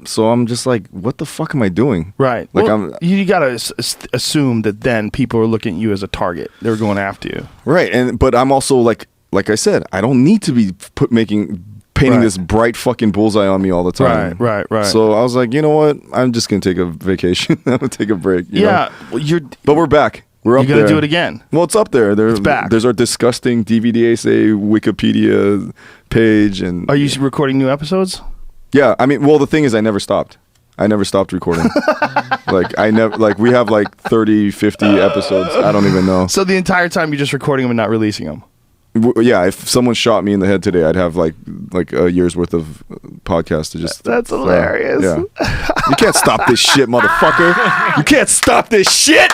B: So I'm just like, what the fuck am I doing?
A: Right.
B: Like,
A: well, you got to assume that then people are looking at you as a target. They're going after you.
B: Right. But I'm also like I said, I don't need to be painting this bright fucking bullseye on me all the time.
A: Right.
B: So I was like, you know what? I'm just going to take a vacation. I'm going to take a break. You know?
A: Well,
B: but we're back. We're up there.
A: You're going to do it again.
B: Well, it's up there.
A: It's back.
B: There's our disgusting DVD Essay Wikipedia page. And
A: are you recording new episodes?
B: Yeah. I mean, well, the thing is, I never stopped recording. We have like 30, 50 episodes. I don't even know.
A: So the entire time you're just recording them and not releasing them?
B: Yeah, if someone shot me in the head today, I'd have like a year's worth of podcasts to just.
A: That's hilarious.
B: Yeah. You can't stop this shit, motherfucker. You can't stop this shit.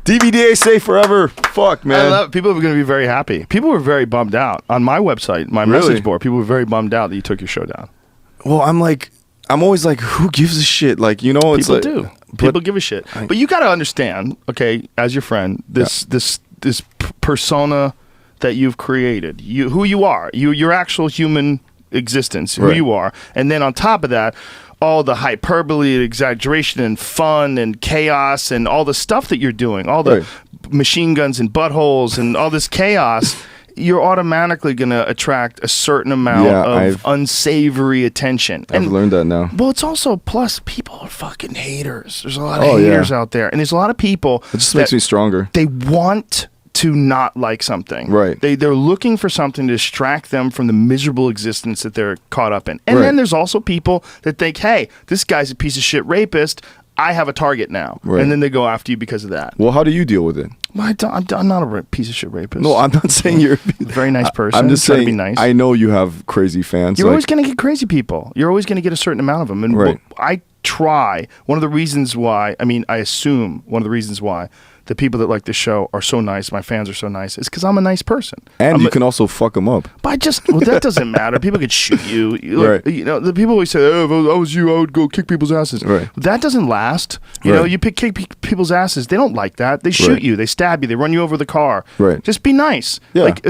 B: DVD Essay forever. Fuck, man.
A: I love it. People are going to be very happy. People were very bummed out on my website, my message board. People were very bummed out that you took your show down.
B: Well, I'm always like, who gives a shit? Like, you know, it's
A: people do. People give a shit. But you got to understand, okay, as your friend, this persona that you've created, who you are, your actual human existence, who you are, and then on top of that, all the hyperbole, exaggeration, and fun, and chaos, and all the stuff that you're doing, all the machine guns and buttholes, and all this chaos. You're automatically going to attract a certain amount of unsavory attention.
B: I've learned that now.
A: Well, it's also, plus, people are fucking haters. There's a lot of haters out there. And there's a lot of people.
B: It just makes me stronger.
A: They want to not like something.
B: Right.
A: They're looking for something to distract them from the miserable existence that they're caught up in. And then there's also people that think, hey, this guy's a piece of shit rapist. I have a target now. Right. And then they go after you because of that.
B: Well, how do you deal with it?
A: Well, I'm not a piece of shit rapist.
B: No, I'm not saying you're
A: a very nice person.
B: I'm just
A: saying
B: to be
A: nice.
B: I know you have crazy fans.
A: You're always going to get crazy people. You're always going to get a certain amount of them. And I try. One of the reasons why, I assume one of the reasons why the people that like this show are so nice, my fans are so nice, is because I'm a nice person.
B: And you can also fuck them up.
A: But that doesn't matter. People could shoot you. Look, you know, the people always say, oh, if I was you, I would go kick people's asses. Right. That doesn't last. You know, you kick people's asses. They don't like that. They shoot you. They stab you. They run you over with the car.
B: Right.
A: Just be nice.
B: Yeah.
A: Like,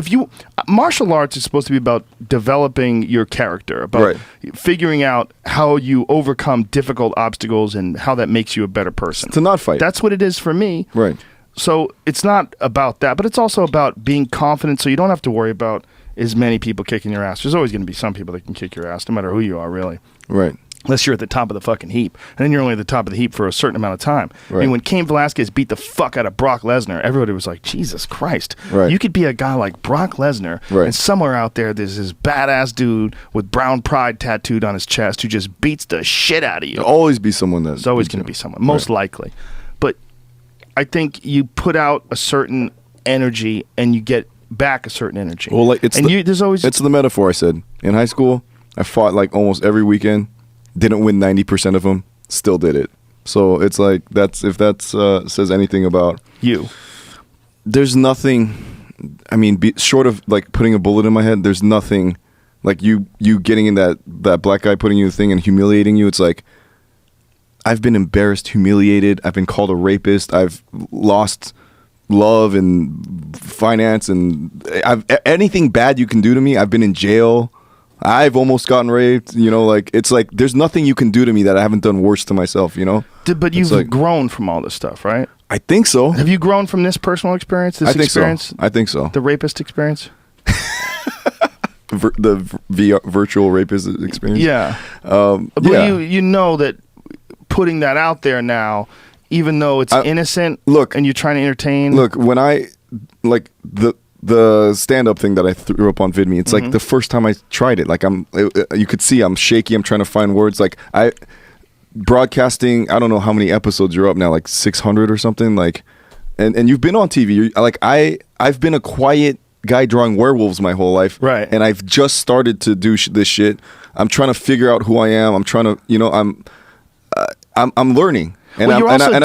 A: martial arts is supposed to be about developing your character, about figuring out how you overcome difficult obstacles and how that makes you a better person.
B: To not fight.
A: That's what it is for me.
B: Right.
A: So it's not about that, but it's also about being confident so you don't have to worry about as many people kicking your ass. There's always going to be some people that can kick your ass, no matter who you are, really.
B: Right.
A: Unless you're at the top of the fucking heap. And then you're only at the top of the heap for a certain amount of time. Right. I mean, when Cain Velasquez beat the fuck out of Brock Lesnar, everybody was like, Jesus Christ.
B: Right.
A: You could be a guy like Brock Lesnar, and somewhere out there there's this badass dude with brown pride tattooed on his chest who just beats the shit out of you.
B: There'll always be someone that.
A: There's always going to be someone, most likely. But I think you put out a certain energy and you get back a certain energy.
B: Well, like there's always. It's the metaphor I said in high school. I fought like almost every weekend. Didn't win 90% of them. Still did it. So it's like if that says anything about
A: you.
B: There's nothing. I mean, short of like putting a bullet in my head, there's nothing like you getting in that black guy putting you in the thing and humiliating you. It's like I've been embarrassed, humiliated. I've been called a rapist. I've lost love and finance, and anything bad you can do to me. I've been in jail. I've almost gotten raped. You know, like it's like there's nothing you can do to me that I haven't done worse to myself. You know.
A: But you've grown from all this stuff, right?
B: I think so.
A: Have you grown from this personal experience?
B: I think so. I think so.
A: The rapist experience.
B: The virtual rapist experience.
A: Yeah.
B: But
A: yeah. You know that putting that out there now, even though it's innocent, and you're trying to entertain.
B: Look, when I like the stand-up thing that I threw up on VidMe, it's like the first time I tried it. Like you could see I'm shaky. I'm trying to find words. Like broadcasting. I don't know how many episodes you're up now, like 600 or something. Like, and you've been on TV. I've been a quiet guy drawing werewolves my whole life,
A: right?
B: And I've just started to do this shit. I'm trying to figure out who I am. I'm trying to, I'm learning, and I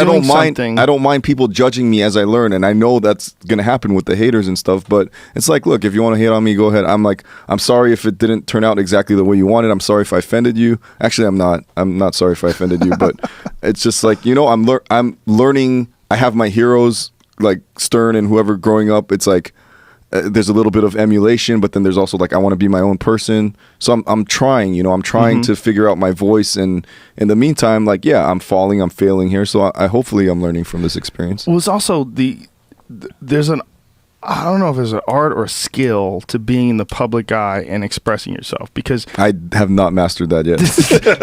B: don't mind. I don't mind people judging me as I learn, and I know that's gonna happen with the haters and stuff. But it's like, look, if you want to hate on me, go ahead. I'm sorry if it didn't turn out exactly the way you wanted. I'm sorry if I offended you. Actually, I'm not. I'm not sorry if I offended you. But it's just like I'm learning. I have my heroes like Stern and whoever growing up. It's like. There's a little bit of emulation, but then there's also like I want to be my own person. So I'm trying, I'm trying to figure out my voice, and in the meantime, like I'm falling, I'm failing here. So I hopefully I'm learning from this experience.
A: Well, it's also there's I don't know if there's an art or a skill to being in the public eye and expressing yourself, because
B: I have not mastered that yet.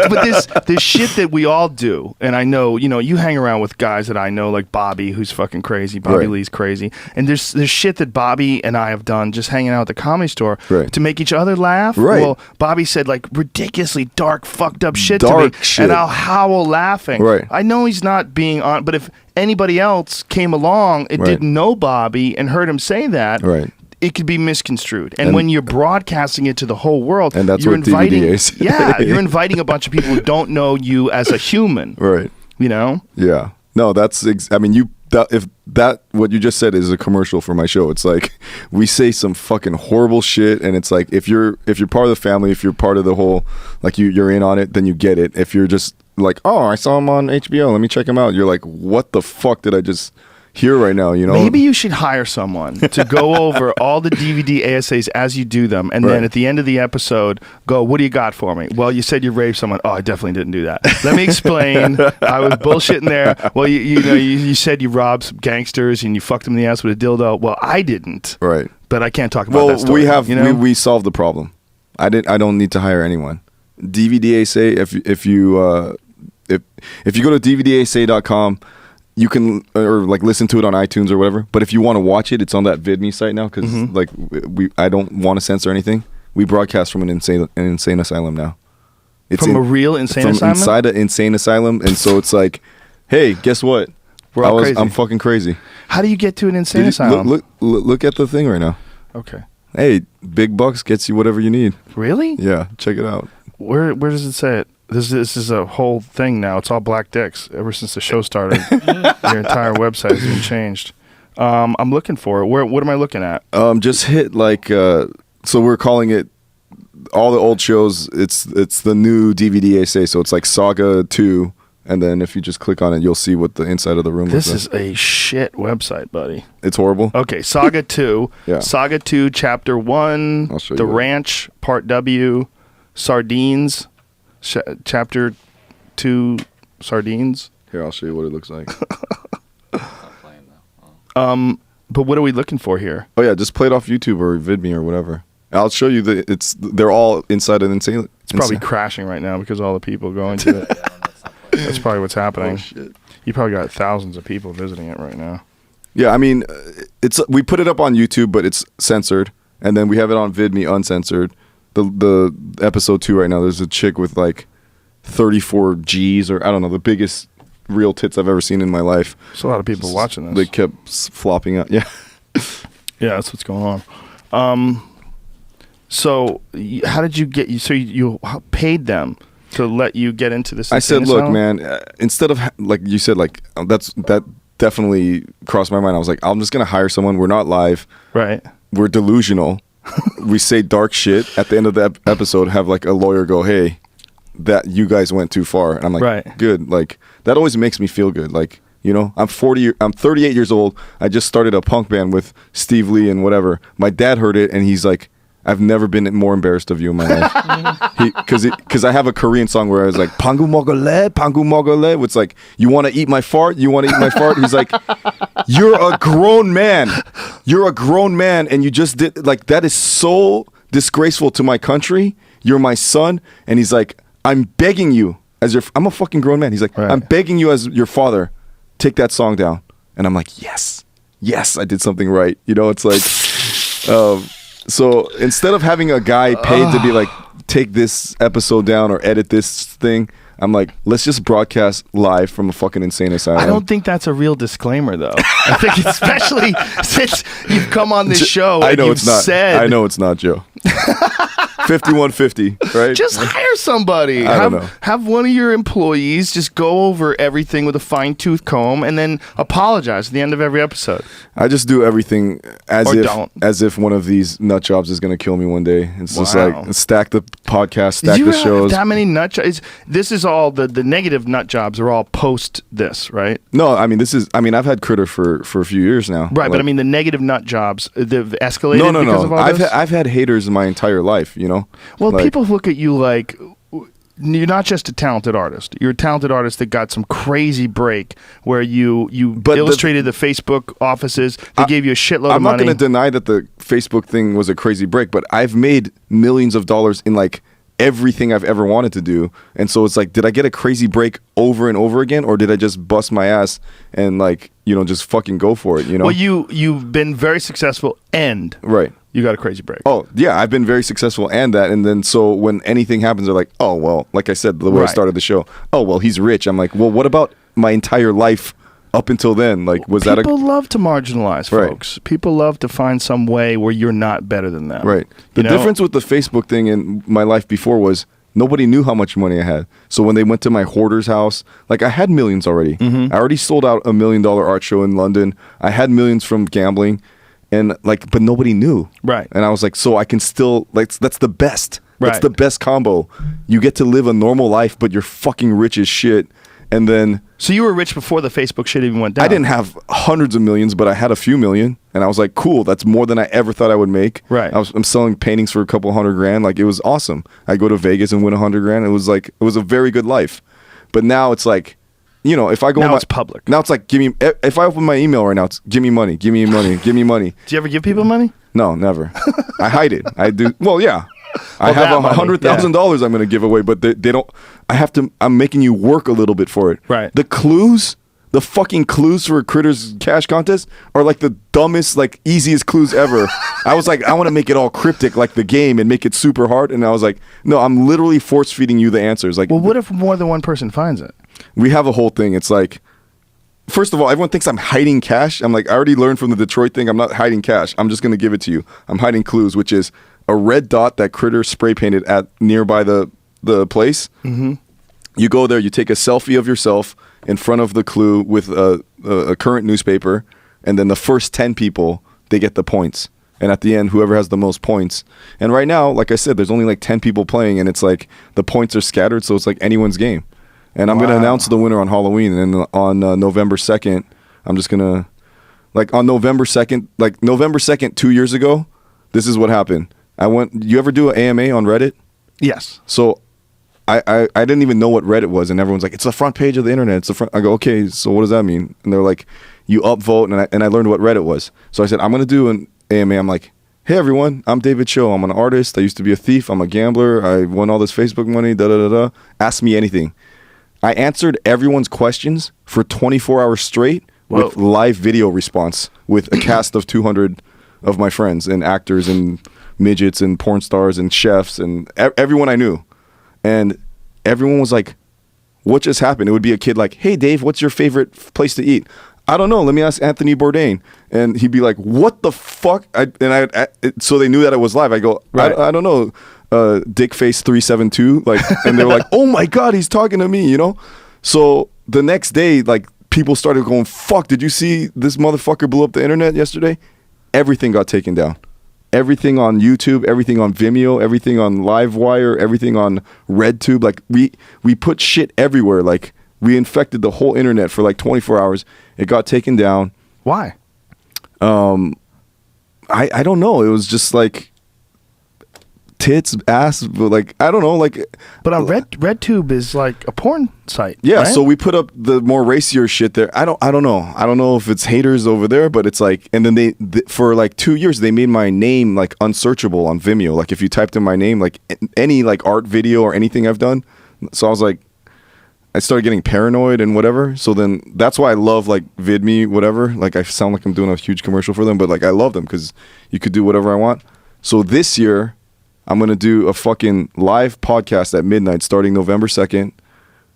A: But this shit that we all do, and I know, you hang around with guys that I know, like Bobby, who's fucking crazy. Bobby Lee's crazy. And there's shit that Bobby and I have done just hanging out at the Comedy Store to make each other laugh.
B: Right.
A: Well, Bobby said like ridiculously dark, fucked up shit to me, and I'll howl laughing.
B: Right.
A: I know he's not being on, but if anybody else came along and didn't know Bobby and heard him say that, it could be misconstrued. And when you're broadcasting it to the whole world,
B: and that's
A: you're
B: what
A: inviting,
B: DVD is.
A: you're inviting a bunch of people who don't know you as a human.
B: Right. Yeah. No, that's if that what you just said is a commercial for my show. It's like we say some fucking horrible shit, and it's like if you're part of the family, if you're part of the whole, like you're in on it, then you get it. If you're just like, oh, I saw him on HBO, let me check him out, you're like, what the fuck did I just hear right now? Maybe
A: you should hire someone to go over all the DVD ASAs as you do them, and then at the end of the episode go, what do you got for me? Well, you said you raped someone. Oh, I definitely didn't do that. Let me explain. I was bullshitting there. Well, you said you robbed some gangsters and you fucked them in the ass with a dildo. Well, I didn't.
B: Right.
A: But I can't talk about that story.
B: We solved the problem. I don't need to hire anyone. DVD ASA, if you go to DVDASA.com, you can or like listen to it on iTunes or whatever. But if you want to watch it, it's on that VidMe site now, because like I don't want to censor anything. We broadcast from an insane asylum now. It's
A: from a real insane asylum?
B: From inside an insane asylum, and so it's like, hey, guess what? I'm fucking crazy.
A: How do you get to an insane asylum?
B: Look at the thing right now.
A: Okay.
B: Hey, big bucks gets you whatever you need.
A: Really?
B: Yeah, check it out.
A: Where does it say it? This is a whole thing now. It's all black dicks ever since the show started. Your entire website has been changed. I'm looking for it. What am I looking at?
B: Just hit like so we're calling it all the old shows. It's the new DVD ASA, so it's like Saga 2, and then if you just click on it, you'll see what the inside of the room looks like. This
A: is a shit website, buddy.
B: It's horrible.
A: Okay, Saga 2.
B: Yeah.
A: Saga 2, Chapter 1,
B: I'll show you
A: The Ranch, Part W, Sardines, Chapter 2, Sardines.
B: Here, I'll show you what it looks like.
A: But what are we looking for here?
B: Oh yeah, just play it off YouTube or VidMe or whatever. I'll show you they're all inside an insane.
A: It's probably crashing right now because all the people going to it. That's probably what's happening.
B: Oh shit.
A: You probably got thousands of people visiting it right now.
B: Yeah, I mean, we put it up on YouTube, but it's censored, and then we have it on VidMe uncensored. The episode 2 right now, there's a chick with like 34 G's, or I don't know, the biggest real tits I've ever seen in my life.
A: There's a lot of people watching this.
B: They kept flopping out. Yeah.
A: Yeah, that's what's going on. So how did you get? So you paid them to let you get into this?
B: I said,
A: insane
B: look,
A: asylum?
B: man. Instead of like you said, like that definitely crossed my mind. I was like, I'm just gonna hire someone. We're not live.
A: Right.
B: We're delusional. We say dark shit at the end of the episode. Have like a lawyer go, hey, that you guys went too far. And I'm like,
A: Right.
B: Good. Like that always makes me feel good. Like, you know, I'm 38 years old. I just started a punk band with Steve Lee and whatever. My dad heard it and he's like, I've never been more embarrassed of you in my life. Because I have a Korean song where I was like, Pangu mogole. It's like, you want to eat my fart? You want to eat my fart? He's like, you're a grown man. You're a grown man. And you just did, like, that is so disgraceful to my country. You're my son. And he's like, I'm begging you I'm a fucking grown man. He's like,
A: right.
B: I'm begging you as your father, take that song down. And I'm like, yes, I did something right. You know, it's like, so instead of having a guy paid to be like, take this episode down or edit this thing, I'm like, let's just broadcast live from a fucking insane asylum.
A: I don't think that's a real disclaimer, though. I think especially since you've come on this show and you've said...
B: I know it's not, Joe. 5150, right?
A: Just hire somebody.
B: I don't know.
A: Have one of your employees just go over everything with a fine-tooth comb and then apologize at the end of every episode.
B: I just do everything as
A: Or
B: if one of these nut jobs is going to kill me one day. It's just
A: Wow.
B: like stack the podcast, stack
A: you
B: the
A: have
B: shows.
A: that many nut jobs? This is all the negative nut jobs are all post this, right?
B: No, I mean I've had Critter for a few years now.
A: Right, but
B: Like,
A: I mean the negative nut jobs they've escalated
B: no.
A: because of all
B: I've
A: this.
B: I've had haters my entire life, you know.
A: Well,
B: Like,
A: people look at you like you're not just a talented artist. You're a talented artist that got some crazy break where you illustrated the Facebook offices. They gave you a shitload of money.
B: I'm not going to deny that the Facebook thing was a crazy break, but I've made millions of dollars in like everything I've ever wanted to do. And so it's like, did I get a crazy break over and over again, or did I just bust my ass and like, you know, just fucking go for it, you know?
A: Well, you've been very successful and
B: right.
A: You got a crazy break.
B: Oh, yeah, I've been very successful and that. And then so when anything happens, they're like, oh, well, like I said, the way I started the show, oh, well, he's rich. I'm like, well, what about my entire life up until then? Like, was that
A: People love to marginalize folks. People love to find some way where you're not better than them.
B: Right. The difference with the Facebook thing in my life before was nobody knew how much money I had. So when they went to my hoarder's house, like I had millions already.
A: Mm-hmm.
B: I already sold out $1 million art show in London. I had millions from gambling. And like, but nobody knew.
A: Right.
B: And I was like, so I can still, like, that's the best. That's
A: Right.
B: the best combo. You get to live a normal life, but you're fucking rich as shit. And then.
A: So you were rich before the Facebook shit even went down.
B: I didn't have hundreds of millions, but I had a few million. And I was like, cool, that's more than I ever thought I would make.
A: Right.
B: I'm selling paintings for a couple $100,000. Like, it was awesome. I go to Vegas and win $100,000. It was like, it was a very good life. But now it's like, you know, if I go
A: now it's public.
B: Now it's like, if I open my email right now, it's give me money. Do you
A: ever give people money?
B: No, never. I hide it. I do. Well, yeah. I
A: Well,
B: have
A: that money,
B: $100,000 I'm going to give away, but they don't. I have to. I'm making you work a little bit for it.
A: Right.
B: The clues, the fucking clues for Critters Cash Contest are like the dumbest, like easiest clues ever. I was like, I want to make it all cryptic like the game and make it super hard. And I was like, no, I'm literally force feeding you the answers. Like,
A: Well, what if more than one person finds it?
B: we have a whole thing. It's like, first of all, everyone thinks I'm hiding cash. I'm like, I already learned from the Detroit thing. I'm not hiding cash. I'm just going to give it to you. I'm hiding clues, which is a red dot that Critter spray painted at nearby the place. Mm-hmm. You go there, you take a selfie of yourself in front of the clue with a current newspaper, and then the first 10 people, they get the points. And at the end, whoever has the most points. And right now, like I said, there's only like 10 people playing, and it's like the points are scattered, so it's like anyone's game. And I'm going to announce the winner on Halloween. And then on November 2nd, I'm just going to, like on November 2nd, 2 years ago, this is what happened. You ever do an AMA on Reddit?
A: Yes.
B: So I didn't even know what Reddit was. And everyone's like, it's the front page of the internet. It's the front. I go, okay, so what does that mean? And they're like, you upvote. And I learned what Reddit was. So I said, I'm going to do an AMA. I'm like, hey, everyone, I'm David Choe. I'm an artist. I used to be a thief. I'm a gambler. I won all this Facebook money. Da-da-da-da. Ask me anything. I answered everyone's questions for 24 hours straight with live video response with a cast of 200 of my friends and actors and midgets and porn stars and chefs and everyone I knew. And everyone was like, what just happened? It would be a kid like, hey, Dave, what's your favorite place to eat? I don't know. Let me ask Anthony Bourdain. And he'd be like, what the fuck? So they knew that it was live. I go,
A: Right.
B: I don't know. Dickface372. Like, and they were like, oh my God, he's talking to me, you know? So the next day, like, people started going, fuck, did you see this motherfucker blew up the internet yesterday? Everything got taken down. Everything on YouTube, everything on Vimeo, everything on Livewire, everything on RedTube. Like, we put shit everywhere. Like, we infected the whole internet for like 24 hours. It got taken down.
A: Why?
B: I don't know. It was just like tits, ass, but like, I don't know. Like,
A: But on RedTube is like a porn site.
B: yeah.
A: right?
B: So we put up the more racier shit there. I don't know. I don't know if it's haters over there, but it's like, and then for like 2 years, they made my name like unsearchable on Vimeo. Like if you typed in my name, like any like art video or anything I've done. So I was like, I started getting paranoid and whatever. So then that's why I love like VidMe, whatever. Like I sound like I'm doing a huge commercial for them, but like I love them because you could do whatever I want. So this year, I'm going to do a fucking live podcast at midnight starting November 2nd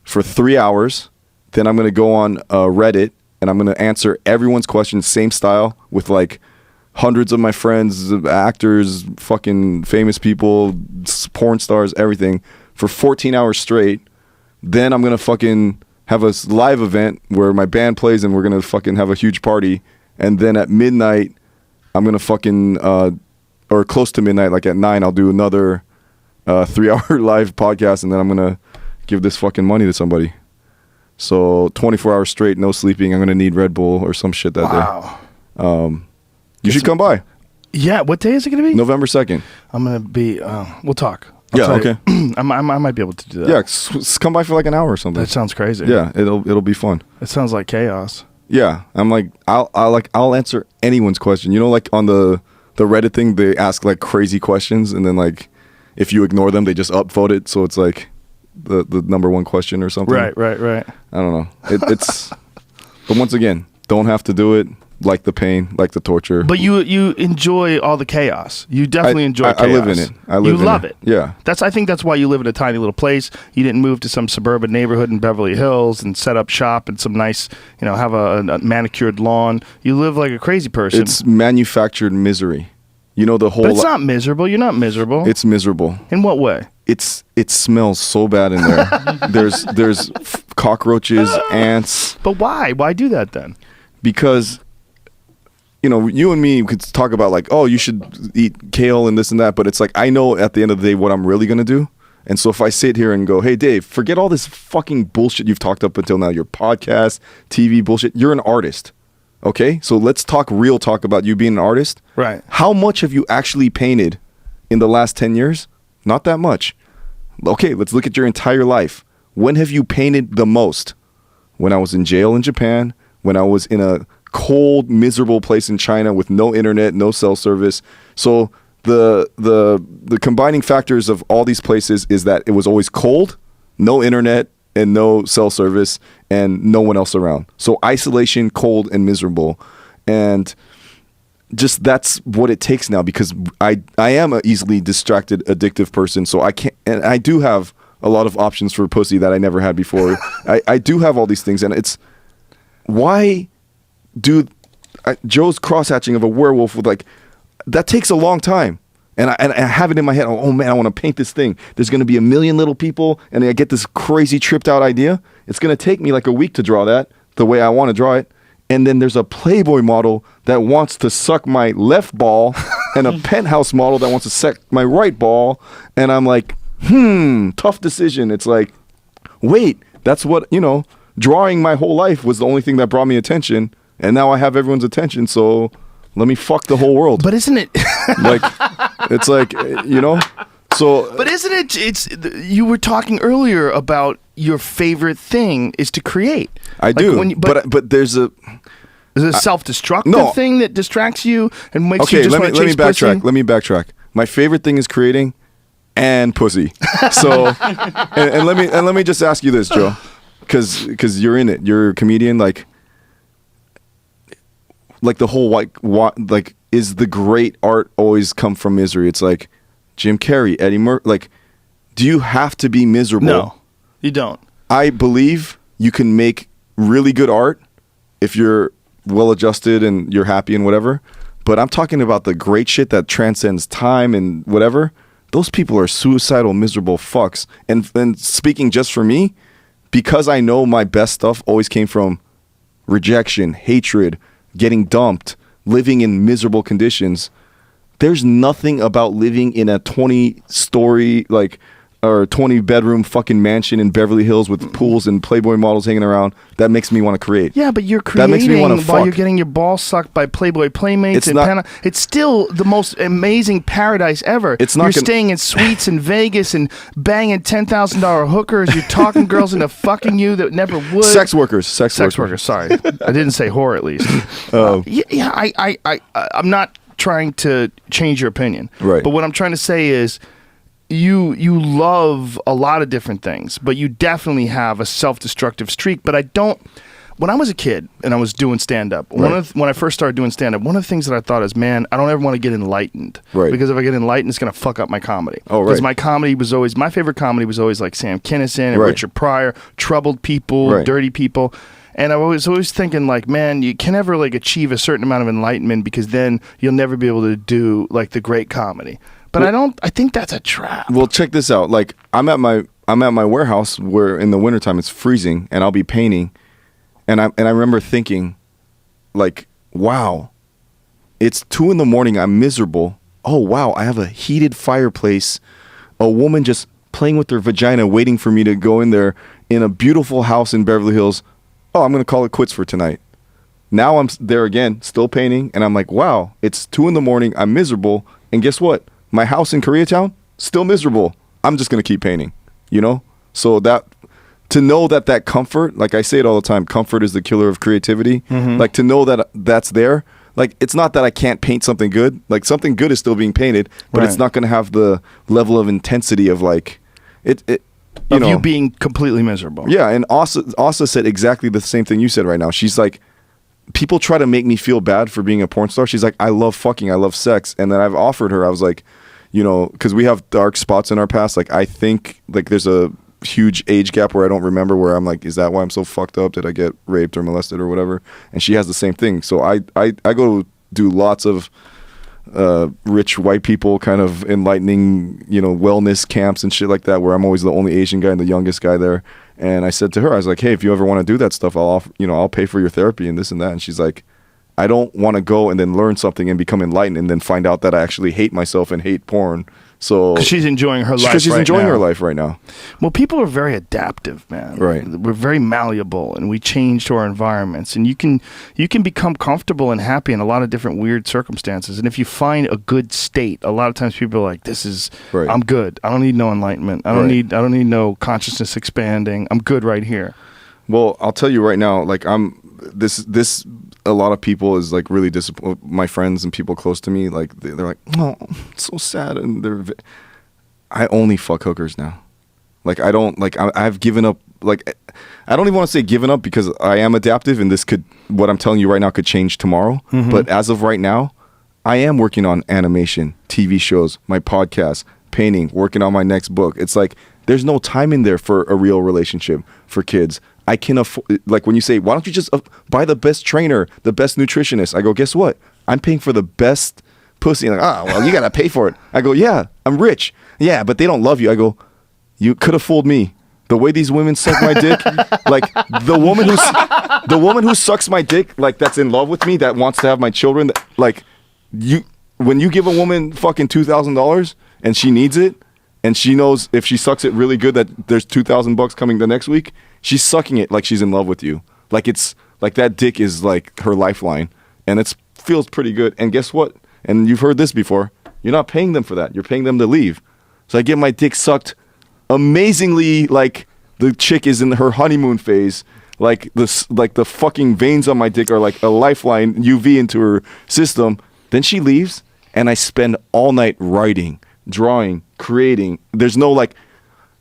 B: for 3 hours. Then I'm going to go on Reddit and I'm going to answer everyone's questions, same style, with like hundreds of my friends, actors, fucking famous people, porn stars, everything for 14 hours straight. Then I'm going to fucking have a live event where my band plays and we're going to fucking have a huge party. And then at midnight, I'm going to fucking, or close to midnight, like at 9, I'll do another 3-hour live podcast. And then I'm going to give this fucking money to somebody. So 24 hours straight, no sleeping. I'm going to need Red Bull or some shit that day. You should come by.
A: Yeah, what day is it going to be?
B: November 2nd.
A: I'm going to be, we'll talk. I'll
B: Yeah,
A: tell
B: okay.
A: you. I might be able to do that.
B: Yeah, come by for like an hour or something.
A: That sounds crazy.
B: Yeah, it'll be fun.
A: It sounds like chaos.
B: Yeah, I'm like I'll answer anyone's question. You know, like on the Reddit thing, they ask like crazy questions, and then like if you ignore them, they just upvote it, so it's like the number one question or something.
A: Right.
B: I don't know. It's but once again, don't have to do it. Like the pain, like the torture.
A: But you enjoy all the chaos. You definitely enjoy chaos.
B: I live in it.
A: You love it.
B: Yeah.
A: I think that's why you live in a tiny little place. You didn't move to some suburban neighborhood in Beverly Hills and set up shop and some nice, have a manicured lawn. You live like a crazy person.
B: It's manufactured misery. You know, the whole...
A: But it's not miserable. You're not miserable.
B: It's miserable.
A: In what way?
B: It smells so bad in there. there's cockroaches, ants.
A: But why? Why do that then?
B: Because... you and me could talk about like, oh, you should eat kale and this and that, but it's like, I know at the end of the day what I'm really going to do. And so if I sit here and go, hey, Dave, forget all this fucking bullshit you've talked up until now, your podcast, TV bullshit, you're an artist. Okay? So let's talk real talk about you being an artist.
A: Right.
B: How much have you actually painted in the last 10 years? Not that much. Okay, let's look at your entire life. When have you painted the most? When I was in jail in Japan, when I was in a cold, miserable place in China with no internet, no cell service. So the combining factors of all these places is that it was always cold, no internet, and no cell service, and no one else around. So isolation, cold, and miserable. And just that's what it takes now, because I am an easily distracted, addictive person. So I can't, and I do have a lot of options for pussy that I never had before. I do have all these things, and it's why... Dude, Joe's cross-hatching of a werewolf with like that takes a long time, and I have it in my head. Oh man, I want to paint this thing. There's going to be 1 million little people, and I get this crazy tripped out idea. It's going to take me like a week to draw that the way I want to draw it, and then there's a Playboy model that wants to suck my left ball, and a penthouse model that wants to suck my right ball, and I'm like, tough decision. It's like, wait, that's what drawing my whole life was the only thing that brought me attention. And now I have everyone's attention, so let me fuck the whole world.
A: But isn't it...
B: like, it's like, so...
A: But isn't it... You were talking earlier about your favorite thing is to create.
B: I do, but there's a...
A: Is it a self-destructive thing that distracts you and makes you just want to chase pussy?
B: Let me backtrack. My favorite thing is creating and pussy. So, and let me just ask you this, Joe, because you're in it. You're a comedian, like the whole like is the great art always come from misery? It's like Jim Carrey, Eddie Murphy. Like, do you have to be miserable?
A: No, you don't.
B: I believe you can make really good art if you're well adjusted and you're happy and whatever. But I'm talking about the great shit that transcends time and whatever. Those people are suicidal, miserable fucks. And speaking just for me, because I know my best stuff always came from rejection, hatred, getting dumped, living in miserable conditions. There's nothing about living in a 20-story, like, or 20-bedroom fucking mansion in Beverly Hills with pools and Playboy models hanging around that makes me want to create.
A: Yeah, but you're
B: That makes me
A: creating
B: wanna
A: while
B: fuck.
A: you're getting your balls sucked by Playboy playmates. It's still the most amazing paradise ever.
B: It's not
A: You're
B: gonna-
A: staying in suites in Vegas and banging $10,000 hookers. You're talking girls into fucking you that never would.
B: Sex workers.
A: Sex workers. Sorry, I didn't say whore at least. I'm not trying to change your opinion.
B: Right.
A: But what I'm trying to say is, you love a lot of different things, but you definitely have a self-destructive streak. But I don't. When I was a kid and I was doing stand-up, when I first started doing stand-up, one of the things that I thought is, man, I don't ever want to get enlightened.
B: Right.
A: Because if I get enlightened, it's going to fuck up my comedy.
B: Oh, right.
A: Because my favorite comedy was always like Sam Kinison and
B: Right.
A: Richard Pryor, troubled people,
B: Right.
A: dirty people. And I was always thinking, like, man, you can never like achieve a certain amount of enlightenment because then you'll never be able to do like the great comedy. But I think that's a trap.
B: Well, check this out. Like, I'm at my warehouse where in the wintertime it's freezing and I'll be painting, and I remember thinking, like, wow, it's 2 a.m. I'm miserable. Oh wow, I have a heated fireplace, a woman just playing with her vagina waiting for me to go in there in a beautiful house in Beverly Hills. Oh, I'm gonna call it quits for tonight. Now I'm there again, still painting, and I'm like, wow, it's 2 a.m. I'm miserable, and guess what? My house in Koreatown, still miserable. I'm just going to keep painting, you know? So that, to know that comfort, like I say it all the time, comfort is the killer of creativity.
A: Mm-hmm.
B: Like, to know that that's there, like, it's not that I can't paint something good. Like, something good is still being painted, but it's not going to have the level of intensity of, like, you
A: being completely miserable.
B: Yeah, and Asa said exactly the same thing you said right now. She's like, people try to make me feel bad for being a porn star. She's like, I love fucking, I love sex. And then I've offered her, I was like, you know, because we have dark spots in our past. Like, I think, like, there's a huge age gap where I don't remember, where I'm like, is that why I'm so fucked up? Did I get raped or molested or whatever? And she has the same thing. So I go do lots of rich white people kind of enlightening, you know, wellness camps and shit like that, where I'm always the only Asian guy and the youngest guy there. And I said to her, I was like, hey, if you ever want to do that stuff, I'll pay for your therapy and this and that. And she's like, I don't want to go and then learn something and become enlightened and then find out that I actually hate myself and hate porn. So
A: 'cause she's enjoying her life.
B: Because she's enjoying
A: now.
B: her life right now.
A: Well, people are very adaptive, man.
B: Right.
A: We're very malleable, and we change to our environments. And you can become comfortable and happy in a lot of different weird circumstances. And if you find a good state, a lot of times people are like, "This is,
B: Right.
A: I'm good. I don't need no enlightenment. I don't need no consciousness expanding. I'm good right here."
B: Well, I'll tell you right now, like, this a lot of people is like really disappointed. My friends and people close to me, like, they're like, oh, it's so sad. And I only fuck hookers now. Like, I don't, like, I've given up. Like, I don't even want to say given up, because I am adaptive, and what I'm telling you right now could change tomorrow.
A: Mm-hmm.
B: But as of right now, I am working on animation, TV shows, my podcast, painting, working on my next book. It's like, there's no time in there for a real relationship for kids. I can afford, like, when you say, why don't you just buy the best trainer, the best nutritionist? I go, guess what? I'm paying for the best pussy. And like, well, you got to pay for it. I go, yeah, I'm rich. Yeah, but they don't love you. I go, you could have fooled me. The way these women suck my dick, like, the woman who sucks my dick, like, that's in love with me, that wants to have my children, like, when you give a woman fucking $2,000 and she needs it, and she knows if she sucks it really good that there's $2,000 coming the next week, she's sucking it like she's in love with you. Like, it's like that dick is like her lifeline, and it feels pretty good. And guess what? And you've heard this before. You're not paying them for that. You're paying them to leave. So I get my dick sucked amazingly, like the chick is in her honeymoon phase. Like the fucking veins on my dick are like a lifeline UV into her system. Then she leaves, and I spend all night writing, drawing, creating. There's no like,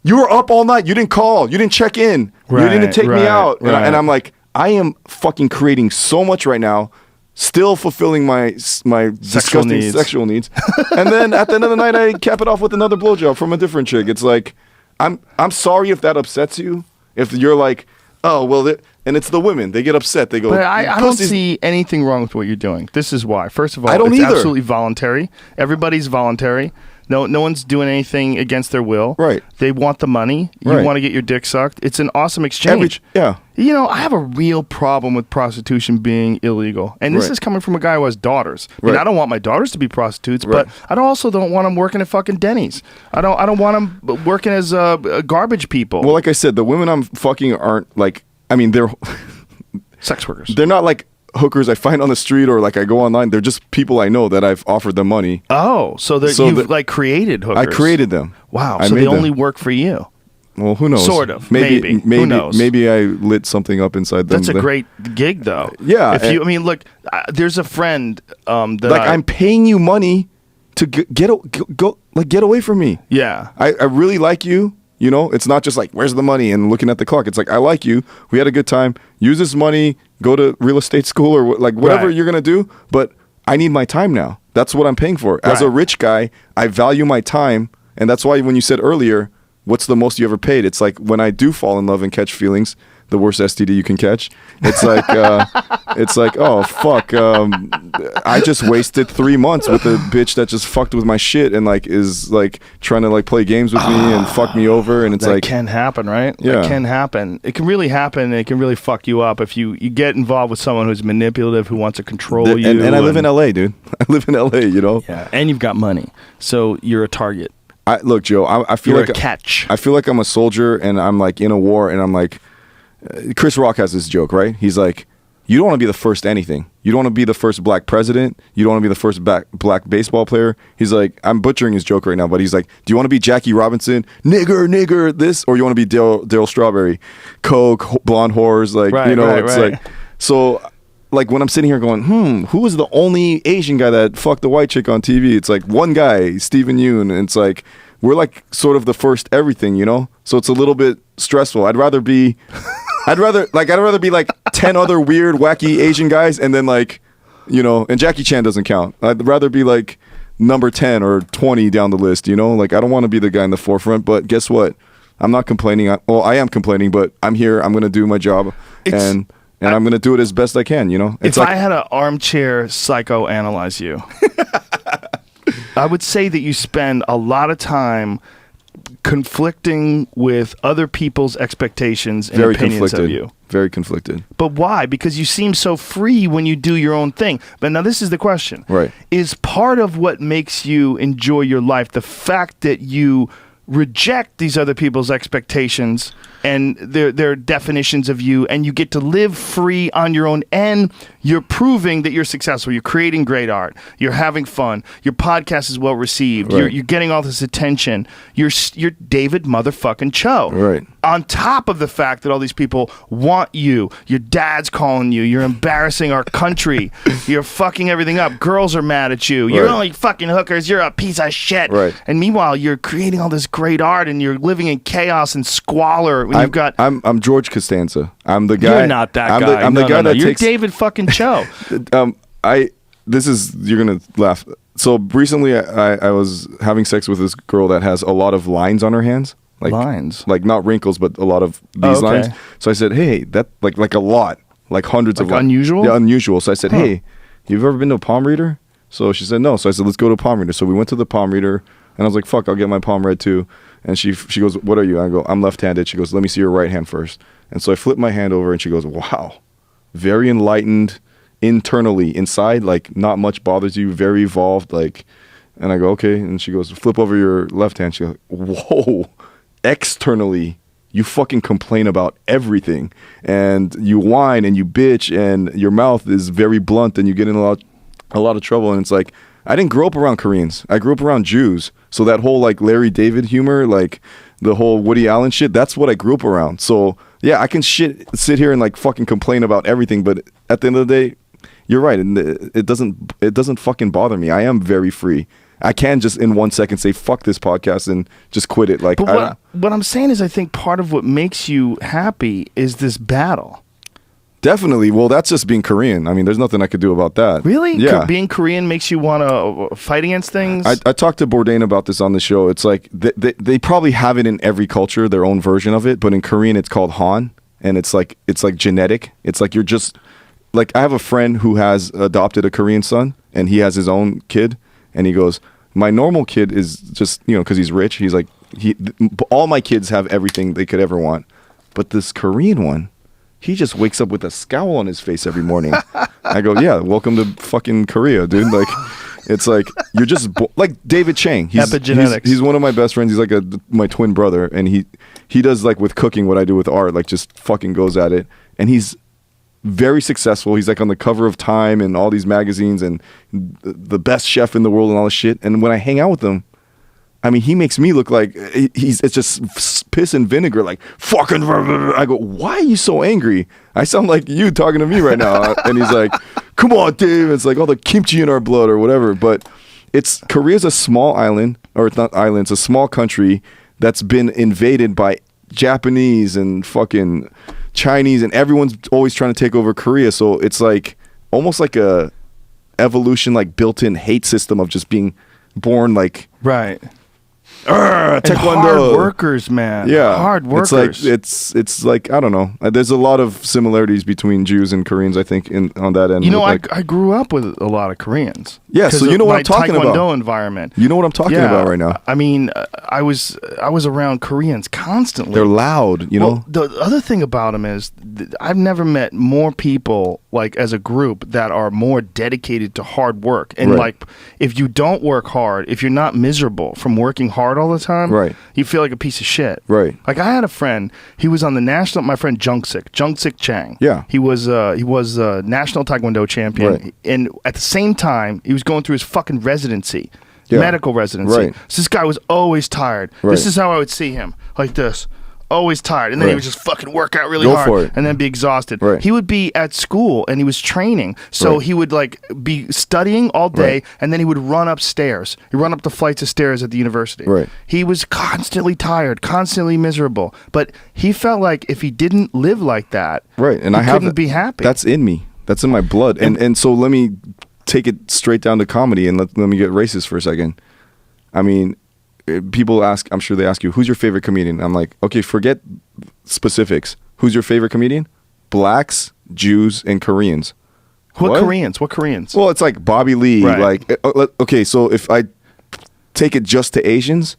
B: you were up all night, you didn't call, you didn't check in, you didn't take me out. And I'm like, I am fucking creating so much right now, still fulfilling my disgusting sexual needs. And then at the end of the night, I cap it off with another blowjob from a different chick. It's like, I'm sorry if that upsets you. If you're like, oh, well, And it's the women. They get upset. They go,
A: But I don't
B: "Pussies."
A: see anything wrong with what you're doing. This is why. First of all,
B: I don't
A: it's
B: either.
A: absolutely voluntary. Everybody's voluntary. No one's doing anything against their will.
B: Right.
A: They want the money. You
B: Right.
A: want to get your dick sucked. It's an awesome exchange.
B: Yeah.
A: You know, I have a real problem with prostitution being illegal. And this
B: Right.
A: is coming from a guy who has daughters. I mean,
B: Right.
A: I don't want my daughters to be prostitutes,
B: Right.
A: but I also don't want them working at fucking Denny's. I don't want them working as garbage people.
B: Well, like I said, the women I'm fucking aren't like, I mean, they're
A: sex workers.
B: they're not like hookers I find on the street or like I go online. They're just people I know that I've offered them money.
A: Oh, so you've like created hookers.
B: I created them.
A: Wow,
B: I
A: so
B: made
A: they
B: them.
A: only work for you.
B: Well, who knows?
A: Sort of. Maybe. Who knows?
B: Maybe I lit something up inside them.
A: That's a great gig, though.
B: Yeah,
A: If you, I mean, look, there's a friend that
B: like I'm paying you money to get away from me.
A: Yeah.
B: I really like you. You know, it's not just like, where's the money and looking at the clock. It's like, I like you. We had a good time. Use this money. Go to real estate school or like whatever
A: Right.
B: you're going to do. But I need my time now. That's what I'm paying for. As a
A: Right.
B: rich guy, I value my time. And that's why when you said earlier, what's the most you ever paid? It's like when I do fall in love and catch feelings, the worst STD you can catch. It's like, oh, fuck. I just wasted 3 months with a bitch that just fucked with my shit and like is like trying to like play games with me and fuck me over. And it's
A: That
B: like,
A: can happen, right?
B: Yeah.
A: That can happen. It can really happen. And it can really fuck you up if you get involved with someone who's manipulative, who wants to control you.
B: and I live in LA, dude. I live in LA, you know?
A: Yeah, and you've got money. So you're a target.
B: Look, Joe, I feel
A: You're
B: like
A: a catch.
B: I feel like I'm a soldier and I'm like in a war and I'm like, Chris Rock has this joke, right? He's like, you don't want to be the first anything. You don't want to be the first black president. You don't want to be the first black baseball player. He's like, I'm butchering his joke right now, but he's like, do you want to be Jackie Robinson? Nigger, this? Or you want to be Daryl Strawberry? Coke, blonde whores, like,
A: Right,
B: you know,
A: right,
B: it's
A: right.
B: like, so like when I'm sitting here going, who is the only Asian guy that fucked the white chick on TV? It's like one guy, Stephen Yoon, and it's like, we're like sort of the first everything, you know? So it's a little bit stressful. I'd rather be like 10 other weird, wacky Asian guys and then like, you know, and Jackie Chan doesn't count. I'd rather be like number 10 or 20 down the list, you know? Like I don't want to be the guy in the forefront, but guess what? I'm not complaining. Well, I am complaining, but I'm here. I'm going to do my job and I'm going to do it as best I can, you know? It's
A: if
B: like,
A: I had an armchair psychoanalyze you, I would say that you spend a lot of time conflicting with other people's expectations and
B: very
A: opinions
B: conflicted.
A: of you.
B: Very conflicted.
A: But why? Because you seem so free when you do your own thing. But now this is the question.
B: Right.
A: Is part of what makes you enjoy your life the fact that you reject these other people's expectations and their definitions of you, and you get to live free on your own, and you're proving that you're successful. You're creating great art. You're having fun. Your podcast is well received.
B: Right.
A: You're getting all this attention. You're David motherfucking Choe.
B: Right.
A: On top of the fact that all these people want you, your dad's calling you, you're embarrassing our country, you're fucking everything up. Girls are mad at you. You're
B: Right.
A: only fucking hookers. You're a piece of shit.
B: Right.
A: And meanwhile, you're creating all this great art, and you're living in chaos and squalor. When you've got
B: I'm George Costanza. I'm the guy.
A: You're not that
B: I'm
A: guy.
B: The, I'm the
A: No,
B: guy
A: no, no.
B: that
A: You're
B: takes.
A: David fucking Choe.
B: You're gonna laugh. So recently, I was having sex with this girl that has a lot of lines on her hands. Like
A: Lines?
B: like not wrinkles, but a lot of
A: Oh,
B: these
A: okay.
B: lines. So I said, hey, that like a lot, like hundreds of
A: Like
B: lines.
A: unusual?
B: Yeah, unusual. So I said, hey, you've ever been to a palm reader? So she said no. So I said, let's go to a palm reader. So we went to the palm reader, and I was like, fuck, I'll get my palm read too. And she goes, what are you? I go, I'm left-handed. She goes, let me see your right hand first. And so I flip my hand over, and she goes, wow, very enlightened internally. Inside, like not much bothers you, very evolved. Like, and I go, okay. And she goes, flip over your left hand. She goes, whoa, externally, you fucking complain about everything, and you whine and you bitch, and your mouth is very blunt, and you get in a lot of trouble. And it's like, I didn't grow up around Koreans. I grew up around Jews. So that whole like Larry David humor, like the whole Woody Allen shit, that's what I grew up around. So yeah, I can sit here and like fucking complain about everything, but at the end of the day, you're right, and it doesn't fucking bother me. I am very free. I can just in 1 second say fuck this podcast and just quit it. Like,
A: But what I'm saying is, I think part of what makes you happy is this battle.
B: definitely. Well, that's just being Korean. I mean, there's nothing I could do about that.
A: Really?
B: Yeah.
A: Being Korean makes you want to fight against things?
B: I talked to Bourdain about this on the show. It's like they probably have it in every culture, their own version of it, but in Korean it's called Han. and it's like genetic. It's like you're just like, I have a friend who has adopted a Korean son, and he has his own kid, and he goes, my normal kid is just, you know, because he's rich. He's like, all my kids have everything they could ever want, but this Korean one, he just wakes up with a scowl on his face every morning. I go, yeah, welcome to fucking Korea, dude. Like, it's like, you're just like David Chang.
A: Epigenetics.
B: He's one of my best friends. He's like my twin brother, and he does like with cooking what I do with art. Like, just fucking goes at it, and he's very successful. He's like on the cover of Time and all these magazines, and the best chef in the world and all this shit. And when I hang out with him, I mean, he makes me look like it's just piss and vinegar, like fucking. I go, why are you so angry? I sound like you talking to me right now. And he's like, come on, Dave. It's like all the kimchi in our blood or whatever. But Korea's a small island, or it's not island. It's a small country that's been invaded by Japanese and fucking Chinese, and everyone's always trying to take over Korea. So it's like almost like a evolution, like built-in hate system of just being born like
A: right.
B: Taekwondo.
A: Hard workers, man.
B: Yeah,
A: hard workers.
B: It's like I don't know. There's a lot of similarities between Jews and Koreans, I think, on that end.
A: You know,
B: like,
A: I grew up with a lot of Koreans.
B: Yeah, so you know what I'm talking
A: Taekwondo
B: about.
A: Environment.
B: You know what I'm talking about right now.
A: I mean, I was around Koreans constantly.
B: They're loud, you know.
A: The other thing about them is I've never met more people like as a group that are more dedicated to hard work. And like, if you don't work hard, if you're not miserable from working hard all the time, you feel like a piece of shit.
B: Right.
A: Like, I had a friend. He was on the national. My friend Jungsik Chang.
B: Yeah.
A: He was a national Taekwondo champion, and at the same time, he was going through his fucking residency, medical residency. So this guy was always tired. This is how I would see him, like this. Always tired, and then he would just fucking work out really hard and then be exhausted. He would be at school and he was training, so he would like be studying all day, and then he would run upstairs. He'd run up the flights of stairs at the university. He was constantly tired, constantly miserable, but he felt like if he didn't live like that,
B: and
A: he couldn't be happy.
B: That's in me. That's in my blood. And so let me take it straight down to comedy, and let me get racist for a second. I mean, people ask, I'm sure they ask you, who's your favorite comedian? I'm like, okay, forget specifics. Who's your favorite comedian? Blacks, Jews, and Koreans.
A: What Koreans? What Koreans?
B: Well, it's like Bobby Lee. Like, okay, so if I take it just to Asians,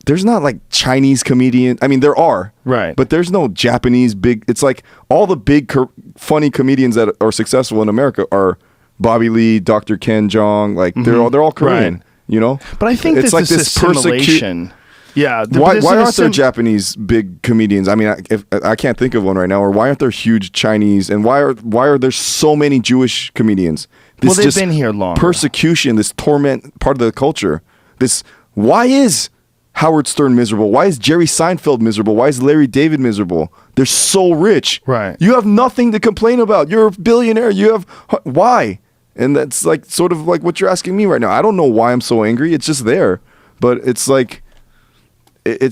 B: there's not like Chinese comedian. I mean, there are. But there's no Japanese big. It's like all the big funny comedians that are successful in America are Bobby Lee, Dr. Ken Jeong. Like, they're all Korean. You know,
A: but I think it's like this assimilation. Yeah.
B: Why aren't there Japanese big comedians? I mean, I can't think of one right now. Or why aren't there huge Chinese? And why are there so many Jewish comedians?
A: Well, they've been here long.
B: Persecution, this torment, part of the culture. Why is Howard Stern miserable? Why is Jerry Seinfeld miserable? Why is Larry David miserable? They're so rich. You have nothing to complain about. You're a billionaire. Why? And that's like sort of like what you're asking me right now. I don't know why I'm so angry. It's just there. But it's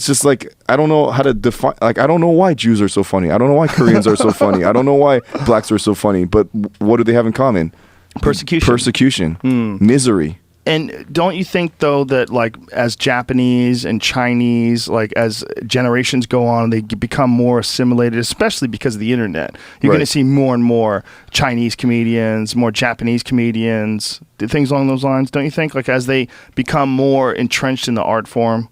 B: just like, I don't know how to define, like, I don't know why Jews are so funny. I don't know why Koreans are so funny. I don't know why blacks are so funny. But what do they have in common? Persecution. Misery.
A: And don't you think, though, that like as Japanese and Chinese, like as generations go on, they become more assimilated, especially because of the internet? You're going to see more and more Chinese comedians, more Japanese comedians, things along those lines, don't you think? Like as they become more entrenched in the art form?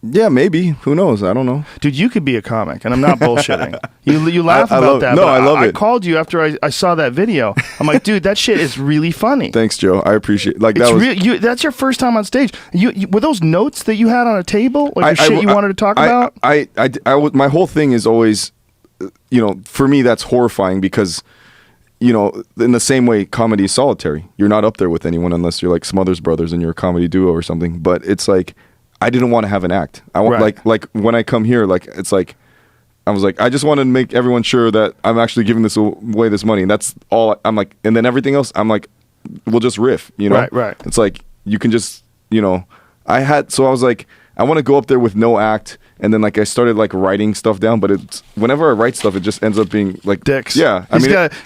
B: Yeah, maybe. Who knows? I don't know.
A: Dude, you could be a comic, and I'm not bullshitting. You laugh about that.
B: No, I love it.
A: I called you after I saw that video. I'm like, dude, that shit is really funny.
B: Thanks, Joe. I appreciate it. Like,
A: that's your first time on stage. You were those notes that you had on a table? Like the shit you wanted to talk about?
B: My whole thing is always, you know, for me, that's horrifying because, you know, in the same way, comedy is solitary. You're not up there with anyone unless you're like Smothers Brothers and you're a comedy duo or something. But it's like, I didn't want to have an act. I want like when I come here, like it's like I was like, I just want to make everyone sure that I'm actually giving away this money, and that's all. I'm like, and then everything else, I'm like, we'll just riff, you know? It's like you can just, you know, I was like, I want to go up there with no act And then like I started like writing stuff down, but it's whenever I write stuff, it just ends up being like
A: dicks.
B: Yeah,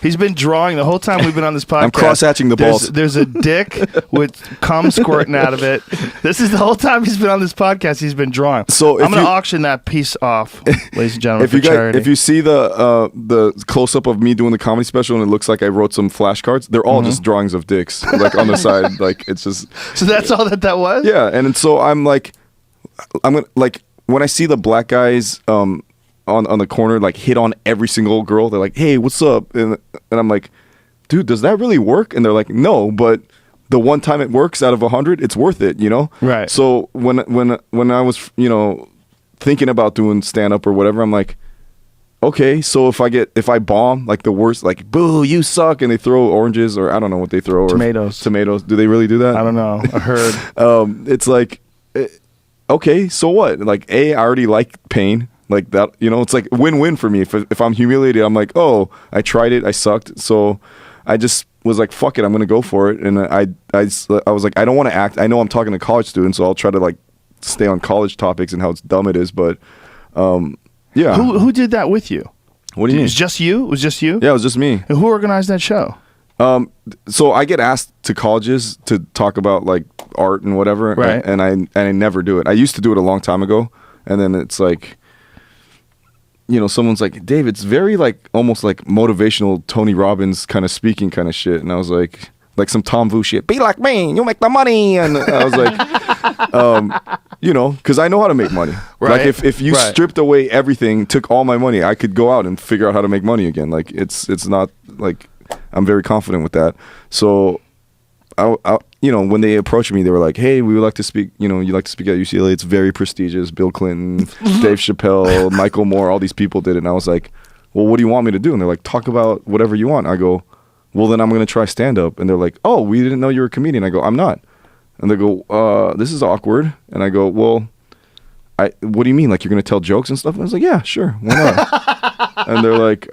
A: He's been drawing the whole time we've been on this podcast.
B: I'm cross-hatching the balls.
A: There's a dick with cum squirting out of it. This is the whole time he's been on this podcast. He's been drawing.
B: So
A: I'm going to auction that piece off, ladies and gentlemen,
B: if you see the close-up of me doing the comedy special and it looks like I wrote some flashcards, they're all just drawings of dicks like on the side. Like it's just.
A: So that's all that was.
B: Yeah, and so I'm gonna like. When I see the black guys on the corner like hit on every single girl, they're like, "Hey, what's up?" And I'm like, "Dude, does that really work?" And they're like, "No, but the one time it works out of 100, it's worth it, you know?"
A: Right.
B: So when I was, thinking about doing stand up or whatever, I'm like, okay, so if I bomb like the worst, like boo, you suck, and they throw oranges or I don't know what they throw,
A: tomatoes.
B: Do they really do that?
A: I don't know. I heard.
B: It's like. Okay, so what? Like, I already like pain. Like that, it's like win-win for me. If I'm humiliated, I'm like, oh, I tried it, I sucked. So I just was like, fuck it, I'm gonna go for it. And I was like, I don't want to act. I know I'm talking to college students, so I'll try to like stay on college topics and how dumb it is. But yeah.
A: Who did that with you?
B: What do you mean?
A: It was just you? It was just you?
B: Yeah, it was just me.
A: And who organized that show?
B: So I get asked to colleges to talk about like art and whatever,
A: right?
B: And I never do it. I used to do it a long time ago, and then it's like, someone's like, Dave, it's very like almost like motivational Tony Robbins kind of speaking kind of shit, and I was like some Tom Vu shit. Be like me, you make the money, and I was like, because I know how to make money.
A: Right.
B: Like if you stripped away everything, took all my money, I could go out and figure out how to make money again. Like it's not like. I'm very confident with that. So, when they approached me, they were like, "Hey, we would like to speak. You like to speak at UCLA. It's very prestigious. Bill Clinton, Dave Chappelle, Michael Moore, all these people did it." And I was like, "Well, what do you want me to do?" And they're like, "Talk about whatever you want." I go, "Well, then I'm going to try stand up." And they're like, "Oh, we didn't know you were a comedian." I go, "I'm not." And they go, "This is awkward." And I go, "Well, what do you mean? Like you're going to tell jokes and stuff?" And I was like, "Yeah, sure. Why not?" And they're like,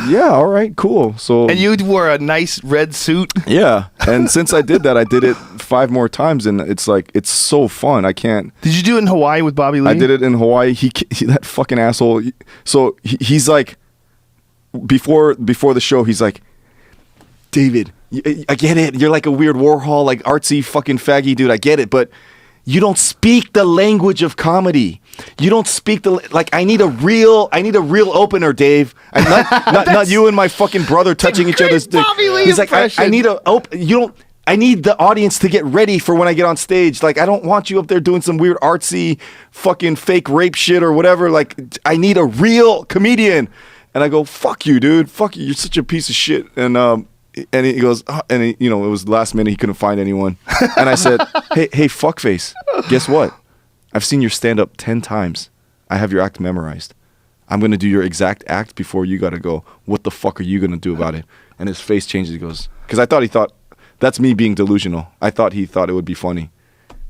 B: yeah, all right, cool. So
A: and you wore a nice red suit.
B: Yeah, and since I did that, I did it 5 more times, and it's like it's so fun. I can't.
A: Did you do it in Hawaii with Bobby Lee?
B: I did it in Hawaii. He that fucking asshole. So he's like, before the show, he's like, David, I get it. You're like a weird Warhol, like artsy fucking faggy dude. I get it, but you don't speak the language of comedy. You don't speak I need a real opener, Dave. Not you and my fucking brother touching each other's dick. He's like, I need I need the audience to get ready for when I get on stage. Like, I don't want you up there doing some weird artsy fucking fake rape shit or whatever. Like, I need a real comedian. And I go, fuck you, dude. Fuck you. You're such a piece of shit. And he goes, it was last minute. He couldn't find anyone. And I said, hey, fuckface, guess what? I've seen your stand-up 10 times. I have your act memorized. I'm going to do your exact act before you got to go. What the fuck are you going to do about it? And his face changes. He goes, because he thought, that's me being delusional. I thought he thought it would be funny.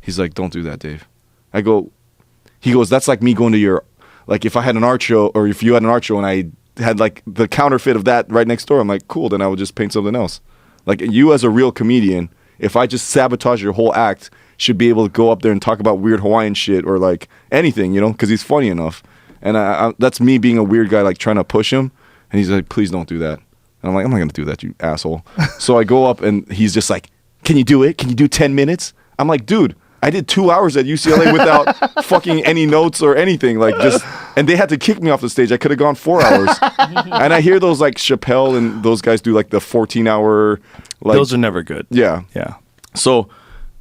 B: He's like, don't do that, Dave. He goes, that's like me going to your, like if I had an art show or if you had an art show and I had like the counterfeit of that right next door, I'm like, cool, then I would just paint something else. Like you as a real comedian, if I just sabotage your whole act, should be able to go up there and talk about weird Hawaiian shit or like anything, because he's funny enough. And I that's me being a weird guy, like trying to push him. And he's like, please don't do that. And I'm like, I'm not going to do that, you asshole. So I go up and he's just like, can you do it? Can you do 10 minutes? I'm like, dude, I did 2 hours at UCLA without fucking any notes or anything. Like and they had to kick me off the stage. I could have gone 4 hours. And I hear those like Chappelle and those guys do like the 14-hour. Like,
A: those are never good.
B: Yeah.
A: Yeah.
B: So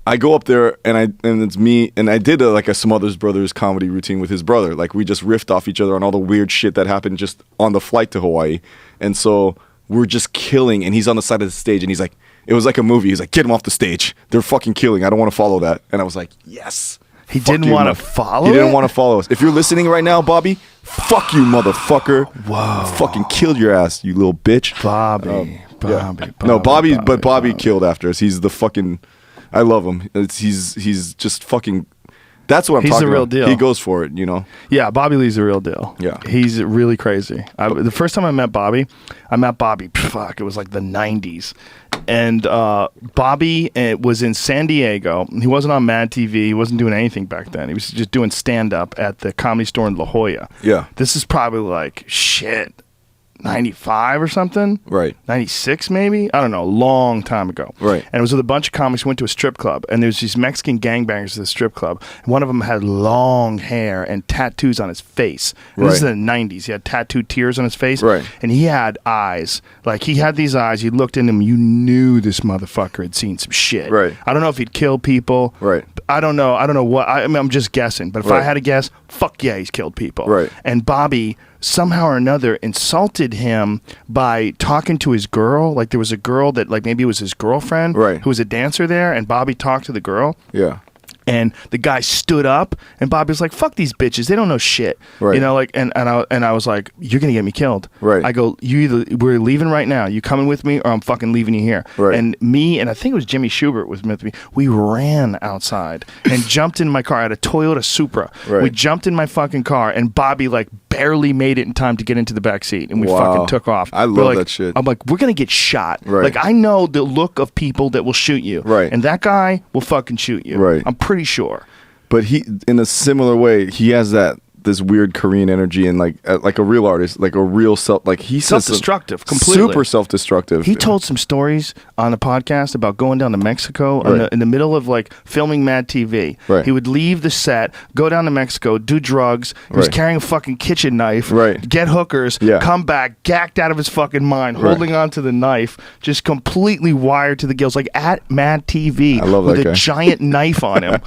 B: I go up there and it's me and I did a Smothers Brothers comedy routine with his brother. Like we just riffed off each other on all the weird shit that happened just on the flight to Hawaii. And so we're just killing and he's on the side of the stage and he's like, it was like a movie. He's like, get him off the stage. They're fucking killing. I don't want to follow that. And I was like, yes.
A: He didn't want to follow
B: He didn't want to follow us. If you're listening right now, Bobby, fuck you, motherfucker.
A: Whoa.
B: Fucking killed your ass, you little bitch.
A: Bobby.
B: No, Bobby killed after us. He's the fucking... I love him. He's just fucking... That's what I'm
A: He's
B: talking
A: the real
B: about.
A: deal.
B: He goes for it, you know.
A: Yeah, Bobby Lee's the real deal.
B: Yeah.
A: He's really crazy. The first time I met Bobby, fuck, it was like the 90s. And Bobby was in San Diego. He wasn't on Mad TV. He wasn't doing anything back then. He was just doing stand-up at the Comedy Store in La Jolla.
B: Yeah.
A: This is probably like, 95 or something?
B: Right.
A: 96 maybe? I don't know. A long time ago.
B: Right.
A: And it was with a bunch of comics who went to a strip club. And there's these Mexican gangbangers at the strip club. And one of them had long hair and tattoos on his face. And This is in the 90s. He had tattooed tears on his face.
B: Right.
A: And he had eyes. Like, he had these eyes. You looked into him. You knew this motherfucker had seen some shit.
B: Right.
A: I don't know if he'd killed people.
B: Right.
A: I don't know what. I mean, I'm just guessing. But if I had to guess, fuck yeah, he's killed people.
B: Right.
A: And Bobby somehow or another insulted him by talking to his girl. Like, there was a girl that, like, maybe it was his girlfriend,
B: right,
A: who was a dancer there, and Bobby talked to the girl.
B: Yeah.
A: And the guy stood up, and Bobby was like, "Fuck these bitches! They don't know shit."
B: Right.
A: You know, like, and I was like, "You're gonna get me killed."
B: Right.
A: I go, we're leaving right now. You coming with me, or I'm fucking leaving you here.
B: Right.
A: And me, and I think it was Jimmy Schubert was with me. We ran outside and jumped in my car. I had a Toyota Supra.
B: Right.
A: We jumped in my fucking car, and Bobby like barely made it in time to get into the back seat, and we fucking took off.
B: I
A: We're
B: love
A: like,
B: that shit.
A: I'm like, we're gonna get shot.
B: Right.
A: Like, I know the look of people that will shoot you.
B: Right.
A: And that guy will fucking shoot you.
B: Right.
A: I'm pretty sure.
B: But he, in a similar way, he has this weird Korean energy and like a real artist, like a real he's
A: self-destructive, completely
B: super self-destructive.
A: He told some stories on the podcast about going down to Mexico in the middle of like filming Mad TV.
B: Right.
A: He would leave the set, go down to Mexico, do drugs. He was carrying a fucking kitchen knife.
B: Right.
A: Get hookers.
B: Yeah.
A: Come back, gacked out of his fucking mind, holding on to the knife, just completely wired to the gills, like at Mad TV
B: I love
A: with
B: that
A: a
B: guy.
A: giant knife on him.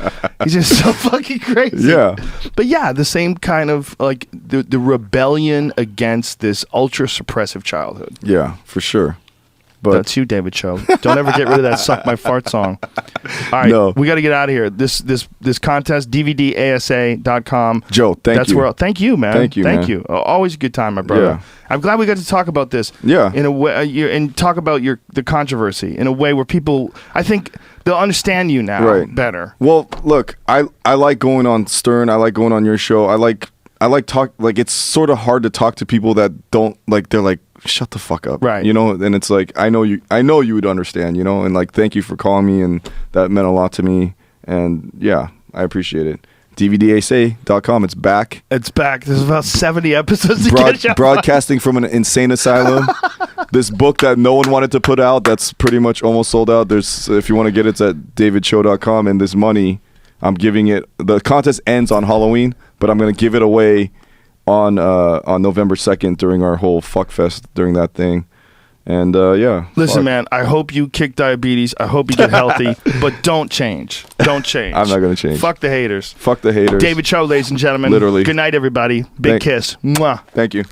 A: He's just so fucking crazy.
B: Yeah.
A: But yeah, the same kind of like the rebellion against this ultra suppressive childhood.
B: Yeah, for sure. But
A: That's you, David Choe. Don't ever get rid of that "Suck My Fart" song. All right,
B: No.
A: we got to get out of here. This contest, DVDASA.com.
B: Joe, thank you.
A: Thank you, man.
B: Thank you, man.
A: you. Always a good time, my brother.
B: Yeah.
A: I'm glad we got to talk about this.
B: Yeah.
A: In a way, and talk about the controversy in a way where people, I think, they'll understand you now better.
B: Well, look, I like going on Stern. I like going on your show. I like talk. Like, it's sort of hard to talk to people that don't like. They're like, shut the fuck up,
A: right?
B: You know. And it's like, I know you would understand, you know. And like, thank you for calling me, and that meant a lot to me. And yeah, I appreciate it. DVDASA.com. It's back.
A: It's back. There's about 70 episodes to catch up.
B: Broadcasting from an insane asylum. This book that no one wanted to put out, that's pretty much almost sold out. There's, if you want to get it, it's at davidchoe.com. And this money, I'm giving it. The contest ends on Halloween, but I'm going to give it away on November 2nd during our whole fuck fest during that thing. And yeah.
A: Listen, man, I hope you kick diabetes. I hope you get healthy, but don't change. Don't change.
B: I'm not going to change.
A: Fuck the haters.
B: Fuck the haters.
A: David Choe, ladies and gentlemen.
B: Literally.
A: Good night, everybody. Big kiss. Mwah.
B: Thank you.